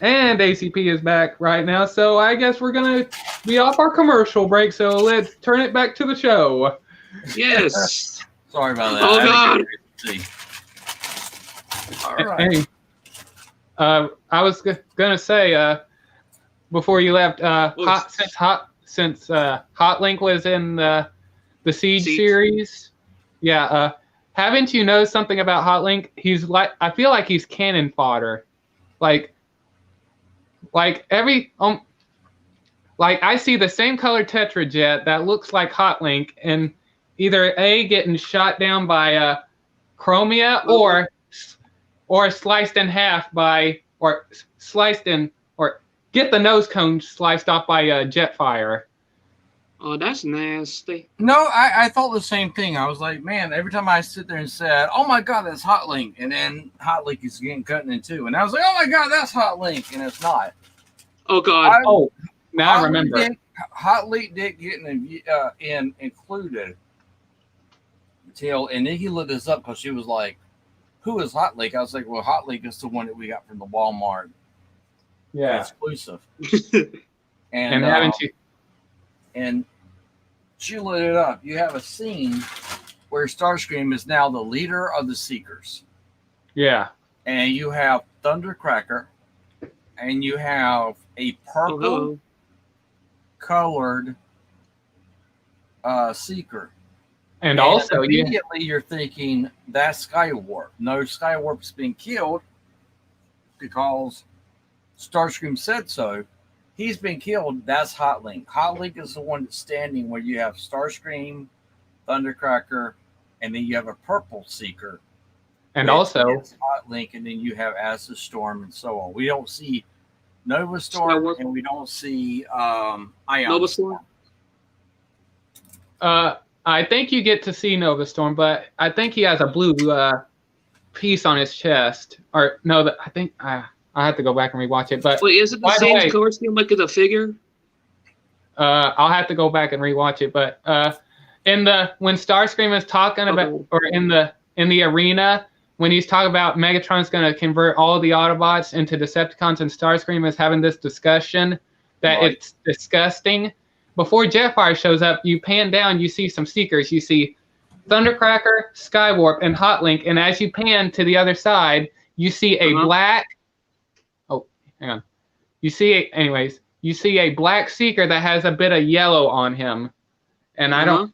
And ACP is back right now, so I guess we're going to be off our commercial break, so let's turn it back to the show. Yes. Sorry about that. Oh, God. All right. Hey, I was going to say, before you left, since Hotlink was in the Siege series, haven't you noticed something about Hotlink? I feel like he's cannon fodder. Like every I see the same color Tetrajet that looks like Hotlink, and either getting shot down by Chromia or sliced in half by or get the nose cone sliced off by Jetfire. Oh, that's nasty. No, I thought the same thing. I was like, man, every time I sit there and said, oh my God, that's Hotlink. And then Hotlink is getting cut in two. And I was like, oh my God, that's Hotlink. And it's not. Oh, God. Now I remember. Hotlink did get included and Nikki looked this up because she was like, who is Hotlink? I was like, well, Hotlink is the one that we got from the Walmart. Yeah. Exclusive. and haven't you? And she lit it up. You have a scene where Starscream is now the leader of the Seekers. Yeah. And you have Thundercracker, and you have a purple colored Seeker. And also, immediately you're thinking that's Skywarp. No, Skywarp's been killed because Starscream said so. He's been killed. That's Hotlink. Hotlink is the one that's standing where you have Starscream, Thundercracker, and then you have a purple Seeker. And also Hotlink, and then you have Acid Storm and so on. We don't see Nova Storm, and we don't see Ion Nova Storm. I think you get to see Nova Storm, but I think he has a blue piece on his chest. Or no, I think I have to go back and rewatch it. But wait, is it the same color scheme like the figure? I'll have to go back and rewatch it. But when Starscream is talking about, or in the arena, when he's talking about Megatron's going to convert all the Autobots into Decepticons, and Starscream is having this discussion that it's disgusting. Before Jetfire shows up, you pan down, you see some Seekers. You see Thundercracker, Skywarp, and Hotlink. And as you pan to the other side, you see a black. Oh, hang on. You see a black Seeker that has a bit of yellow on him, and I don't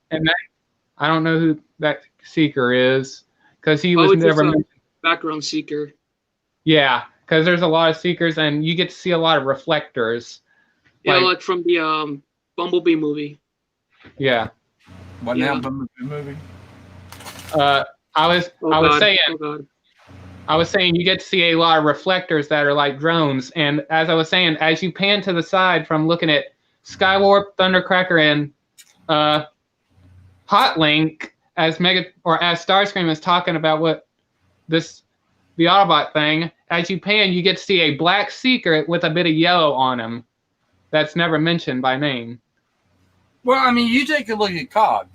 know who that Seeker is because he was never mentioned. Background Seeker. Yeah, because there's a lot of Seekers, and you get to see a lot of reflectors. Yeah, like from the Bumblebee movie. Yeah. What now? Bumblebee movie? I was saying you get to see a lot of reflectors that are like drones, and as I was saying, as you pan to the side from looking at Skywarp, Thundercracker, and Hotlink, as Starscream is talking about what the Autobot thing, as you pan, you get to see a black Seeker with a bit of yellow on him. That's never mentioned by name. Well, I mean, you take a look at Cog.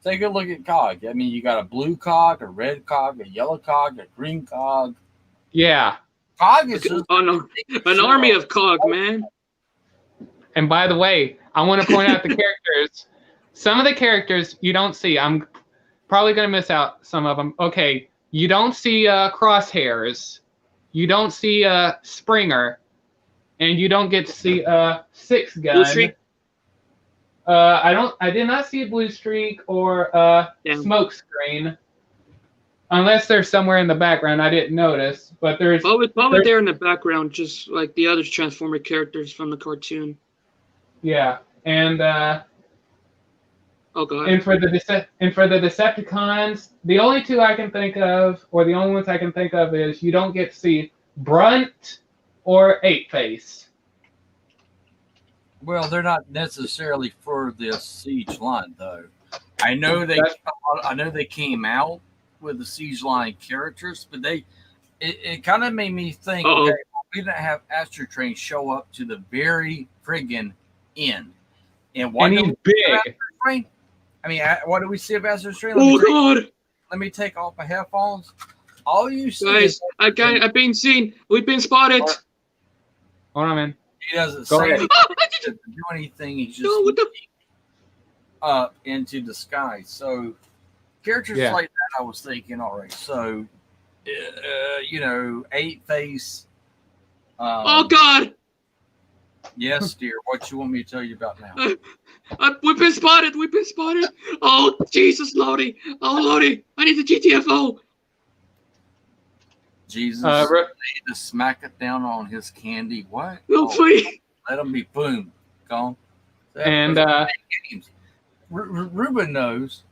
Take a look at Cog. I mean, you got a blue Cog, a red Cog, a yellow Cog, a green Cog. Yeah. Cog is just An army of Cog, man. And by the way, I want to point out the characters. Some of the characters you don't see. I'm probably going to miss out some of them. Okay, you don't see Crosshairs. You don't see Springer. And you don't get to see Six Gun. Blue Streak? I did not see a Blue Streak or Smoke Screen. Unless they're somewhere in the background, I didn't notice. But there's probably there in the background, just like the other Transformer characters from the cartoon. Yeah, and oh god. And for the Decepticons, the only two I can think of, or the only ones I can think of, is you don't get to see Brunt or Eight Face. Well, they're not necessarily for this Siege line, though. I know they came out with the Siege line characters, but it kind of made me think. Okay, we didn't have Astro Train show up to the very friggin' end, and why he's big. I mean, what do we see of Astro Train? Let me take off my headphones. All you see, guys, I've been seen. We've been spotted. Hold on, man. He doesn't say anything, he doesn't do anything. He's just up into the sky. So characters like that, I was thinking, all right. So, Eight Face. Oh God! Yes, dear. What you want me to tell you about now? We've been spotted. Oh Jesus, Lordy! Oh Lordy! I need the GTFO. Jesus, need to smack it down on his candy. What? No, please. Let him be boom. Gone. And Ruben knows.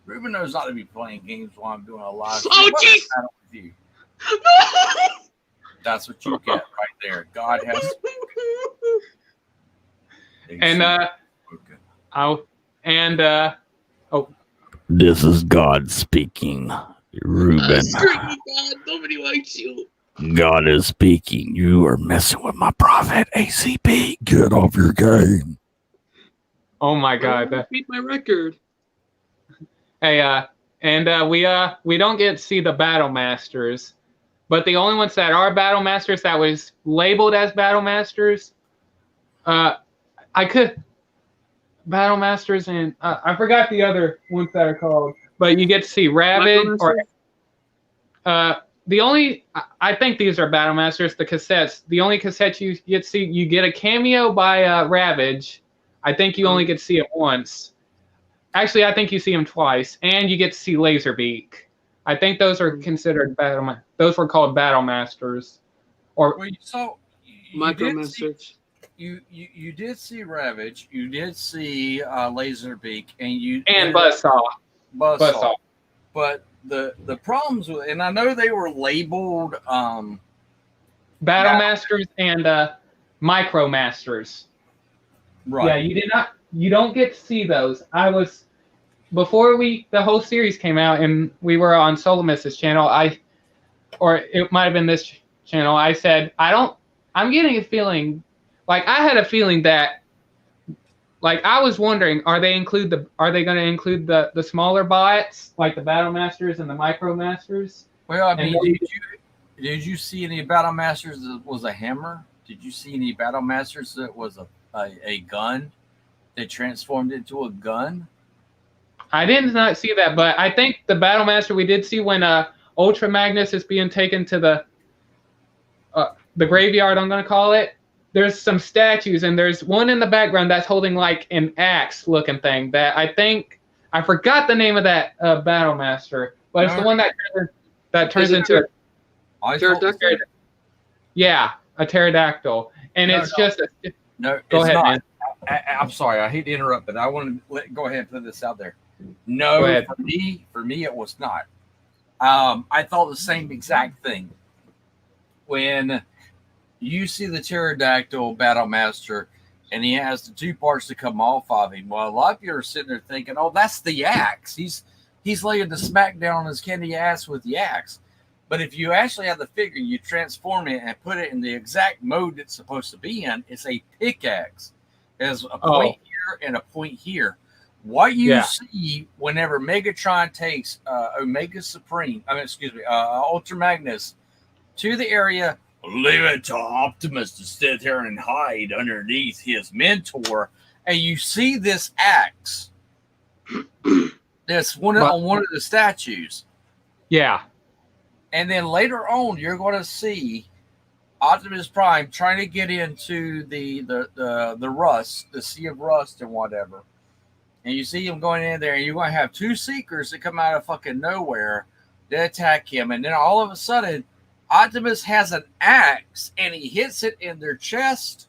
Ruben knows not to be playing games while I'm doing a live. Oh, jeez. With you. That's what you get right there. God has. This is God speaking, Ruben. God, nobody likes you. God is speaking. You are messing with my prophet, ACP. Get off your game. Oh my God! Beat my record. Hey, we don't get to see the Battle Masters, but the only ones that are Battle Masters that was labeled as Battle Masters, Battle Masters, and I forgot the other ones that are called. But you get to see Ravage I think these are Battle Masters. The cassettes. The only cassettes you get to see, you get a cameo by Ravage. I think you only get to see it once. Actually, I think you see him twice, and you get to see Laserbeak. I think those are considered those were called Battle Masters, or Micro Masters. You did see Ravage, you did see Laserbeak, and Buzzsaw. But the problems with, and I know they were labeled Battle Masters and Micro Masters. Right. Yeah, you don't get to see those. Before the whole series came out and we were on Solomiss's channel, or it might have been this channel, I said, I'm getting a feeling, I had a feeling that, I was wondering, are they going to include the smaller bots, like the Battle Masters and the Micro Masters? Well, I mean, did you see any Battle Masters that was a hammer? Did you see any Battle Masters that was a gun? They transformed into a gun? I did not see that, but I think the Battle Master we did see when Ultra Magnus is being taken to the graveyard, I'm going to call it. There's some statues, and there's one in the background that's holding an axe-looking thing that I forgot the name of that Battle Master, but it's the one that turns into a pterodactyl. Yeah, a pterodactyl, and it's just no. Go ahead, man. I'm sorry. I hate to interrupt, but I want to go ahead and put this out there. No, for me, it was not. I thought the same exact thing. When you see the pterodactyl Battle Master, and he has the two parts to come off of him, well, a lot of you are sitting there thinking, "Oh, that's the axe. He's laying the smack down on his candy ass with the axe." But if you actually have the figure, you transform it and put it in the exact mode it's supposed to be in. It's a pickaxe. There's a point here and a point here. What you see whenever Megatron takes Ultra Magnus, to the area. Leave it to Optimus to sit there and hide underneath his mentor. And you see this axe that's on one of the statues. Yeah. And then later on, you're going to see Optimus Prime trying to get into the rust, the sea of rust and whatever. And you see him going in there, and you're going to have two Seekers that come out of fucking nowhere that attack him. And then all of a sudden, Optimus has an axe, and he hits it in their chest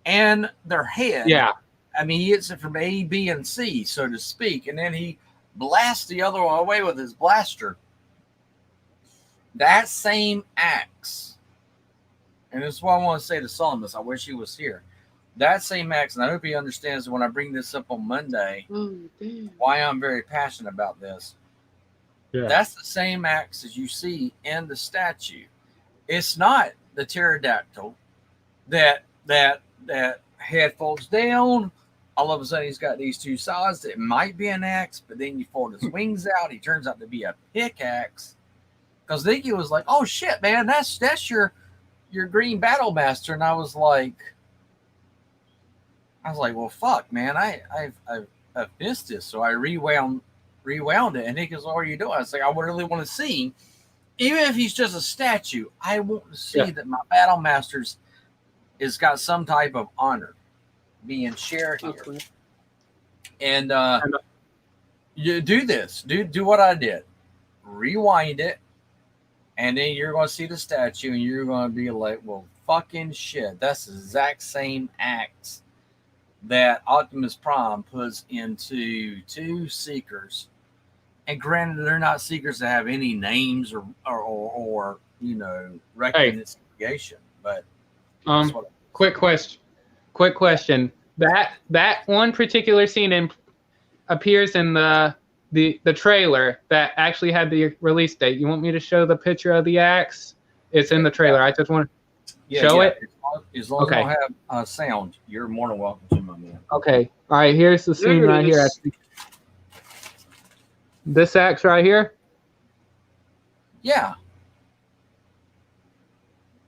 and their head. Yeah. I mean, he hits it from A, B, and C, so to speak. And then he blasts the other one away with his blaster. That same axe, and this is what I want to say to Solimus. I wish he was here. That same axe, and I hope he understands that when I bring this up on Monday, why I'm very passionate about this. Yeah. That's the same axe as you see in the statue. It's not the pterodactyl that head folds down. All of a sudden, he's got these two sides. It might be an axe, but then you fold his wings out. He turns out to be a pickaxe. Because Nikki was like, "Oh shit, man, that's your green battle master," and I was like, "Well, fuck, man, I've missed this." So I rewound it, and Nikki was like, "What are you doing?" I was like, "I really want to see, even if he's just a statue, I want to see that my battle masters has got some type of honor being shared here." Okay. And you do this, do what I did, rewind it. And then you're going to see the statue, and you're going to be like, well, fucking shit. That's the exact same axe that Optimus Prime puts into two Seekers. And granted, they're not Seekers that have any names or reconciliation. But quick question. That one particular scene appears in the trailer that actually had the release date. You want me to show the picture of the axe? It's in the trailer. I just want to show it. As long as I don't have sound, you're more than welcome to, my man. Okay. All right. Here's the scene right here. This axe right here. Yeah.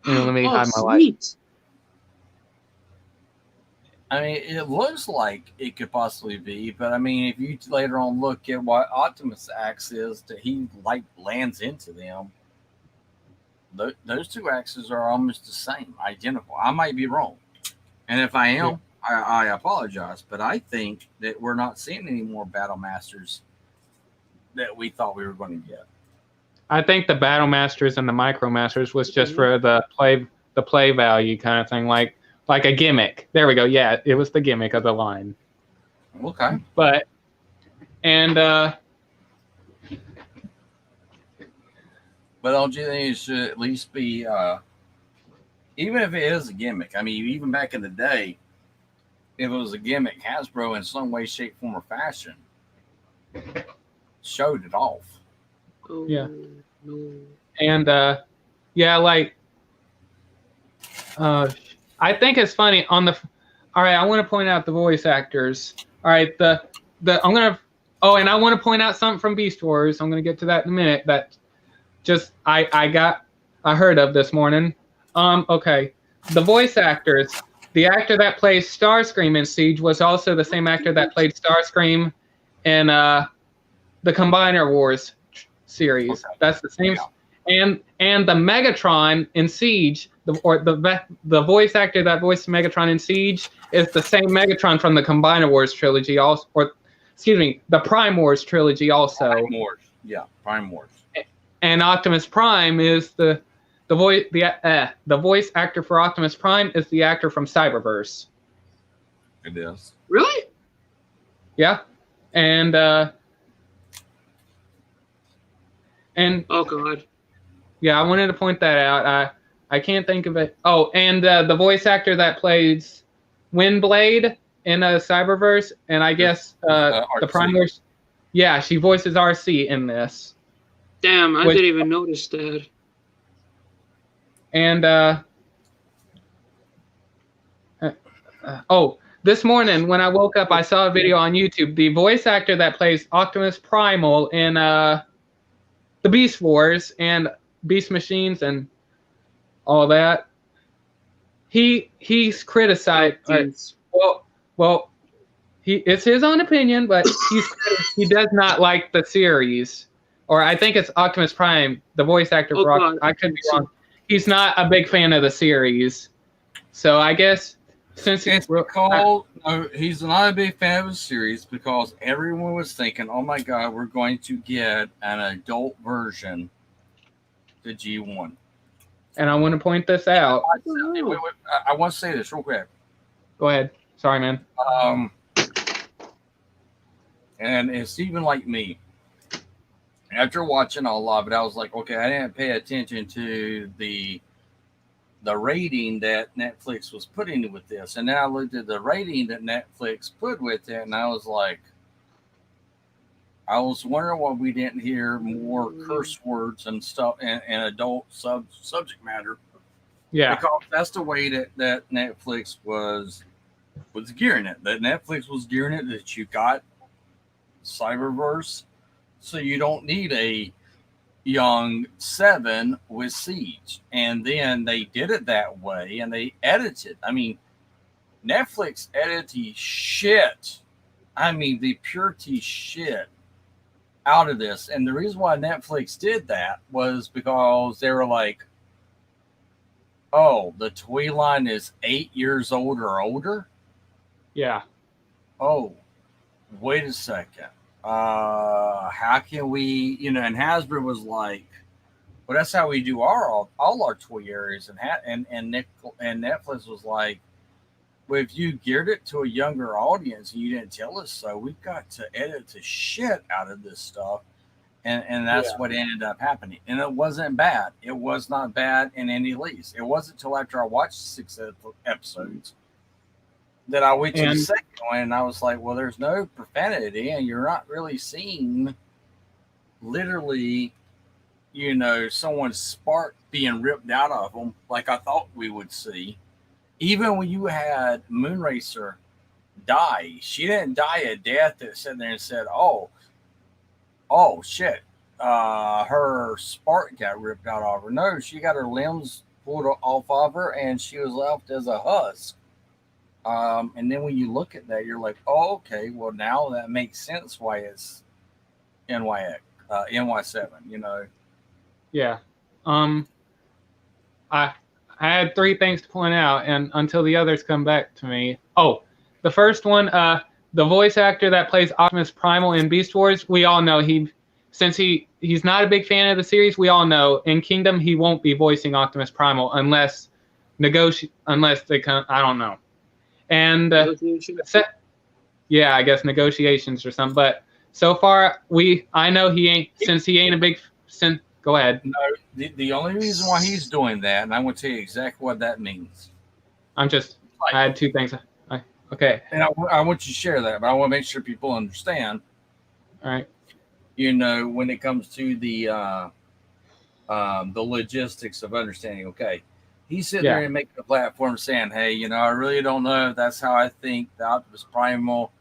Let me hide my light. I mean, it looks like it could possibly be, but I mean, if you later on look at what Optimus axe is, that he like lands into them, those two axes are almost the same, identical. I might be wrong, and if I am, I apologize. But I think that we're not seeing any more Battle Masters that we thought we were going to get. I think the Battle Masters and the Micro Masters was just for the play value kind of thing, like a gimmick. There we go. Yeah, it was the gimmick of the line. Okay. But don't you think it should at least be, even if it is a gimmick? I mean, even back in the day, if it was a gimmick, Hasbro in some way, shape, form, or fashion showed it off. Oh, yeah. No. And I think it's funny on the. All right, I want to point out the voice actors. All right, and I want to point out something from Beast Wars. I'm gonna get to that in a minute. That just I heard of this morning. Okay, the voice actors. The actor that plays Starscream in Siege was also the same actor that played Starscream in the Combiner Wars series. Okay. That's the same. Yeah. And the Megatron in Siege, the voice actor that voiced Megatron in Siege is the same Megatron from the Combiner Wars trilogy, also, the Prime Wars trilogy also. Prime Wars. Yeah, Prime Wars. And Optimus Prime is the voice actor for Optimus Prime is the actor from Cyberverse. It is. Really? Yeah. And oh god. Yeah, I wanted to point that out. I can't think of it. Oh, and the voice actor that plays Windblade in Cyberverse, and I guess the Prime Wars. Yeah, she voices RC in this. Damn, I didn't even notice that. And this morning when I woke up, I saw a video on YouTube. The voice actor that plays Optimus Primal in the Beast Wars and Beast Machines and all that. He's criticized. Well, it's his own opinion, but he does not like the series, or I think it's Optimus Prime, the voice actor. God. I could be wrong. He's not a big fan of the series, so I guess since it's because he's not a big fan of the series because everyone was thinking, "Oh my God, we're going to get an adult version to G1." And I want to point this out. I want to say this real quick. Go ahead. Sorry, man. And it's even like me. After watching a lot of it, I was like, okay, I didn't pay attention to the rating that Netflix was putting with this. And then I looked at the rating that Netflix put with it, and I was like, I was wondering why we didn't hear more curse words and stuff and adult subject matter. Yeah. Because that's the way that Netflix was gearing it. That Netflix was gearing it that you got Cyberverse, so you don't need a young 7 with Siege. And then they did it that way, and they edited. I mean, Netflix edited shit. I mean, the purity shit out of this. And the reason why Netflix did that was because they were like, oh, the toy line is 8 years old or older? Yeah. Oh, wait a second. How can we, and Hasbro was like, well, that's how we do all our toy areas. And Netflix was like, well, if you geared it to a younger audience and you didn't tell us so, we've got to edit the shit out of this stuff. And that's what ended up happening. And it wasn't bad. It was not bad in any least. It wasn't until after I watched 6 episodes that I went to the second one, and I was like, well, there's no profanity, and you're not really seeing literally, someone's spark being ripped out of them like I thought we would see. Even when you had Moonracer die, she didn't die a death that sat there and said, oh shit, her spark got ripped out of her. No, she got her limbs pulled off of her, and she was left as a husk. And then when you look at that, you're like, oh, okay, well, now that makes sense why it's NY7, Yeah. I had 3 things to point out, and until the others come back to me. Oh, the first one, the voice actor that plays Optimus Primal in Beast Wars, we all know since he's not a big fan of the series, we all know in Kingdom he won't be voicing Optimus Primal unless they come, I don't know. And I guess negotiations or something. But so far, I know he ain't, since he ain't a big. Go ahead. No, the only reason why he's doing that, and I'm going to tell you exactly what that means. I had 2 things. Okay. And I want you to share that, but I want to make sure people understand. All right. When it comes to the logistics of understanding, okay. He's sitting there and making a platform saying, hey, I really don't know if that's how I think the Optimus Primal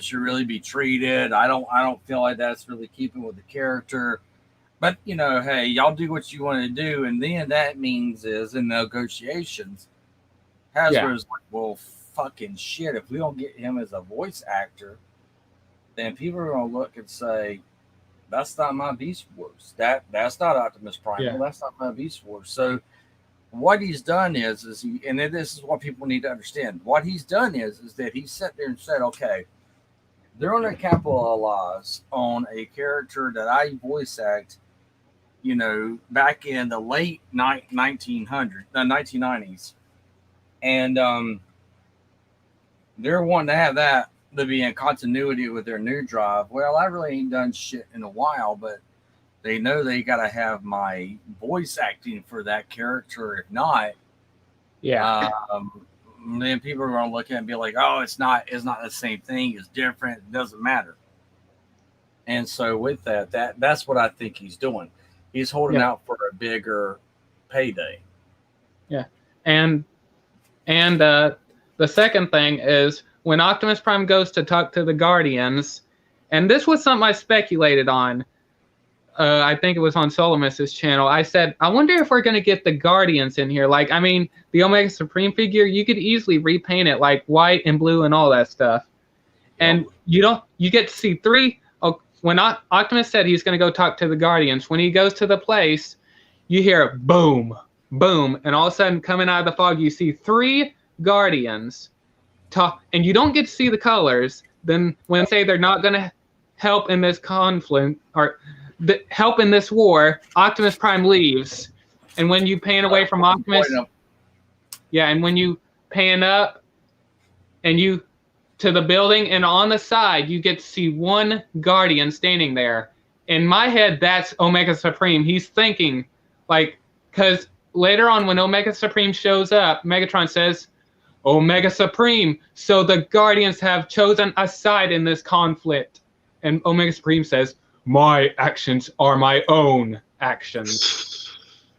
should really be treated. I don't feel like that's really keeping with the character. But, hey, y'all do what you want to do. And then that means is in negotiations, Hasbro's like, well, fucking shit. If we don't get him as a voice actor, then people are going to look and say, that's not my Beast Wars. That's not Optimus Primal. Yeah. That's not my Beast Wars. So, what he's done is this is what people need to understand. What he's done is that he sat there and said, okay, they're going to capitalize on a character that I voice act, back in the late 1990s. And they're wanting to have that to be in continuity with their new drive. Well, I really ain't done shit in a while, but they know they got to have my voice acting for that character. If not, then people are going to look at it and be like, "Oh, it's not the same thing. It's different. It doesn't matter." And so with that's what I think he's doing. He's holding out for a bigger payday. Yeah, and the second thing is when Optimus Prime goes to talk to the Guardians, and this was something I speculated on. I think it was on Solomus's channel. I said, I wonder if we're gonna get the Guardians in here. Like, I mean, the Omega Supreme figure, you could easily repaint it like white and blue and all that stuff. And you get to see three. Oh, when Optimus said he's gonna go talk to the Guardians, when he goes to the place, you hear boom, boom, and all of a sudden coming out of the fog, you see 3 Guardians. And you don't get to see the colors. Then when they say they're not gonna help in this conflict or help in this war, Optimus Prime leaves. And when you pan away from Optimus, and when you pan up and you to the building and on the side, you get to see 1 Guardian standing there. In my head, that's Omega Supreme. He's thinking, like, because later on when Omega Supreme shows up, Megatron says, Omega Supreme, so the Guardians have chosen a side in this conflict. And Omega Supreme says, my actions are my own actions.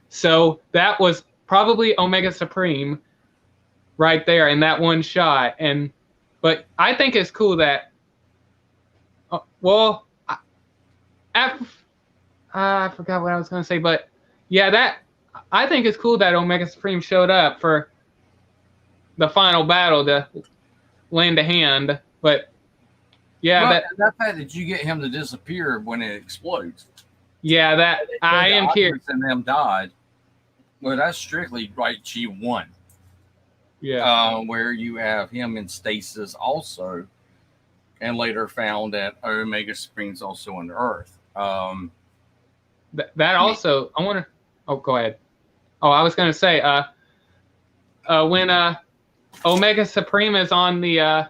So that was probably Omega Supreme right there in that one shot. But I think it's cool that, I forgot what I was going to say, but yeah, I think it's cool that Omega Supreme showed up for the final battle to lend a hand. But yeah, that fact that you get him to disappear when it explodes. Yeah, that I am curious. And them died. Well, that's strictly right. G1. Yeah. Where you have him in stasis also, and later found that Omega Supreme's also on Earth. That also, I want to. Oh, go ahead. Oh, I was going to say, when Omega Supreme is on the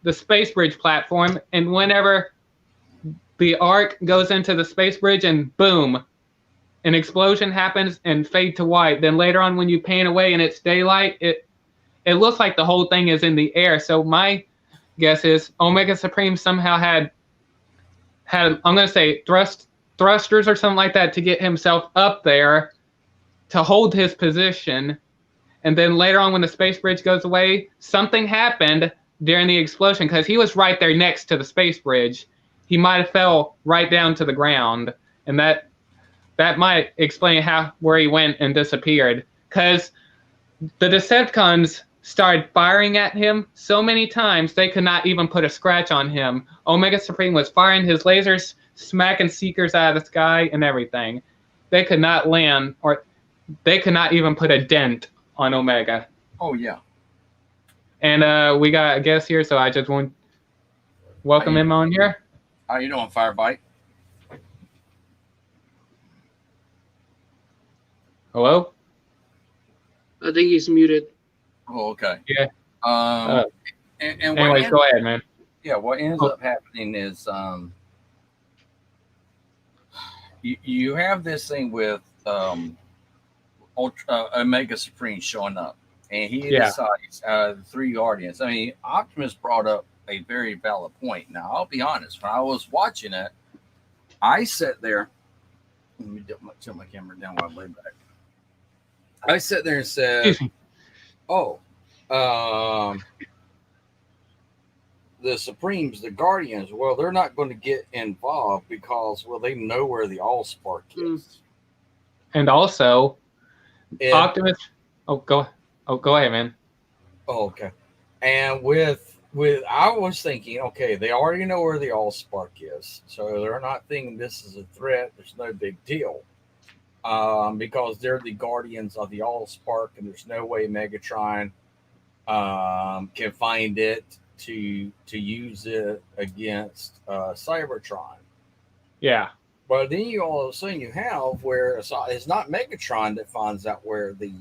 space bridge platform, and whenever the arc goes into the space bridge and boom, an explosion happens and fade to white. Then later on, when you pan away and it's daylight, it looks like the whole thing is in the air. So my guess is Omega Supreme somehow had I'm going to say thrusters or something like that to get himself up there to hold his position. And then later on, when the space bridge goes away, something happened during the explosion because he was right there next to the space bridge. He might have fell right down to the ground, and that might explain where he went and disappeared. Because the Decepticons started firing at him so many times they could not even put a scratch on him. Omega Supreme was firing his lasers, smacking Seekers out of the sky and everything. They could not land, or they could not even put a dent on Omega. Oh, yeah. And we got a guest here, so I just want to welcome him on here. How you doing, Firebite? Hello? I think he's muted. Oh, okay. Yeah. And anyways, go ahead, man. Yeah, what ends up happening is you have this thing with Omega Supreme showing up, and he decides the 3 Guardians. I mean, Optimus brought up a very valid point. Now, I'll be honest. When I was watching it, I sat there. Let me tilt my camera down while I lay back. I sat there and said, "Oh, the Supremes, the Guardians. Well, they're not going to get involved because, well, they know where the Allspark is." And also, Optimus. Go ahead, man. Oh, okay. And with I was thinking, okay, they already know where the Allspark is, so they're not thinking this is a threat. There's no big deal, because they're the Guardians of the Allspark, and there's no way Megatron can find it to use it against Cybertron. Yeah. But then you all of a sudden you have where it's not Megatron that finds out where the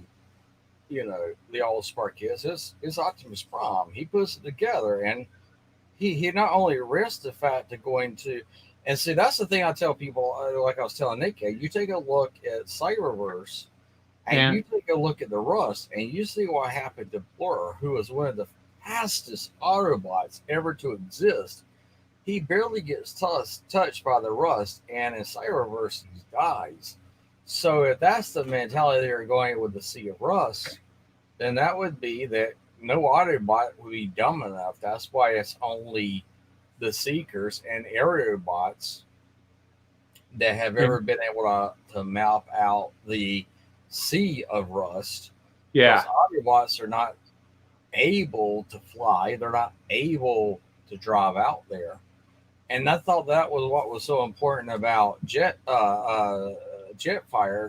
Allspark is. It's Optimus Prime. He puts it together, and he not only risks the fact of going to, and see, that's the thing I tell people, like I was telling Nick, you take a look at Cyberverse, and you take a look at the Rust, and you see what happened to Blur, who was one of the fastest Autobots ever to exist. He barely gets touched by the Rust, and in Cyberverse, he dies. So if that's the mentality they're going with the Sea of Rust, then that would be that no Autobot would be dumb enough. That's why it's only the Seekers and Aerobots that have ever been able to map out the sea of rust. Yeah. Those Autobots are not able to fly. They're not able to drive out there. And I thought that was what was so important about Jetfire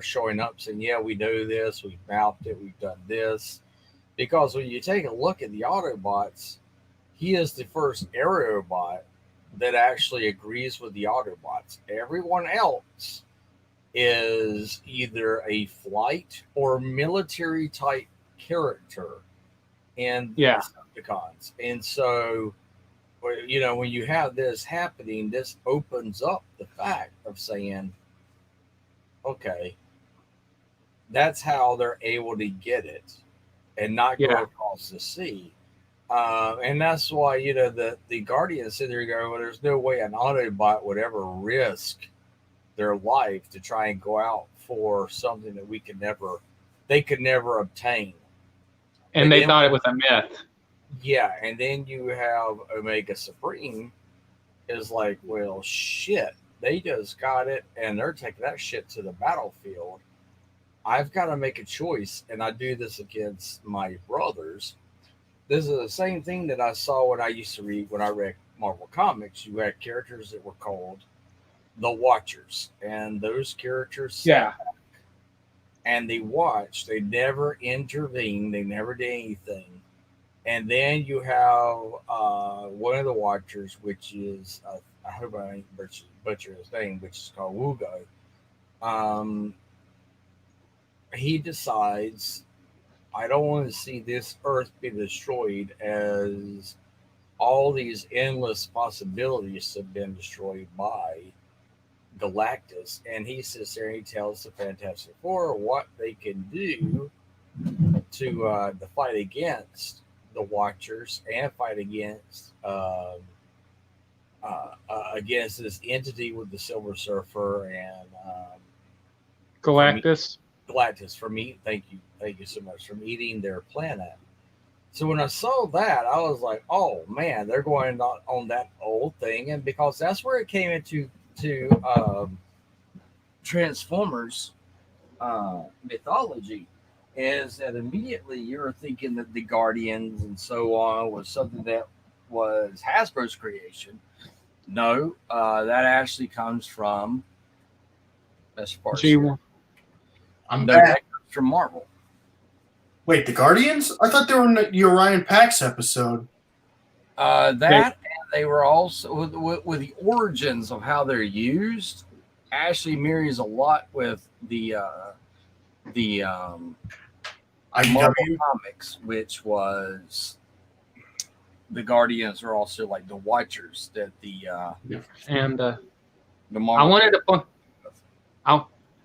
showing up saying, yeah, we do this, we've mapped it, we've done this. Because when you take a look at the Autobots, he is the first Aerobot that actually agrees with the Autobots. Everyone else is either a flight or military type character in the Decepticons. And so, you know, when you have this happening, this opens up the fact of saying, okay, that's how they're able to get it and not go across the sea. And that's why, you know, the Guardians sit there and go, well, there's no way an Autobot would ever risk their life to try and go out for something that they could never obtain. And they thought it was a myth. Yeah, and then you have Omega Supreme is like, well, shit, they just got it, and they're taking that shit to the battlefield. I've got to make a choice, and I do this against my brothers. This is the same thing that I saw when I used to read, when I read Marvel Comics. You had characters that were called the Watchers, and those characters sat back and they watched. They never intervened. They never did anything. And then you have one of the Watchers, which is, I hope I ain't butcher his name, which is called Wugo. He decides, I don't want to see this Earth be destroyed as all these endless possibilities have been destroyed by Galactus. And he sits there and he tells the Fantastic Four what they can do to fight against the Watchers and fight against this entity with the Silver Surfer and Galactus. From thank you so much, from eating their planet. So when I saw that, I was like, oh man, they're going on that old thing. And because that's where it came into Transformers mythology, is that immediately you're thinking that the Guardians and so on was something that was Hasbro's creation. No, that actually comes from G1. That comes from Marvel. Wait, the Guardians? I thought they were in the Orion Pax episode. They were also with the origins of how they're used. Actually, mirrors a lot with the Marvel Comics, which was the Guardians are also like the Watchers that the Marvel.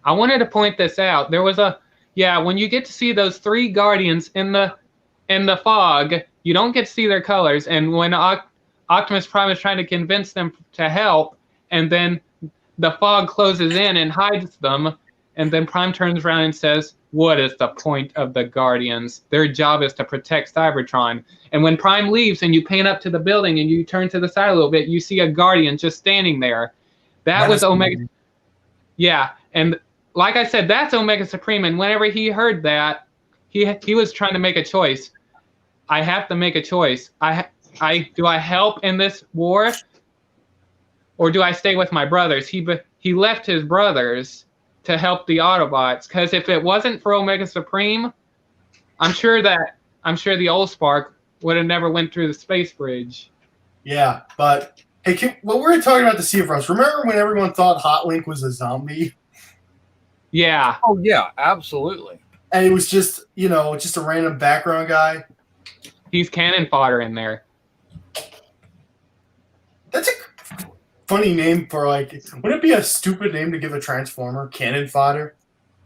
I wanted to point this out. There was when you get to see those three Guardians in the fog, you don't get to see their colors. And when Optimus Prime is trying to convince them to help, and then the fog closes in and hides them, and then Prime turns around and says, "What is the point of the Guardians? Their job is to protect Cybertron." And when Prime leaves and you pan up to the building and you turn to the side a little bit, you see a Guardian just standing there. That was Omega. Yeah, and like I said, that's Omega Supreme. And whenever he heard that, he was trying to make a choice. I have to make a choice. Do I help in this war, or do I stay with my brothers? He left his brothers to help the Autobots, because if it wasn't for Omega Supreme, I'm sure the old Spark would have never went through the space bridge. Yeah, but hey, we're talking about the Sea of Rust. Remember when everyone thought Hot Link was a zombie? Yeah. Oh yeah, absolutely. And it was just a random background guy. He's cannon fodder in there. That's a funny name for wouldn't it be a stupid name to give a Transformer? Cannon fodder?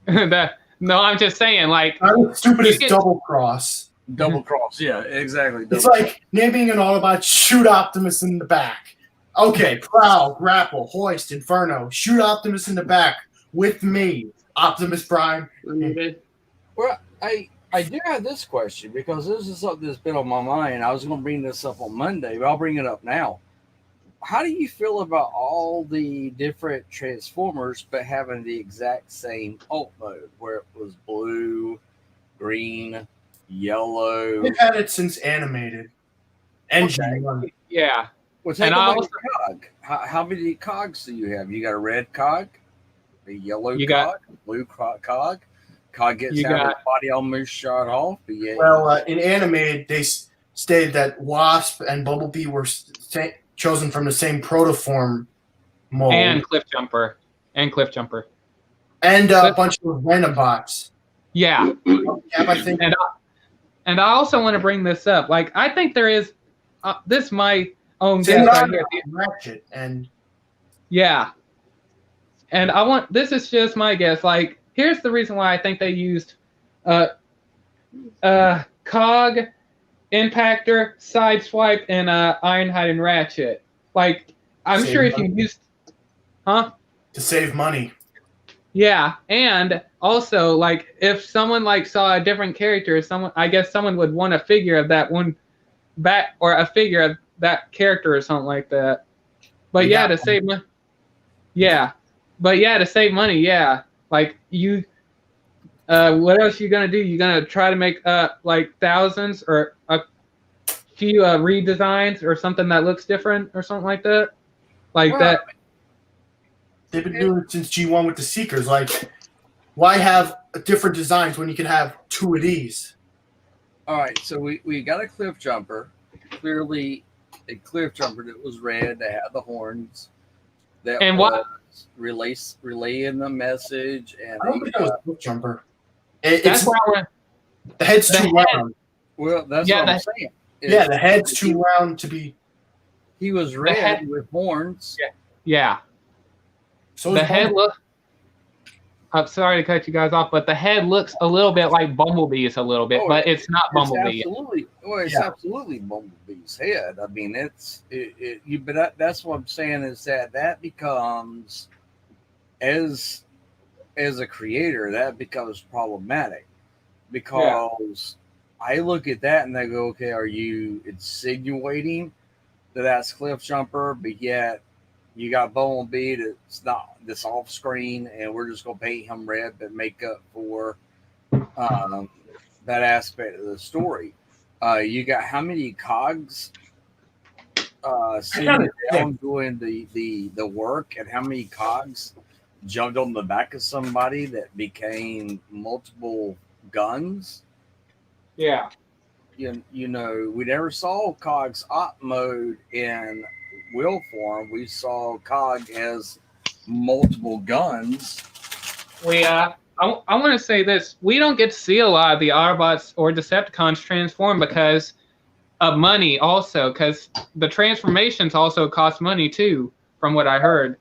No, I'm just saying, stupid as Double Cross. Double Cross, yeah, exactly. It's like naming an Autobot, shoot Optimus in the back. Okay, prowl, grapple, hoist, inferno, shoot Optimus in the back with me, Optimus Prime. Well, I do have this question, because this is something that's been on my mind. I was going to bring this up on Monday, but I'll bring it up now. how do you feel about all the different Transformers, but having the exact same alt mode, where it was blue, green, yellow? They've had it since animated. And Okay. G1. Yeah. Well, take And a I look also- at cog. How many cogs do you have? You got a red cog, a yellow You cog, got- a blue cog. Cog gets You out got- his body almost shot off. But yeah, Well, in animated, they stated that Wasp and Bumblebee were chosen from the same protoform mold. And Cliff Jumper. And a bunch of Renobots. Yeah. Cap, I think. And I also want to bring this up. Like, I think there is this my own Same guess right line here. with Ratchet and Yeah. And this is just my guess. Like, here's the reason why I think they used Cog, Impactor, Sideswipe, and Ironhide and Ratchet. Like, I'm Save sure if money. you used, huh? to save money. Yeah, and also like if someone like saw a different character, I guess someone would want a figure of that one back or a figure of that character or something like that. But yeah, to save money. Yeah, but yeah, to save money. Yeah, like you. What else you gonna do? You gonna try to make like thousands or a few redesigns or something that looks different or something like that, like Well, that. They've been doing it since G1 with the Seekers. Like, why have different designs when you can have two of these? all right. So we got a Cliff Jumper. Clearly, a Cliff Jumper that was red. That had the horns. That And was what- relaying the message. And I don't think that was a Cliff Jumper. That's It's why I want. the head's the too head. round. well, that's Yeah, what I'm that- saying. Yeah, the head's too round to be. He was head- red with horns. Yeah. So The is head Bumblebee. look. I'm sorry to cut you guys off, but the head looks a little bit like Bumblebee's a little bit, Oh, but it's not Bumblebee. It's Yeah. absolutely Bumblebee's head. I mean, that's what I'm saying is that becomes as a creator that becomes problematic because I look at that and I go, okay, are you insinuating that that's Cliff Jumper, but yet you got Bumblebee that's not this off screen, and we're just gonna paint him red, but make up for that aspect of the story. You got how many cogs sitting down doing the work, and how many cogs jumped on the back of somebody that became multiple guns? Yeah. You know, we never saw Cog's op mode in wheel form. We saw Cog as multiple guns. I want to say this. We don't get to see a lot of the Autobots or Decepticons transform because of money also, because the transformations also cost money too, from what I heard.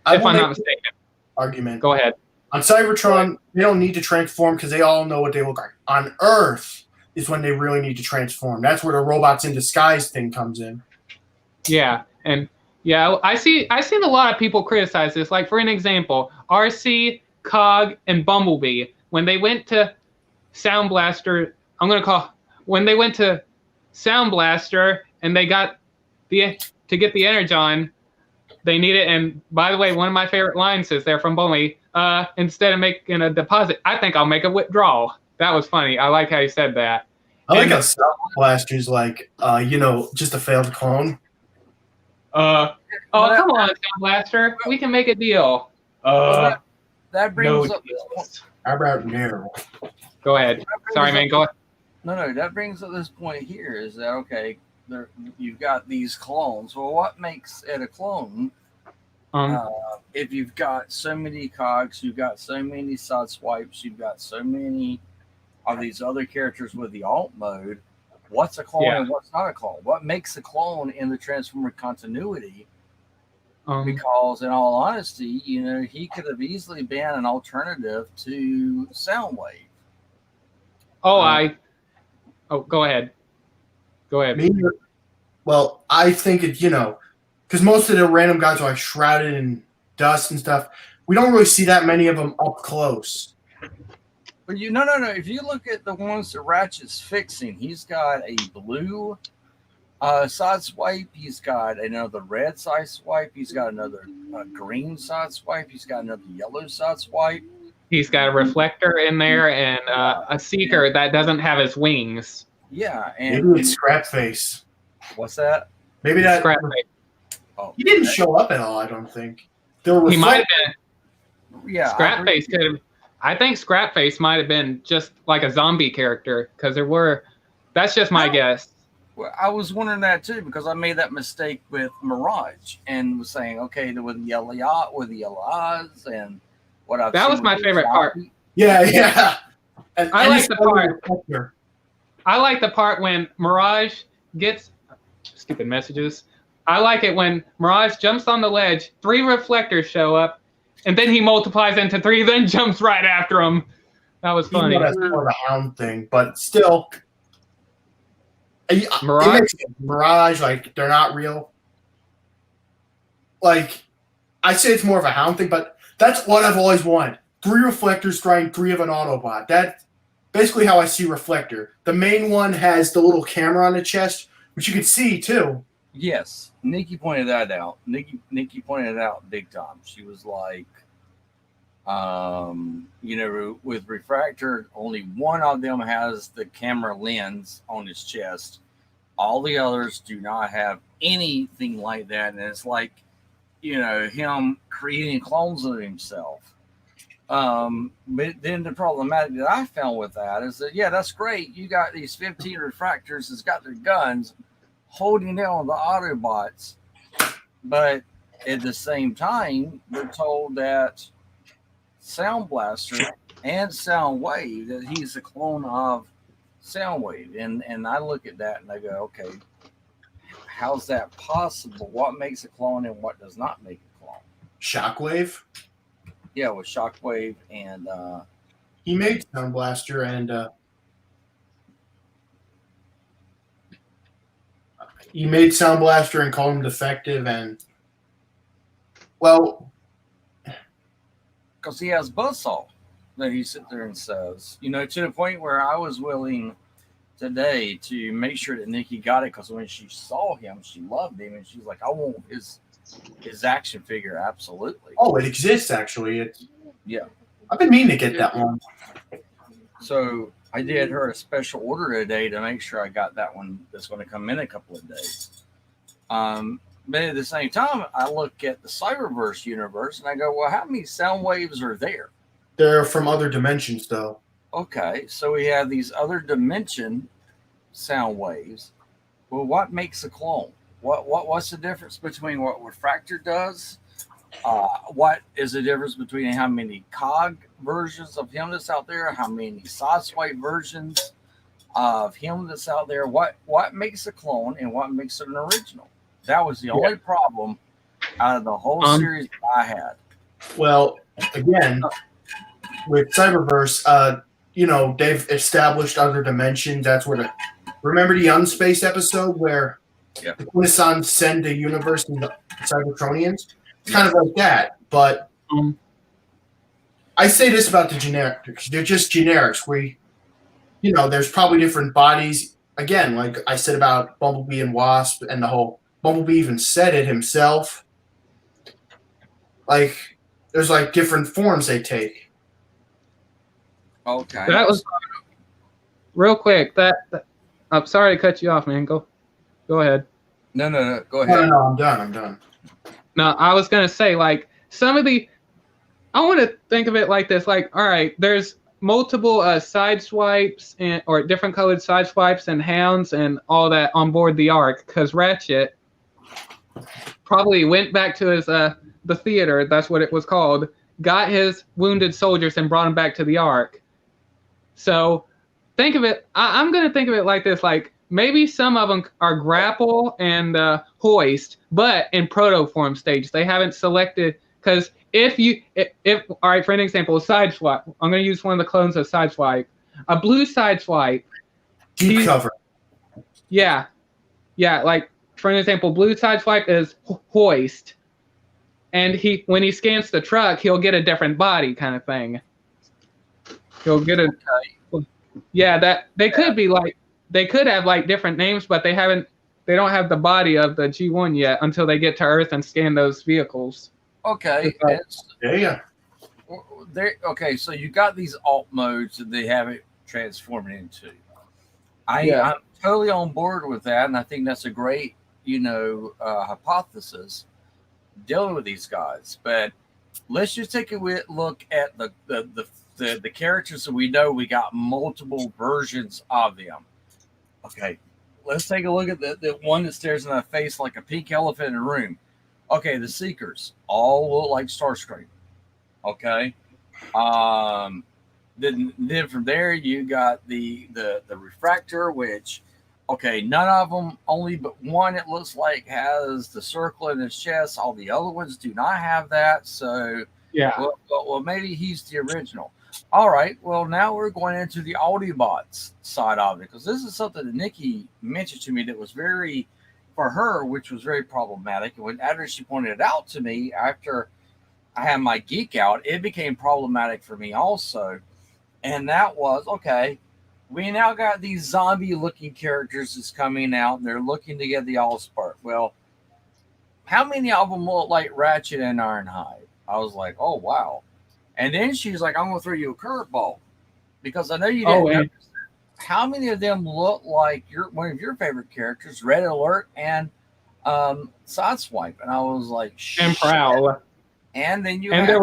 I If will I'm make not an mistaken. argument. Go ahead. On Cybertron, they don't need to transform because they all know what they look like. On Earth is when they really need to transform. That's where the robots in disguise thing comes in. Yeah, and yeah, I seen a lot of people criticize this. Like for an example, RC, Cog, and Bumblebee when they went to Sound Blaster. When they went to Sound Blaster and they got to get the Energon, they needed. And by the way, one of my favorite lines is there from Bumblebee. Instead of making a deposit, I think I'll make a withdrawal. That was funny. I like how you said that. I like how Sound Blaster's like, just a failed clone. Come on, Sound Blaster. We can make a deal. That brings No up deals. How about now? Go ahead. Sorry, man. Go ahead. No, that brings up this point here is that okay, you've got these clones. Well, what makes it a clone? If you've got so many cogs, you've got so many side swipes, you've got so many of these other characters with the alt mode, what's a clone and what's not a clone? What makes a clone in the Transformer continuity? Because in all honesty, you know, he could have easily been an alternative to Soundwave. Go ahead. Go ahead. Well, I think it, because most of the random guys are like shrouded in dust and stuff. We don't really see that many of them up close. But no. If you look at the ones that Ratchet's fixing, he's got a blue Side swipe. He's got another red side swipe. He's got another green side swipe. He's got another yellow side swipe. He's got a reflector in there and a seeker that doesn't have his wings. Yeah, and Maybe it's Scrap Face. what's that? Maybe that. Scrap Face. Oh, He didn't show up at all. I don't think. There were He might have been. yeah. Scrap Face could have. I think Scrap Face might have been just like a zombie character because there were. That's just my guess. Well, I was wondering that too because I made that mistake with Mirage and was saying, okay, with the yellow eyes and what I've That seen was my with favorite part. Yeah. I like the part. Reflector. I like the part when Mirage gets stupid messages. I like it when Mirage jumps on the ledge, 3 reflectors show up, and then he multiplies into 3, then jumps right after him. That was funny. That's more of a hound thing, but still. Mirage? It makes sense. Mirage, like, they're not real. Like, I say it's more of a hound thing, but that's what I've always wanted. 3 reflectors trying 3 of an Autobot. That's basically how I see Reflector. The main one has the little camera on the chest, which you can see, too. Yes, Nikki pointed that out. Nikki pointed it out big time. She was like, with Refractor, only one of them has the camera lens on his chest. All the others do not have anything like that, and it's like, him creating clones of himself. But then the problematic that I found with that is that, yeah, that's great. You got these 15 refractors that's got their guns holding down the Autobots, but at the same time, we're told that Sound Blaster and Soundwave, that he's a clone of Soundwave. And I look at that and I go, okay, how's that possible? What makes a clone and what does not make a clone? Shockwave. Yeah, with Shockwave and he made Sound Blaster and he made Sound Blaster and called him defective and well, because he has Buzzsaw that he sits there and says, to the point where I was willing today to make sure that Nikki got it because when she saw him, she loved him and she's like, I want his action figure. Absolutely. Oh, it exists actually. Yeah. I've been meaning to get that one. So I did her a special order today to make sure I got that one that's going to come in a couple of days. But at the same time, I look at the Cyberverse universe and I go, well, how many sound waves are there? They're from other dimensions, though. Okay, so we have these other dimension sound waves. Well, what makes a clone? What's the difference between what Refractor does? What is the difference between how many COG versions of him that's out there? How many Sideswipe versions of him that's out there? What makes a clone and what makes it an original? That was the only problem out of the whole series I had. Well, again, with Cyberverse, they've established other dimensions. That's where remember the Unspace episode where the Quintessons send the universe to the Cybertronians? It's kind of like that, but I say this about the generics. They're just generics. There's probably different bodies. Again, like I said about Bumblebee and Wasp and the whole Bumblebee even said it himself. Like, there's like different forms they take. Okay. That was real quick. I'm sorry to cut you off, man. Go ahead. No. Go ahead. No, I'm done. No, I was gonna say like some of the. I want to think of it like this. Like, all right, there's multiple side swipes or different colored side swipes and hounds and all that on board the Ark because Ratchet probably went back to his the theater. That's what it was called. Got his wounded soldiers and brought them back to the Ark. So think of it. I'm going to think of it like this. Like maybe some of them are grapple and hoist, but in protoform stage. They haven't selected because if all right, for an example, Sideswipe. I'm going to use one of the clones of Sideswipe. A blue Sideswipe. Deep cover. Yeah. Like for an example, blue Sideswipe is hoist. And when he scans the truck, he'll get a different body kind of thing. He'll get that they could be like they could have like different names, but they haven't the body of the G1 yet until they get to Earth and scan those vehicles. Okay. Yeah. Okay, so you got these alt modes that they have it transforming into. Yeah. I'm totally on board with that, and I think that's a great, hypothesis dealing with these guys. But let's just take a look at the characters that we know we got multiple versions of them. Okay, let's take a look at the one that stares in the face like a pink elephant in a room. Okay, the Seekers all look like Starscream. Okay. Then from there you got the refractor, which none of them, only but one it looks like has the circle in his chest. All the other ones do not have that. So Yeah. well maybe he's the original. All right. Well, now we're going into the Autobots side of it, because this is something that Nikki mentioned to me that was very, for her, which was very problematic. And after she pointed it out to me, after I had my geek out, it became problematic for me also. And that was, we now got these zombie-looking characters that's coming out, and they're looking to get the Allspark. Well, how many of them look like Ratchet and Ironhide? I was like, oh, wow. And then she's like, I'm going to throw you a curveball, because I know you didn't notice that. How many of them look like one of your favorite characters, Red Alert and Sideswipe? And I was like, shit. And Prowl. And then there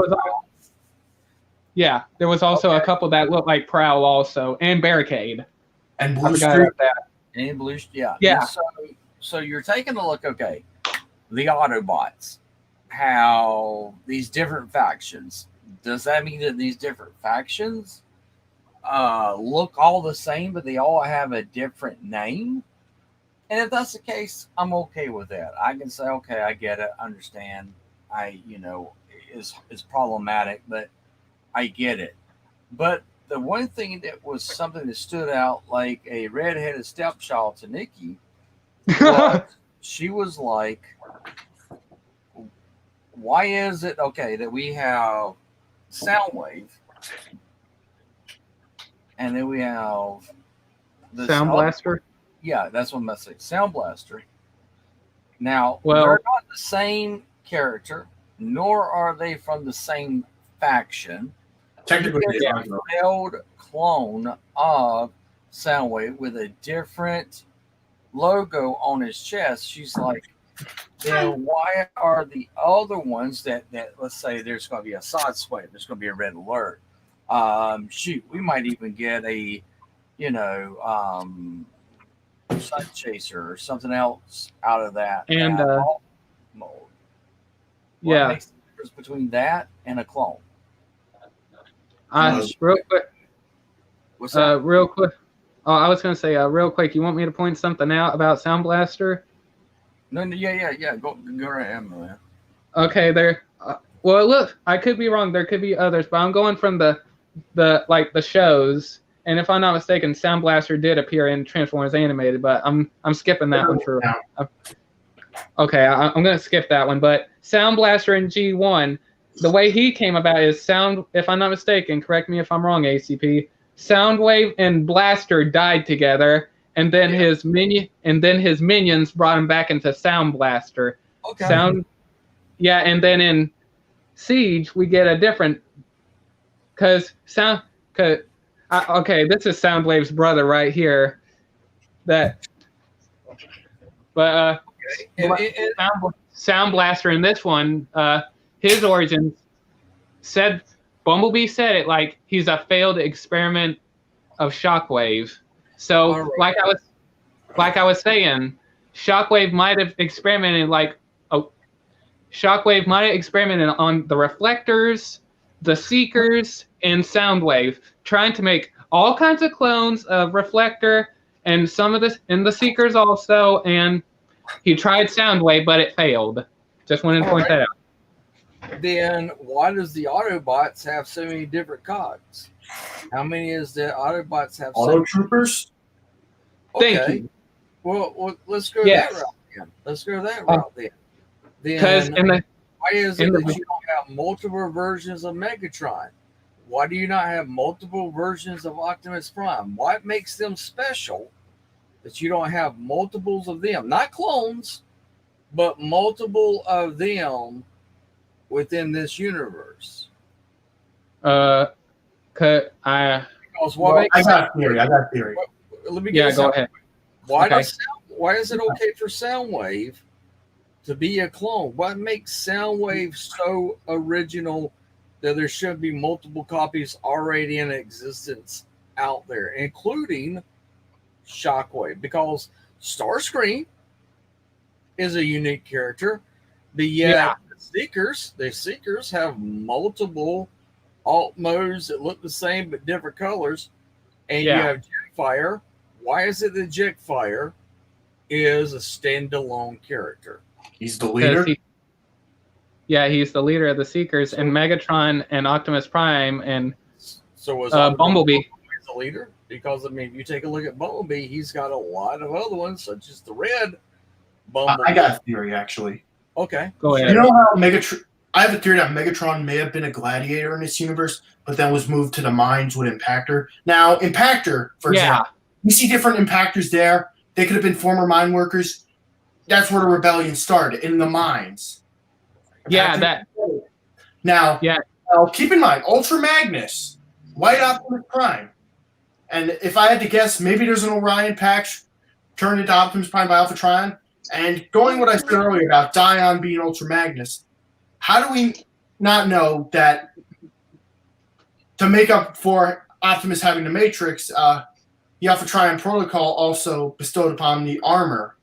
was also a couple that looked like Prowl also, and Barricade. And Blue Streak. And Blue, yeah. Yeah. So you're taking a look, the Autobots, how these different factions. Does that mean that these different factions look all the same, but they all have a different name? And if that's the case, I'm okay with that. I can say, okay, I get it, understand. Is problematic, but I get it. But the one thing that was something that stood out like a redheaded stepchild to Nikki was she was like, why is it that we have Soundwave and then we have the Sound Blaster? Yeah, that's what I'm saying. Sound Blaster. Now, well, they're not the same character, nor are they from the same faction. Technically, it's a failed clone of Soundwave with a different logo on his chest. She's like, then why are the other ones that let's say there's going to be a Sideswipe, there's going to be a Red Alert. We might even get a, Sun Chaser or something else out of that. And mode. What makes the difference between that and a clone? Real quick. What's that? Real quick. Oh, I was going to say, real quick, you want me to point something out about Sound Blaster? No, yeah. Go right ahead, man. Okay, there. Well, look, I could be wrong. There could be others, but I'm going from the shows. And if I'm not mistaken, Sound Blaster did appear in Transformers Animated, but I'm skipping that one for. Okay, I'm going to skip that one. But Sound Blaster in G1, the way he came about is if I'm not mistaken, correct me if I'm wrong, ACP. Soundwave and Blaster died together, and then his minions brought him back into Sound Blaster. Okay. And then in Siege we get a different this is Soundwave's brother right here. Sound Blaster in this one, his origins Bumblebee said it like he's a failed experiment of Shockwave. So like I was saying, Shockwave might have experimented on the Reflectors, the Seekers, and Soundwave, trying to make all kinds of clones of Reflector and some of this in the Seekers also, and he tried Soundwave, but it failed. Just wanted to point that out. Then why does the Autobots have so many different cogs? How many is the Autobots have? Auto Troopers? Okay. Thank you. Well, let's go that route then. Let's go that route then. Because why is it that you don't have multiple versions of Megatron? Why do you not have multiple versions of Optimus Prime? What makes them special that you don't have multiples of them, not clones, but multiple of them within this universe? Because Because I got a theory. Let me get yeah, this go out. ahead. Why Okay. why is it okay for Soundwave to be a clone? What makes Soundwave so original that there should be multiple copies already in existence out there, including Shockwave? Because Starscream is a unique character, but yet Yeah. the Seekers have multiple alt modes that look the same but different colors, and you Yeah. have Jetfire. Why is it that Jetfire is a standalone character? He's the leader. He's the leader of the Seekers, and Megatron and Optimus Prime and So was Bumblebee. the leader? Because I mean, if you take a look at Bumblebee, he's got a lot of other ones, such as the red Bumblebee. I got a theory, actually. Okay. Go ahead. You know how Megatron? I have a theory that Megatron may have been a gladiator in this universe, but then was moved to the mines with Impactor. Now, Impactor, for example, you see different Impactors there. They could have been former mine workers. That's where the rebellion started, in the mines. Yeah, Impactor- that. Now, Yeah. now, keep in mind, Ultra Magnus, White Optimus Prime. And if I had to guess, maybe there's an Orion patch turned into Optimus Prime by Alpha Trion. And going what I said earlier about Dion being Ultra Magnus, how do we not know that to make up for Optimus having the Matrix, the Alpha Trion protocol also bestowed upon the armor?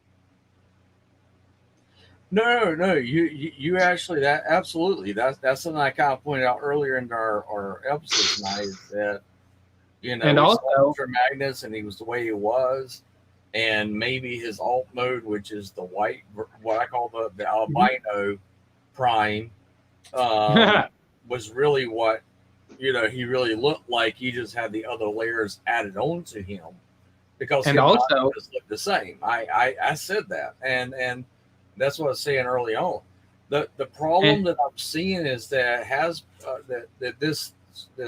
No. You actually that absolutely that's something I kind of pointed out earlier in our episode tonight, is that And we also- saw Ultra Magnus and he was the way he was, and maybe his alt mode, which is the white, what I call the albino Prime, was really what he really looked like. He just had the other layers added on to him, because And him and also- Optimus looked the same. I said that, and that's what I was saying early on. The problem that I'm seeing is that that this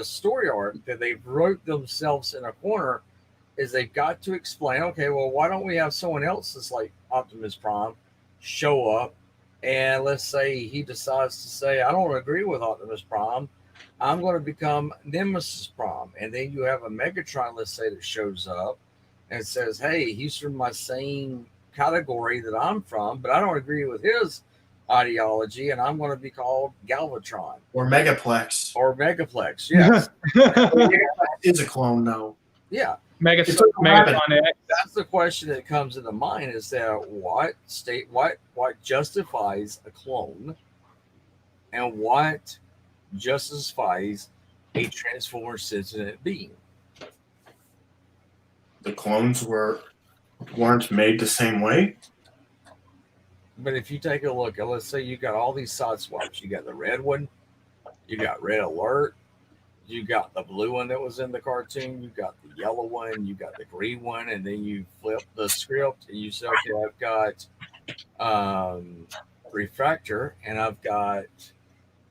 story arc that they've wrote themselves in a corner is they've got to explain, okay, well, why don't we have someone else that's like Optimus Prime show up, and let's say he decides to say, I don't agree with Optimus Prime, I'm going to become Nemesis Prime. And then you have a Megatron, let's say, that shows up and says, hey, he's from my same category that I'm from, but I don't agree with his ideology, and I'm going to be called Galvatron. Or Megaplex. Or Megaplex, yes. Megaplex is a clone, though. Yeah. Megatron X. That's the question that comes into mind, is that what justifies a clone, and what justifies a transformer sentient being? The clones weren't made the same way. But if you take a look, let's say you got all these side swaps. You got the red one, you got Red Alert, you got the blue one that was in the cartoon, you got the yellow one, you got the green one, and then you flip the script and you say, okay, I've got Refractor, and I've got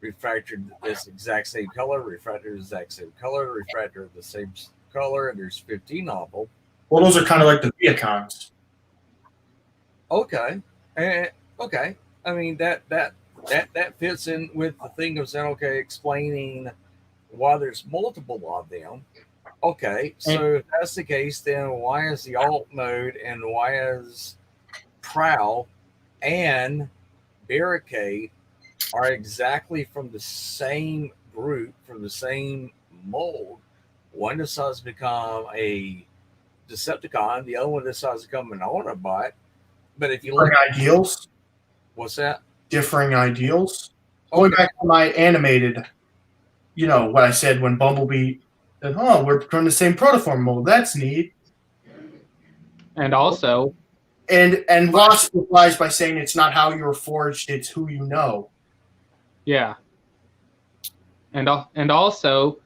Refractor this exact same color, Refractor the exact same color, Refractor the same color, and there's 15 of them. Well, those are kind of like the Viacons. Okay. Okay. I mean, that fits in with the thing of saying, okay, explaining why there's multiple of them. Okay, so if that's the case, then why is the alt mode and why is Prowl and Barricade are exactly from the same group, from the same mold? One decides to become a Decepticon, the other one decides to become an Autobot. But if you look Differing ideals. What's that? Differing ideals. Going back to my animated, what I said when Bumblebee said, we're from the same protoform mold. That's neat. And also, And Wasp replies by saying it's not how you're forged, it's who you know. yeah. And also,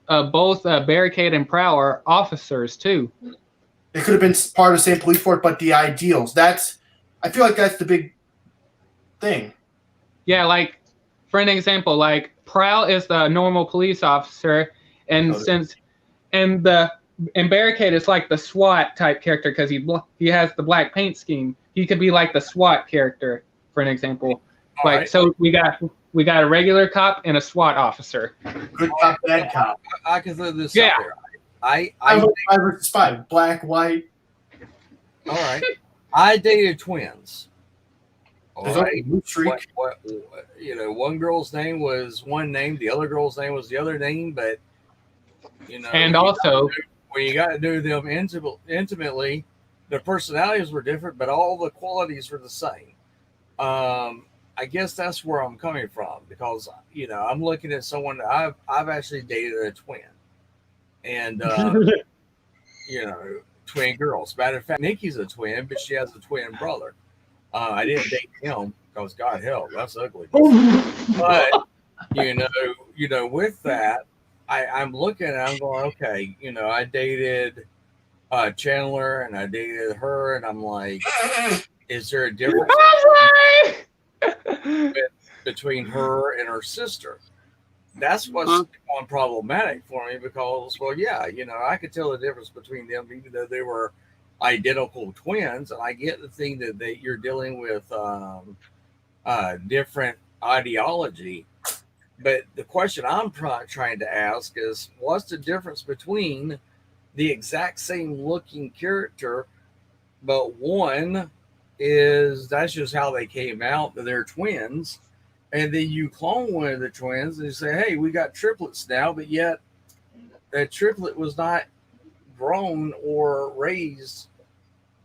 both Barricade and Prowl are officers too. They could have been part of the same police force, but the ideals. I feel like that's the big thing. Yeah, like for an example, like Prowl is the normal police officer, and the and Barricade is like the SWAT type character because he has the black paint scheme. He could be like the SWAT character, for an example. All Like right. so, we got a regular cop and a SWAT officer. Good cop, bad cop. I can throw this Yeah. out there. I 5 versus 5. Black, white. all right. I dated twins. All There's right. only blue streak. What, you know, one girl's name was one name, the other girl's name was the other name, but you know, And also, when you got to do them intimately, their personalities were different, but all the qualities were the same. I guess that's where I'm coming from because you know I'm looking at someone I've actually dated a twin, and you know, twin girls. Matter of fact, Nikki's a twin, but she has a twin brother. I didn't date him because God help, that's ugly. But you know, with that, I'm looking and I'm going, okay, you know, I dated Chandler and I dated her, and I'm like, is there a difference between her and her sister? That's what's on problematic for me because, well, yeah, you know, I could tell the difference between them even though they were identical twins, and I get the thing that you're dealing with different ideology. But the question I'm trying to ask is, what's the difference between the exact same looking character, but one is that's just how they came out, that they're twins, and then you clone one of the twins and you say, hey, we got triplets now, but yet that triplet was not grown or raised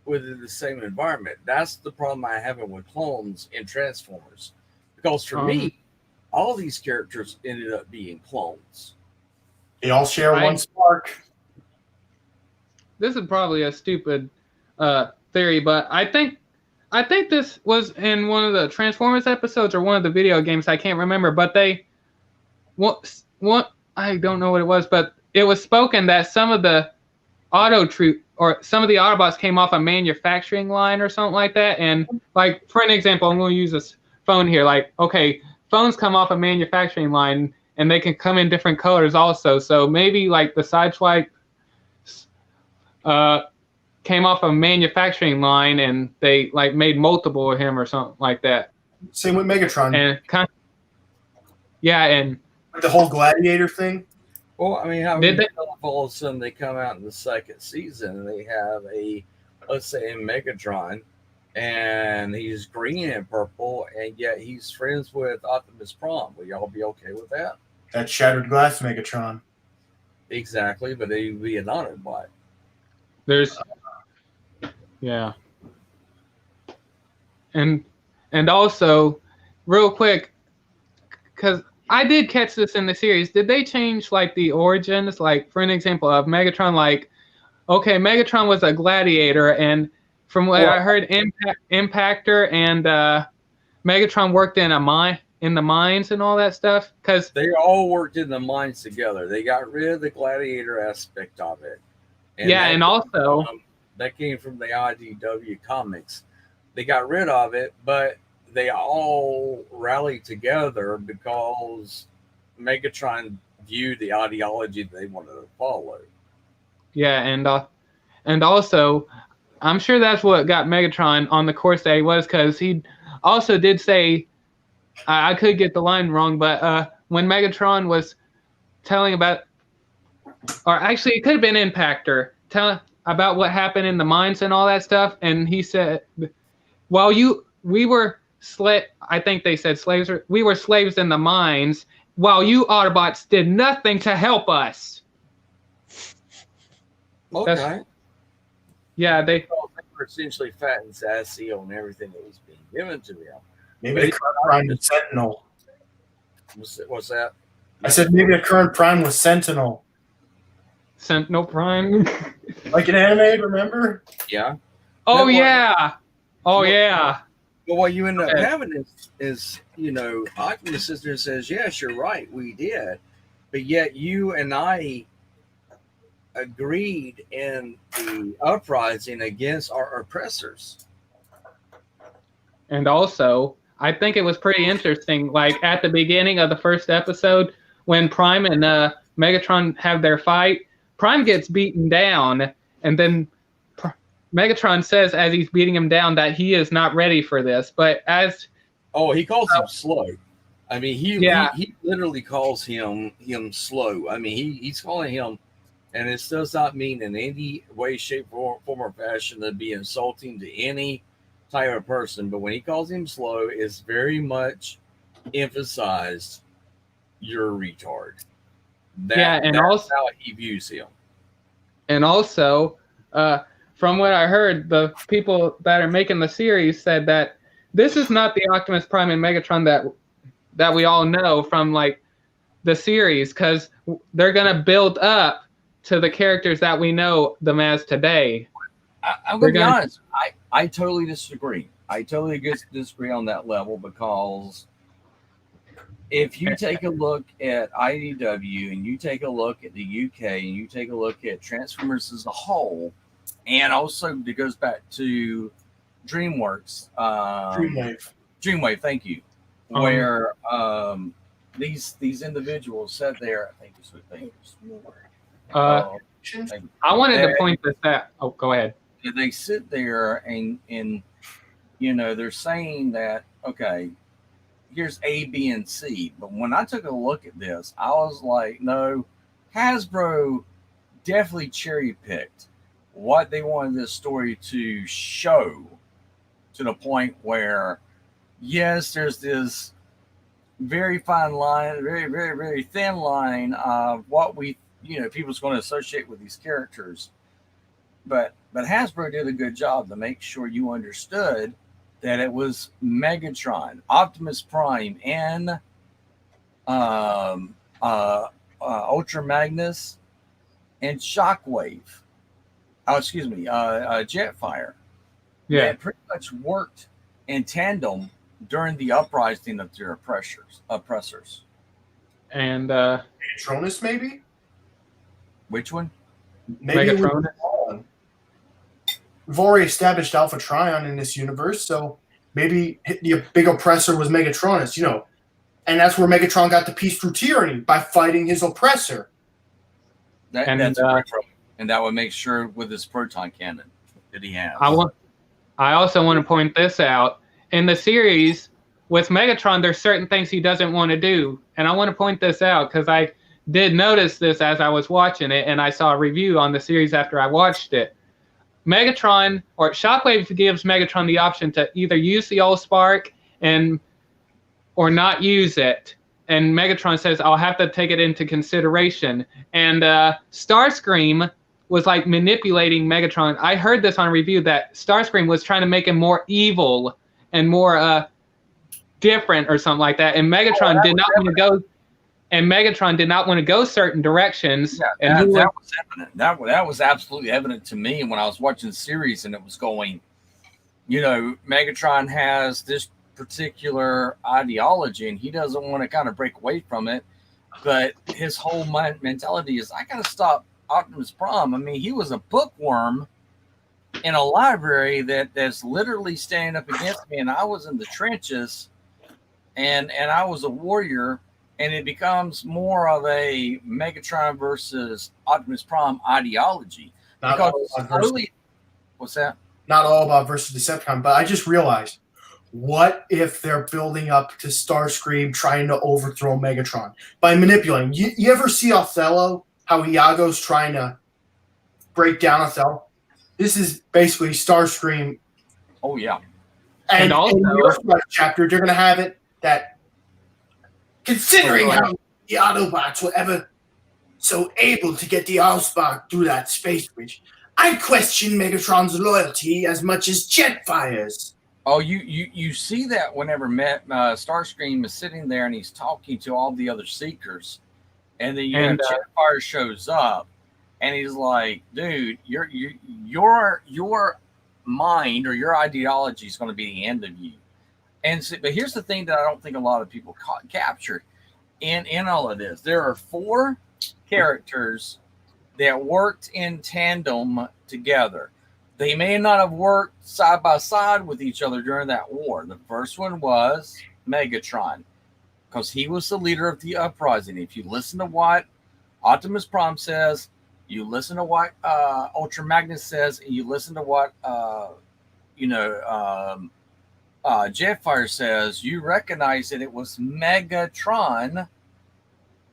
within the same environment. That's the problem I have with clones in Transformers. Because for me, all these characters ended up being clones. They all share one spark. This is probably a stupid theory, but I think this was in one of the Transformers episodes or one of the video games. I can't remember, but what I don't know what it was, but it was spoken that some of the some of the Autobots came off a manufacturing line or something like that. And like, for an example, I'm going to use this phone here. Like, okay, phones come off a manufacturing line and they can come in different colors also. So maybe like the Sideswipe came off a manufacturing line and they like made multiple of him or something like that. Same with Megatron. And and With the whole gladiator thing. Well, I mean, how Did they- all of a sudden they come out in the second season and they have let's say, a Megatron, and he's green and purple, and yet he's friends with Optimus Prime. Will y'all be okay with that? That shattered glass Megatron. Exactly, but he'd be an Autobot. there's and also real quick, because I did catch this in the series, did they change like the origins, like for an example of Megatron? Like, okay, Megatron was a gladiator, and from what I heard, Impactor and Megatron worked in the mines and all that stuff. Because they all worked in the mines together. They got rid of the gladiator aspect of it. And also that came from the IDW comics. They got rid of it, but they all rallied together because Megatron viewed the ideology they wanted to follow. Yeah, and also, I'm sure that's what got Megatron on the course that he was, because he also did say, I could get the line wrong, but when Megatron was telling about, or actually it could have been Impactor, telling about what happened in the mines and all that stuff, and he said, while we were I think they said slaves. We were slaves in the mines, while you Autobots did nothing to help us. Okay. They were essentially fat and sassy on everything that was being given to them. Maybe the current Prime was Sentinel. What's that? I said maybe the current Prime was Sentinel. Sentinel Prime. Like an anime, remember? Yeah. Oh, yeah. Oh, yeah. But what you end up having is, you know, Optimus sister says, yes, you're right, we did. But yet you and I agreed in the uprising against our oppressors. And also, I think it was pretty interesting, like at the beginning of the first episode, when Prime and Megatron have their fight, Prime gets beaten down, and then Megatron says as he's beating him down that he is not ready for this. But as he calls him slow. I mean, he literally calls him slow. I mean, he's calling him, and it does not mean in any way, shape, form, or fashion to be insulting to any type of person. But when he calls him slow, it's very much emphasized you're a retard. That's how he views him. And also, from what I heard, the people that are making the series said that this is not the Optimus Prime and Megatron that we all know from like the series, because they're gonna build up to the characters that we know them as today. I'm gonna be honest. I totally disagree. I totally disagree on that level, because if you take a look at IDW and you take a look at the UK and you take a look at Transformers as a whole, and also it goes back to DreamWorks, Dreamwave, thank you, where these individuals sat there. Thank you, sweet things. I wanted to point this out. Oh, go ahead. They sit there and you know, they're saying that, okay, here's A, B, and C. But when I took a look at this, I was like, no, Hasbro definitely cherry picked what they wanted this story to show, to the point where, yes, there's this very fine line, very, very, very thin line of what people's going to associate with these characters. But Hasbro did a good job to make sure you understood that it was Megatron, Optimus Prime, and Ultra Magnus, and Shockwave. Jetfire. Yeah, that pretty much worked in tandem during the uprising of their oppressors. And Megatronus, maybe? Which one? Maybe Megatronus. We've already established Alpha Trion in this universe, so maybe the big oppressor was Megatronus, you know. And that's where Megatron got the peace through tyranny, by fighting his oppressor. And that would make sure with his proton cannon that he has. I also want to point this out. In the series, with Megatron, there's certain things he doesn't want to do. And I want to point this out because I did notice this as I was watching it, and I saw a review on the series after I watched it. Megatron, or Shockwave gives Megatron the option to either use the Allspark or not use it. And Megatron says, I'll have to take it into consideration. And Starscream was like manipulating Megatron. I heard this on review that Starscream was trying to make him more evil and more different or something like that. And Megatron did not want to go. And Megatron did not want to go certain directions. Yeah, that was evident. That was absolutely evident to me when I was watching the series, and it was going, you know, Megatron has this particular ideology, and he doesn't want to kind of break away from it. But his whole mentality is, I got to stop Optimus Prime. I mean, he was a bookworm in a library that's literally standing up against me, and I was in the trenches, and I was a warrior. And it becomes more of a Megatron versus Optimus Prime ideology. What's that? Not all about versus Decepticon, but I just realized, what if they're building up to Starscream trying to overthrow Megatron by manipulating? You ever see Othello, how Iago's trying to break down Othello? This is basically Starscream. Oh, yeah. And also, in the first chapter, they're going to have it that, considering how the Autobots were ever so able to get the Allspark through that space bridge, I question Megatron's loyalty as much as Jetfire's. Oh, you see that whenever Starscream is sitting there and he's talking to all the other Seekers, and then Jetfire shows up, and he's like, "Dude, your mind or your ideology is going to be the end of you." And so, but here's the thing that I don't think a lot of people captured in all of this. There are 4 characters that worked in tandem together. They may not have worked side by side with each other during that war. The first one was Megatron, because he was the leader of the uprising. If you listen to what Optimus Prime says, you listen to what Ultra Magnus says, and you listen to what Jetfire says, you recognize that it was Megatron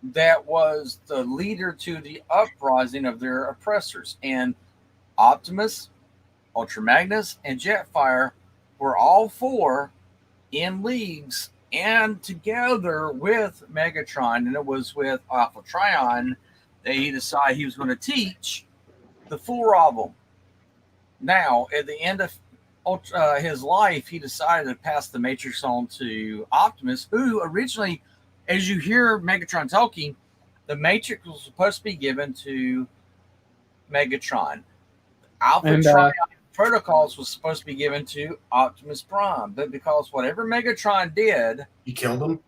that was the leader to the uprising of their oppressors. And Optimus, Ultra Magnus, and Jetfire were all four in leagues and together with Megatron. And it was with Alpha Trion that he decided he was going to teach the four of them. Now, at the end of his life, he decided to pass the Matrix on to Optimus, who originally, as you hear Megatron talking, the Matrix was supposed to be given to Megatron. Alpha Trion protocols was supposed to be given to Optimus Prime, but because whatever Megatron did, He killed him.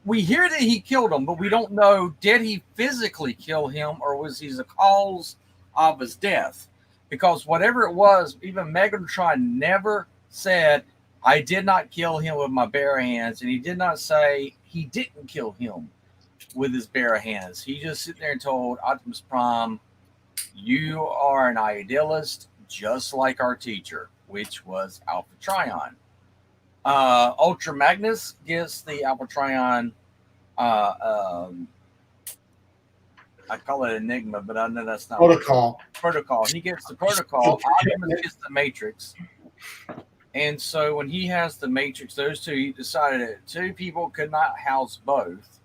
we hear that he killed him, but we don't know, did he physically kill him or was he the cause of his death? Because whatever it was, even Megatron never said, I did not kill him with my bare hands, and he did not say he didn't kill him with his bare hands. He just sit there and told Optimus Prime, you are an idealist just like our teacher, which was Alpha Trion. Ultra Magnus gets the Alpha Trion, I call it Enigma, but I know that's not protocol. He gets the protocol. Optimus gets the Matrix. And so when he has the Matrix, those two, he decided that two people could not house both.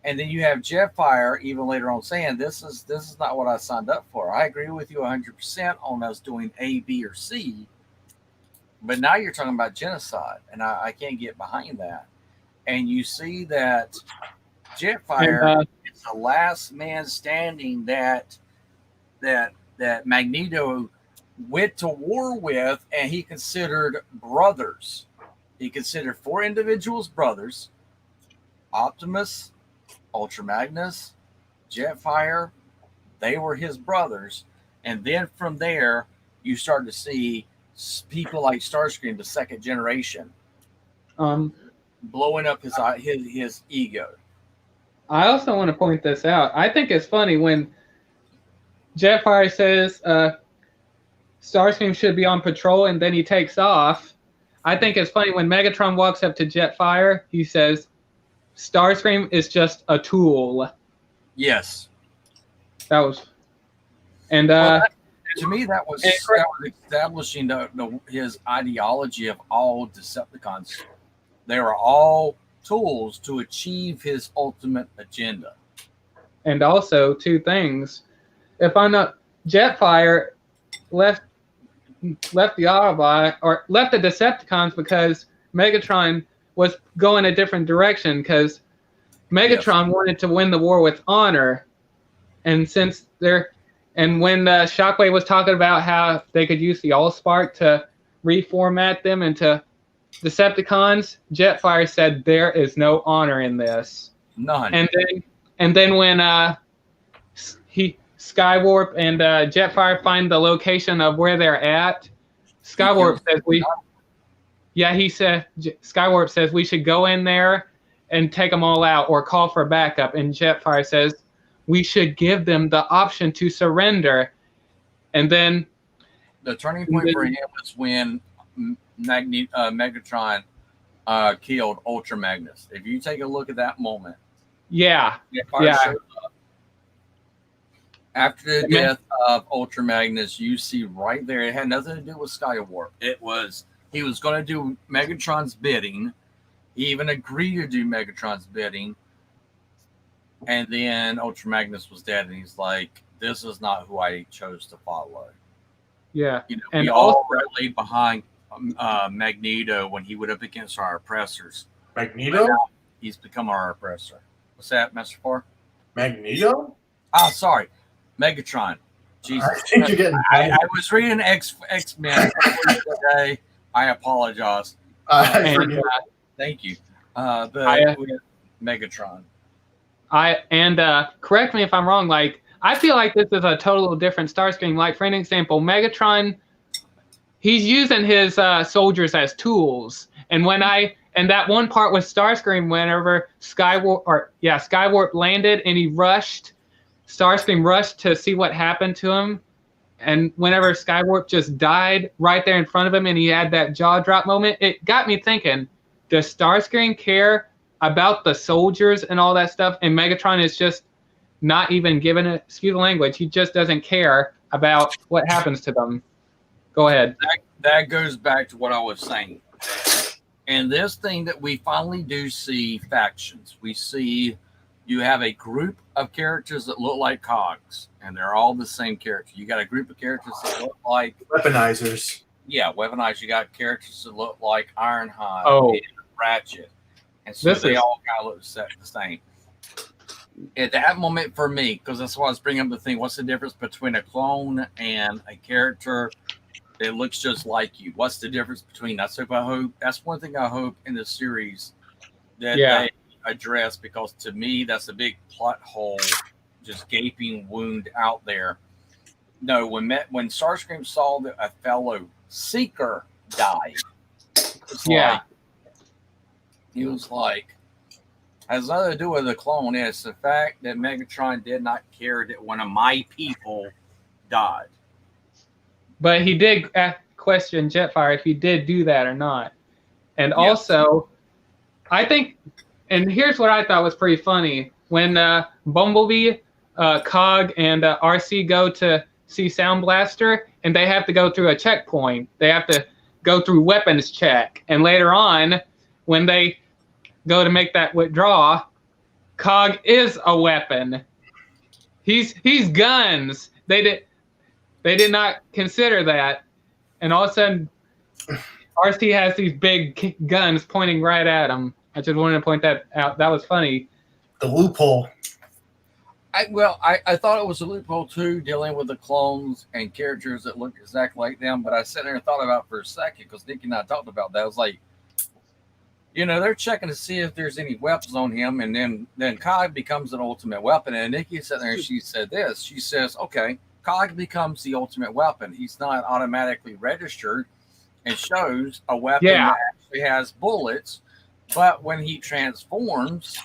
And then you have Jetfire even later on saying, this is not what I signed up for. I agree with you 100% on us doing A, B, or C. But now you're talking about genocide, and I can't get behind that. And you see that Jetfire is the last man standing that Magneto went to war with, and he considered brothers. He considered four individuals brothers: Optimus, Ultra Magnus, Jetfire. They were his brothers. And then from there, you start to see people like Starscream, the second generation, blowing up his ego. I also want to point this out. I think it's funny when Jetfire says Starscream should be on patrol, and then he takes off. I think it's funny when Megatron walks up to Jetfire, he says, Starscream is just a tool. Yes. That was... And to me, that was establishing his ideology of all Decepticons. They were all tools to achieve his ultimate agenda. And also, two things. If I'm not... Jetfire left the Autobot, or left the Decepticons because Megatron was going a different direction, because Megatron wanted to win the war with honor. And since and when Shockwave was talking about how they could use the Allspark to reformat them into Decepticons, Jetfire said there is no honor in this. None. And then when Skywarp and Jetfire find the location of where they're at, Skywarp says Skywarp says we should go in there and take them all out or call for backup. And Jetfire says we should give them the option to surrender. And then the turning point for him was when Megatron killed Ultra Magnus. If you take a look at that moment, after the death of Ultra Magnus, you see right there, it had nothing to do with Skywarp. It was, he was going to do Megatron's bidding. He even agreed to do Megatron's bidding. And then Ultra Magnus was dead, and he's like, this is not who I chose to follow. Yeah. You know, and we all rallied behind Magneto when he went up against our oppressors. Magneto? He's become our oppressor. What's that, Master Four? Magneto? Oh, sorry. Megatron. Jesus. I think you're getting I was reading X-Men today. I apologize. Thank you. But Megatron. Correct me if I'm wrong, like, I feel like this is a total different Starscream. Like, for an example, Megatron, he's using his soldiers as tools. And that one part with Starscream, whenever Skywarp landed and he rushed Starscream rushed to see what happened to him, and whenever Skywarp just died right there in front of him and he had that jaw drop moment, it got me thinking, does Starscream care about the soldiers and all that stuff? And Megatron is just not even given it, excuse the language, he just doesn't care about what happens to them. Go ahead. That goes back to what I was saying. And this thing that we finally do see factions. We see you have a group of characters that look like cogs, and they're all the same character. You got a group of characters that look like weaponizers. Yeah, weaponized. You got characters that look like Ironhide and Ratchet. And so they all kind of look the same. At that moment for me, because that's why I was bringing up the thing, what's the difference between a clone and a character that looks just like you? What's the difference between that? So I hope that's one thing I hope in the series that they address, because to me that's a big plot hole, just gaping wound out there. No, when Starscream saw that a fellow Seeker died, he was like, has nothing to do with the clone. It's the fact that Megatron did not care that one of my people died. But he did question Jetfire if he did do that or not. And also, I think, and here's what I thought was pretty funny. When Bumblebee, Cog, and RC go to see Sound Blaster, and they have to go through a checkpoint. They have to go through weapons check. And later on, when they go to make that withdraw, Cog is a weapon. He's guns. They did not consider that. And all of a sudden, RC has these big guns pointing right at him. I just wanted to point that out. That was funny. The loophole. I thought it was a loophole too, dealing with the clones and characters that look exactly like them. But I sat there and thought about it for a second, because Nikki and I talked about that. I was like, they're checking to see if there's any weapons on him, and then Cog becomes an ultimate weapon. And Nikki sat there and she said this. She says, okay, Cog becomes the ultimate weapon. He's not automatically registered and shows a weapon that actually has bullets. But when he transforms,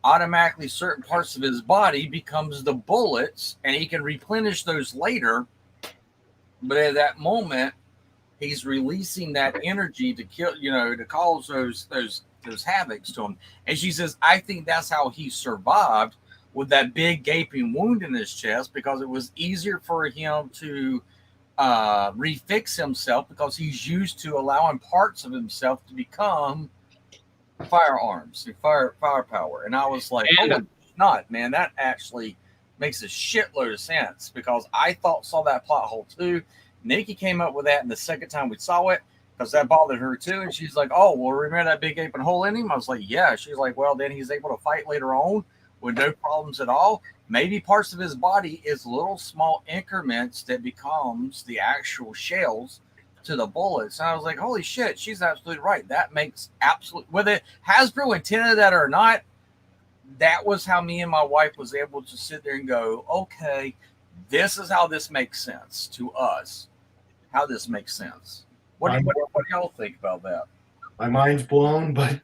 automatically certain parts of his body becomes the bullets, and he can replenish those later. But at that moment, he's releasing that energy to kill, to cause those havocs to him. And she says, I think that's how he survived with that big gaping wound in his chest, because it was easier for him to refix himself, because he's used to allowing parts of himself to become firearms and firepower. And I was like, oh, not, man, that actually makes a shitload of sense, because I saw that plot hole too. Nikki came up with that in the second time we saw it, because that bothered her too. And she's like, oh, well, remember that big gaping hole in him? I was like, yeah. She's like, well, then he's able to fight later on with no problems at all. Maybe parts of his body is little small increments that becomes the actual shells to the bullets. And I was like, holy shit, she's absolutely right. That makes absolute, whether Hasbro intended that or not, that was how me and my wife was able to sit there and go, okay, this is how this makes sense to us. How this makes sense. What do y'all think about that? My mind's blown, but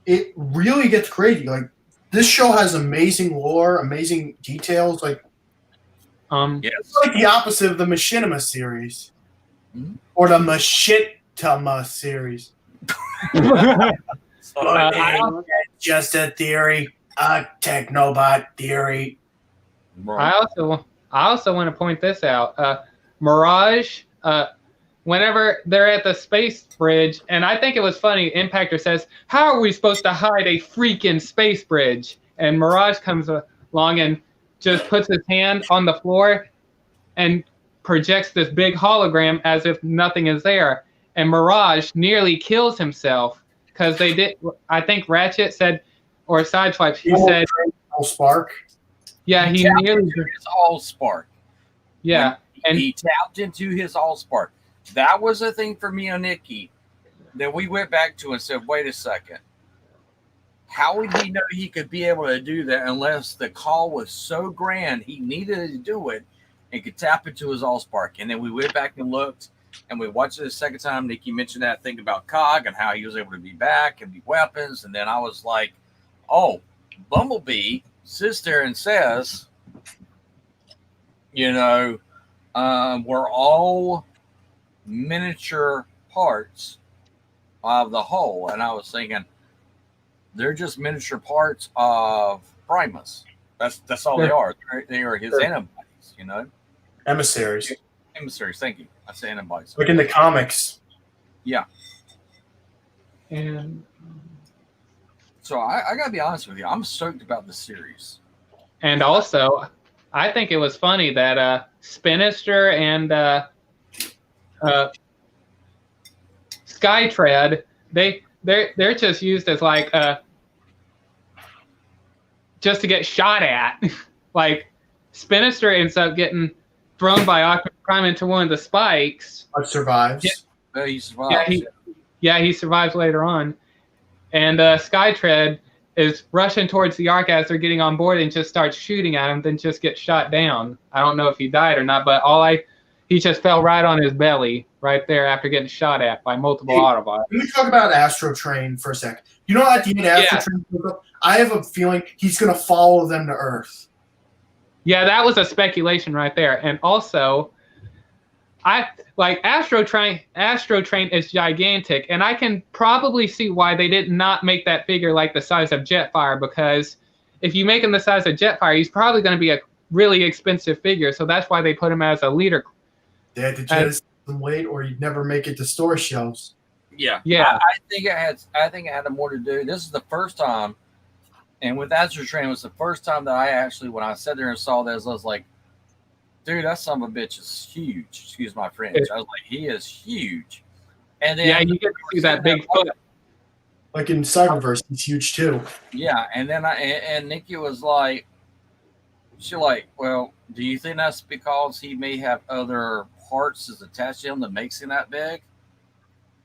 it really gets crazy. Like, this show has amazing lore, amazing details. Like, it's like the opposite of the Machinima series, or the Machinima series. Just a theory, a Technobot theory. I also want to point this out. Mirage, whenever they're at the space bridge, and I think it was funny, Impactor says, how are we supposed to hide a freaking space bridge? And Mirage comes along and just puts his hand on the floor and projects this big hologram as if nothing is there. And Mirage nearly kills himself, because they did, I think Ratchet said, or Sideswipe, he said, Spark. Yeah, he nearly his Allspark. Yeah. And he tapped into his Allspark. That was a thing for me and Nikki that we went back to and said, wait a second. How would he know he could be able to do that unless the call was so grand he needed to do it and could tap into his Allspark? And then we went back and looked, and we watched it a second time. Nikki mentioned that thing about Cog and how he was able to be back and be weapons. And then I was like, oh, Bumblebee sits there and says, you know, were all miniature parts of the whole. And I was thinking, they're just miniature parts of Primus. That's all they are. They are his antibodies, you know? Emissaries. Emissaries, thank you. I say antibodies. Like in the comics. Yeah. And So I gotta be honest with you, I'm stoked about this series. And also, I think it was funny that Spinister and Skytread, they're just used as like just to get shot at. Like Spinister ends up getting thrown by Optimus Prime into one of the spikes. But survives. Yeah, he survives. He survives later on. And Skytread is rushing towards the Ark as they're getting on board and just starts shooting at him, then just gets shot down. I don't know if he died or not, but he just fell right on his belly right there after getting shot at by multiple Autobots. Let me talk about Astro Train for a sec. You know, at the end, Astro Train goes up, I have a feeling he's going to follow them to Earth. Yeah, that was a speculation right there. And also, Astro Train is gigantic, and I can probably see why they did not make that figure like the size of Jetfire, because if you make him the size of Jetfire, he's probably going to be a really expensive figure, so that's why they put him as a leader. They had to just some weight, or you'd never make it to store shelves. Yeah. Yeah. I think it had more to do. This is the first time, and with Astro Train, it was the first time that I actually, when I sat there and saw this, I was like, dude, that son of a bitch is huge. Excuse my French. I was like, he is huge. And then you get to see that big foot. Like in Cyberverse, he's huge too. Yeah, and then and Nikki was like, well, do you think that's because he may have other parts that's attached to him that makes him that big?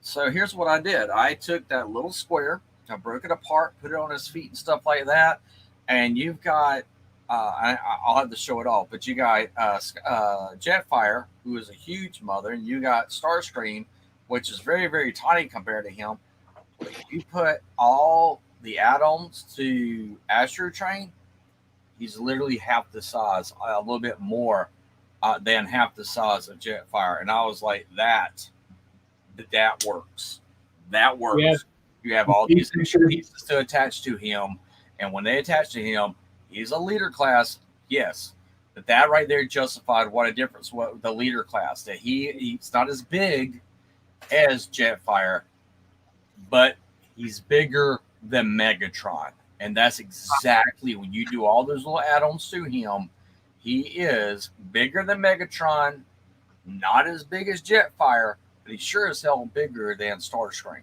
So here's what I did. I took that little square, I broke it apart, put it on his feet and stuff like that, and you've got I'll have to show it all, but you got Jetfire, who is a huge mother, and you got Starscream, which is very, very tiny compared to him. If you put all the add-ons to Astro Train, he's literally half the size, a little bit more than half the size of Jetfire. And I was like, that works. That works. Yeah. You have all these extra pieces to attach to him, and when they attach to him, he's a leader class, yes. But that right there justified what a difference what the leader class. That he's not as big as Jetfire, but he's bigger than Megatron. And that's exactly when you do all those little add-ons to him, he is bigger than Megatron, not as big as Jetfire, but he's sure as hell bigger than Starscream.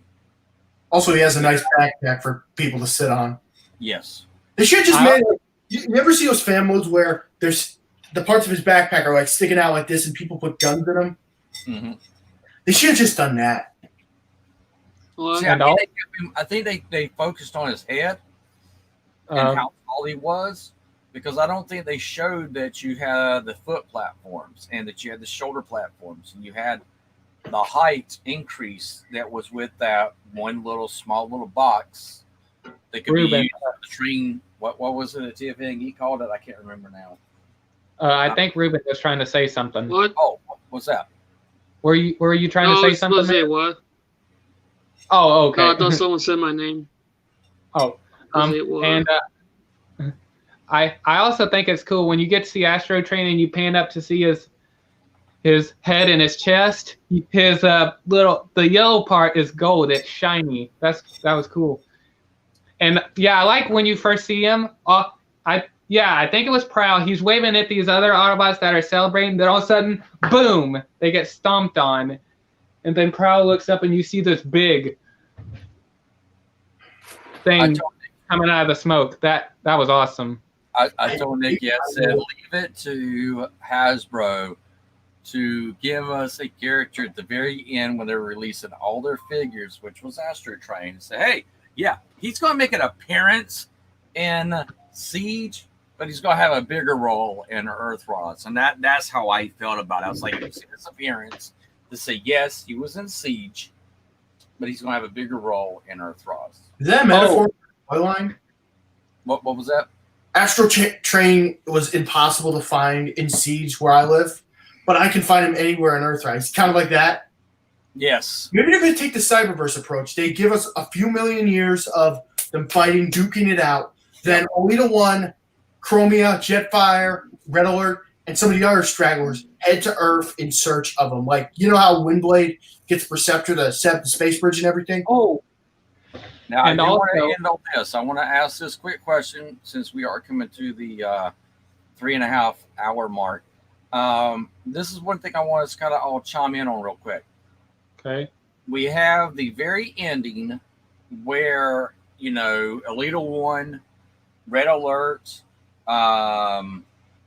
Also, he has a nice backpack for people to sit on. Yes. They should just make you ever see those fan modes where there's the parts of his backpack are like sticking out like this and people put guns in them? Mm-hmm. They should have just done that. Well, see, I think they focused on his head and how tall he was, because I don't think they showed that you had the foot platforms and that you had the shoulder platforms and you had the height increase that was with that one small little box that could be used to train. What was it that TFN he called it? I can't remember now. I think Ruben was trying to say something. What? Oh, what's that? Were you trying to say something? Say what? Oh, okay. No, I thought someone said my name. Oh, and I also think it's cool when you get to see Astro Train and you pan up to see his head and his chest. His the yellow part is gold. It's shiny. That was cool. And yeah, I like when you first see him. I think it was Prowl. He's waving at these other Autobots that are celebrating. Then all of a sudden, boom! They get stomped on, and then Prowl looks up and you see this big thing coming out of the smoke. That was awesome. I told Nick, I said, leave it to Hasbro to give us a character at the very end when they're releasing all their figures, which was Astro Train, and say, hey, yeah, he's going to make an appearance in Siege, but he's going to have a bigger role in Earthrise. And that's how I felt about it. I was like, you see this appearance to say, yes, he was in Siege, but he's going to have a bigger role in Earthrise. Is that a metaphor for the toy line? What was that? Train was impossible to find in Siege where I live, but I can find him anywhere on Earthrise. Kind of like that. Yes. Maybe they're going to take the Cyberverse approach. They give us a few million years of them fighting, duking it out. Then Alita 1, Chromia, Jetfire, Red Alert, and some of the other stragglers head to Earth in search of them. Like, you know how Windblade gets Perceptor to set the space bridge and everything? Oh. Now, And I do also- want to end on this. I want to ask this quick question since we are coming to the 3.5 hour mark. This is one thing I want to kind of all chime in on real quick. Okay. We have the very ending where, you know, Alita 1, Red Alert,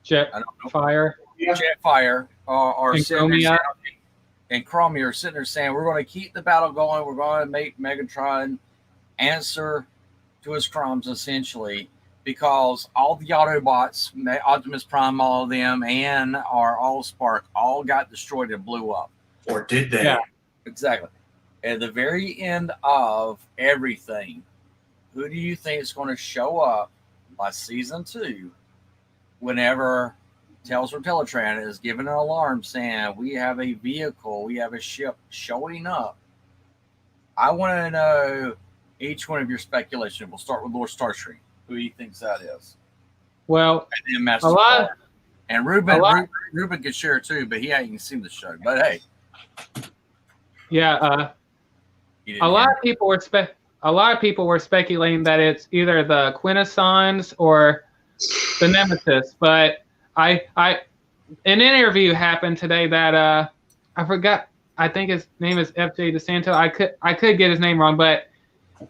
Jetfire. Jetfire are And sitting there Chromia. saying- and Chromia are sitting there saying, we're going to keep the battle going. We're going to make Megatron answer to his crimes, essentially, because all the Autobots, Optimus Prime, all of them, and our Allspark all got destroyed and blew up. Or did they? Yeah. Exactly. At the very end of everything, who do you think is going to show up by season 2 whenever Tales from Teletran is giving an alarm saying we have a vehicle, we have a ship showing up? I want to know each one of your speculation. We'll start with Lord Starscream. Who do you think that is? Well, And then Master a lot. Chief. And Ruben could share too, but he hadn't seen the show. But hey, Yeah. he A didn't lot hear of people were speculating that it's either the Quintessons or the Nemesis. But an interview happened today that I forgot. I think his name is FJ DeSanto. I could get his name wrong, but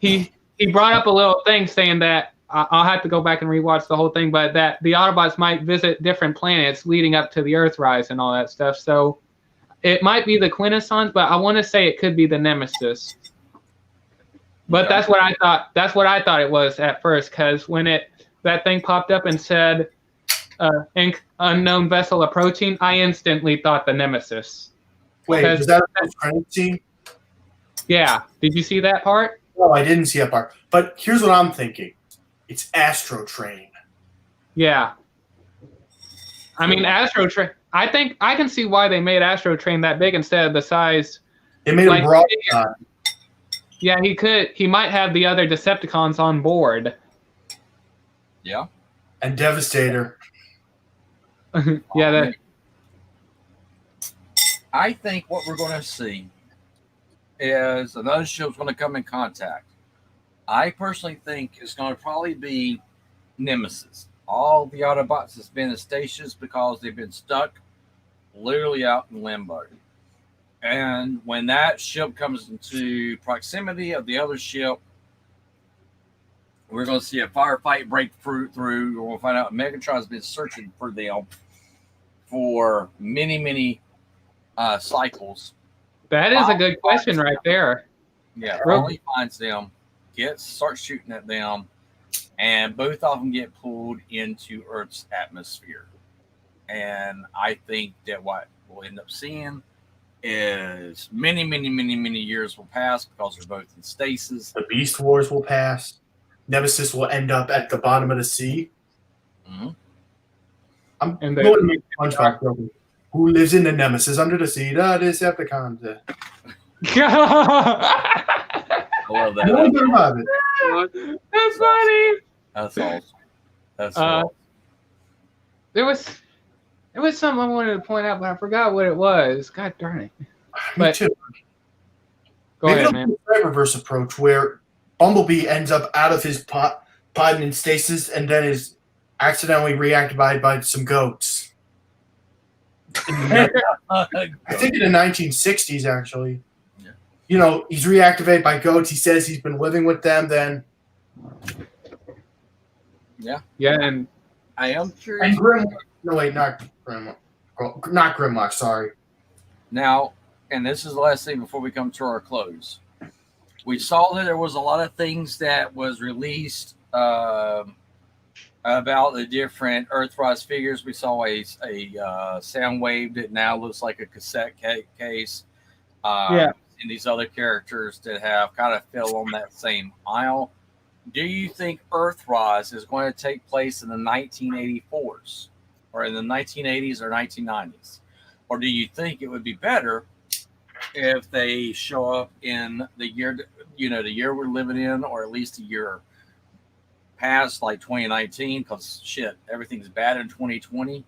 he brought up a little thing saying that I'll have to go back and rewatch the whole thing, but that the Autobots might visit different planets leading up to the Earthrise and all that stuff. So it might be the Quintessons, but I want to say it could be the Nemesis. But that's what I thought. That's what I thought it was at first, because when that thing popped up and said unknown vessel approaching, I instantly thought the Nemesis. Wait, Because- was that a credit scene? Yeah. Did you see that part? No, I didn't see that part. But here's what I'm thinking. It's Astro Train. Yeah. I mean, Astro Train. I think I can see why they made Astro Train that big instead of the size. They made Like- a broadside. Yeah, he might have the other Decepticons on board. Yeah. And Devastator. Yeah, I think what we're going to see is another ship's going to come in contact. I personally think it's going to probably be Nemesis. All the Autobots has been in stasis because they've been stuck literally out in limbo. And when that ship comes into proximity of the other ship, we're going to see a firefight break through. We'll find out Megatron's been searching for them for many, many cycles. that is a good question right there. Yeah, Real- finally finds them, starts shooting at them, and both of them get pulled into Earth's atmosphere. And I think that what we'll end up seeing is many, many, many, many years will pass because they're both in stasis. The Beast Wars will pass. Nemesis will end up at the bottom of the sea. Mhm. I'm And going to make a SpongeBob joke. Who lives in the Nemesis under the sea? The Decepticons. I love No one that. can love it. That's funny. That's awesome. That's Uh, awesome. There was something I wanted to point out, but I forgot what it was. God darn it. Me But- too. Go Maybe ahead, they'll man. do a Cyberverse approach where Bumblebee ends up out of his pod in stasis and then is accidentally reactivated by some goats. I think in the 1960s, actually. Yeah. You know, he's reactivated by goats. He says he's been living with them. Then Yeah, and I am curious. and Grimlock. No, wait, not Grimlock. Not Grimlock. Sorry. Now, and this is the last thing before we come to our close. We saw that there was a lot of things that was released about the different Earthrise figures. We saw a sound wave that now looks like a cassette case. Yeah. And these other characters that have kind of fell on that same aisle. do you think Earthrise is going to take place in the 1984s or in the 1980s or 1990s? Or do you think it would be better if they show up in the year, the year we're living in, or at least a year past, like 2019? Because shit, everything's bad in 2020.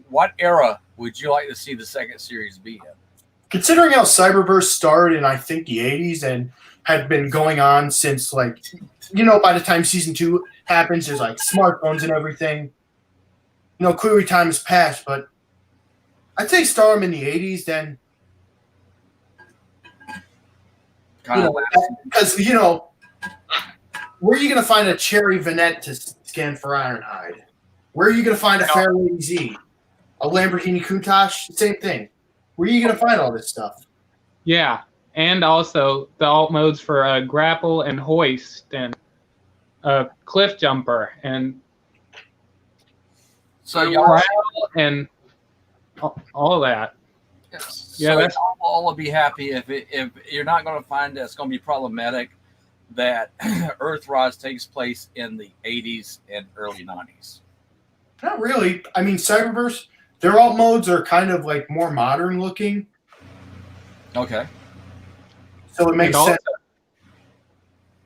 What era would you like to see the second series be in? Considering how Cyberverse started in, I think, the 80s and had been going on since, like, by the time season 2 happens, there's, like, smartphones and everything. Clearly time has passed, but I'd say start them in the 80s, then. Because, where are you going to find a Cherry Vanette to scan for Ironhide? Where are you going to find a Fairlady Z? A Lamborghini Countach? Same thing. Where are you going to find all this stuff? Yeah, and also the alt modes for grapple and hoist and cliff jumper and y'all and all that. Yes. Yeah, so all will be happy if you're not going to find that it's going to be problematic that Earthrise takes place in the 80s and early 90s. Not really. I mean, Cyberverse, their alt modes are kind of like more modern looking. Okay. So it makes sense.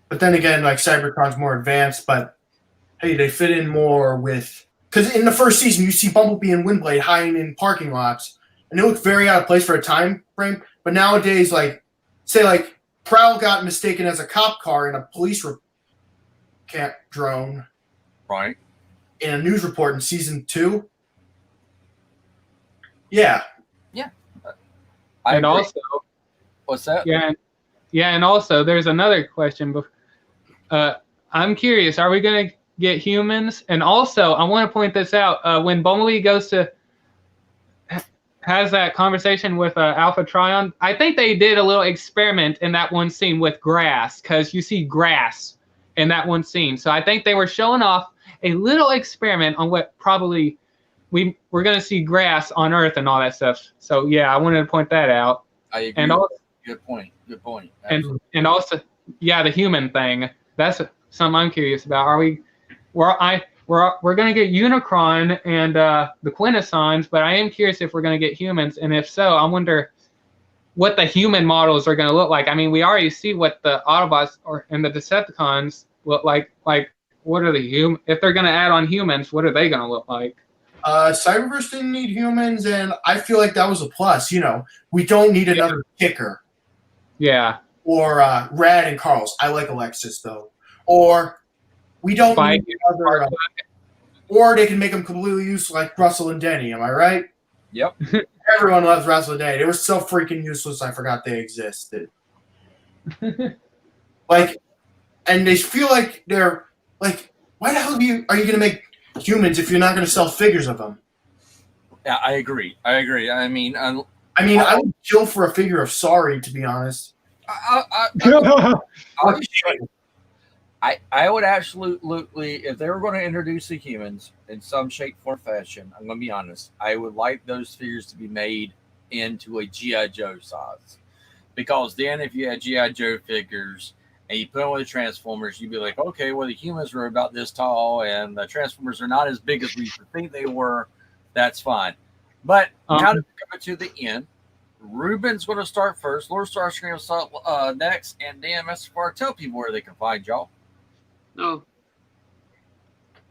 But then again, like Cybertron's more advanced, but hey, they fit in more with. Because in the first season, you see Bumblebee and Windblade hiding in parking lots, and they look very out of place for a time frame. But nowadays, say Prowl got mistaken as a cop car in a police camp drone. Right. In a news report in season 2. Yeah. Yeah. And also, what's that? Yeah. Yeah. And also, there's another question. I'm curious, are we going to get humans? And also, I want to point this out. When Bumblebee has that conversation with Alpha Trion, I think they did a little experiment in that one scene with grass, because you see grass in that one scene. So I think they were showing off a little experiment on what probably we're going to see grass on Earth and all that stuff. So yeah, I wanted to point that out. I agree. And also, good point. And also, yeah, the human thing. That's something I'm curious about. We're going to get Unicron and the Quintessons, but I am curious if we're going to get humans, and if so, I wonder what the human models are going to look like. I mean, we already see what the Autobots and the Decepticons look like. Like, what are the if they're going to add on humans, what are they going to look like? Cyberverse didn't need humans, and I feel like that was a plus. We don't need another kicker. Yeah. Or Rad and Carl's. I like Alexis, though. Or we don't need another. Or they can make them completely useless, like Russell and Denny. Am I right? Yep. Everyone loves Russell and Denny. They were so freaking useless, I forgot they existed. And they feel like they're like, why the hell are you going to make humans if you're not going to sell figures of them? Yeah, I agree. I mean, I would kill for a figure of Sorry, to be honest. I would absolutely, if they were going to introduce the humans in some shape, form, fashion, I'm going to be honest, I would like those figures to be made into a G.I. Joe size. Because then if you had G.I. Joe figures and you put them with the Transformers, you'd be like, okay, well, the humans are about this tall and the Transformers are not as big as we used to think they were. That's fine. But now that we're coming to the end, Ruben's going to start first. Lord Starscream will start next. And Dan Mr. tell people where they can find y'all. Oh.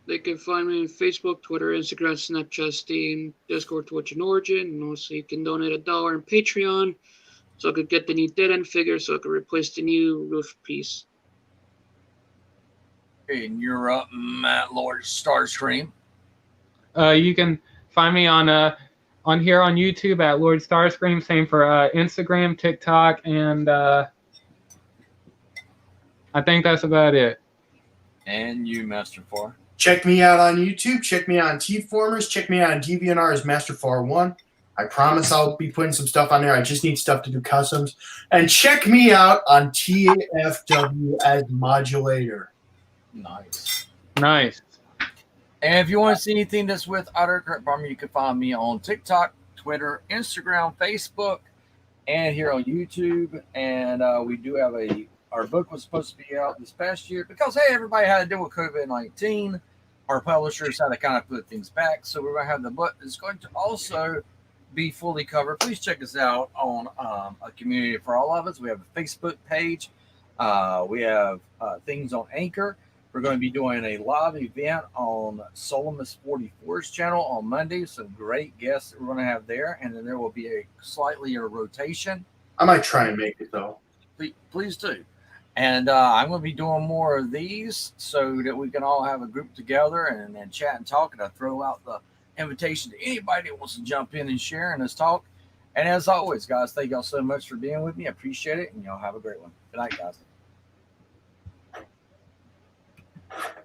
They can find me on Facebook, Twitter, Instagram, Snapchat, Steam, Discord, Twitch, and Origin. And also you can donate $1 on Patreon so I could get the new Dead End figure so I could replace the new roof piece. And you're up, Matt Lord Starscream. You can find me on here on YouTube at Lord Starscream. Same for Instagram, TikTok, and I think that's about it. And you, Master 4. Check me out on YouTube. Check me out on T-Formers. Check me out on DeviantArt as Master 401. I promise I'll be putting some stuff on there. I just need stuff to do customs. And check me out on TFW as Modulator. Nice. And if you want to see anything that's with Outer Crap Bomber, you can find me on TikTok, Twitter, Instagram, Facebook, and here on YouTube. And we do have our book was supposed to be out this past year because, hey, everybody had to deal with COVID-19. Our publishers had to kind of put things back. So we're going to have the book. It's going to also be fully covered. Please check us out on A Community for All of Us. We have a Facebook page. We have things on Anchor. We're going to be doing a live event on Solomus 44's channel on Monday. Some great guests that we're going to have there. And then there will be a rotation. I might try and make it, though. Please do. And I'm going to be doing more of these so that we can all have a group together and chat and talk. And I throw out the invitation to anybody that wants to jump in and share in this talk. And as always, guys, thank y'all so much for being with me. I appreciate it. And y'all have a great one. Good night, guys.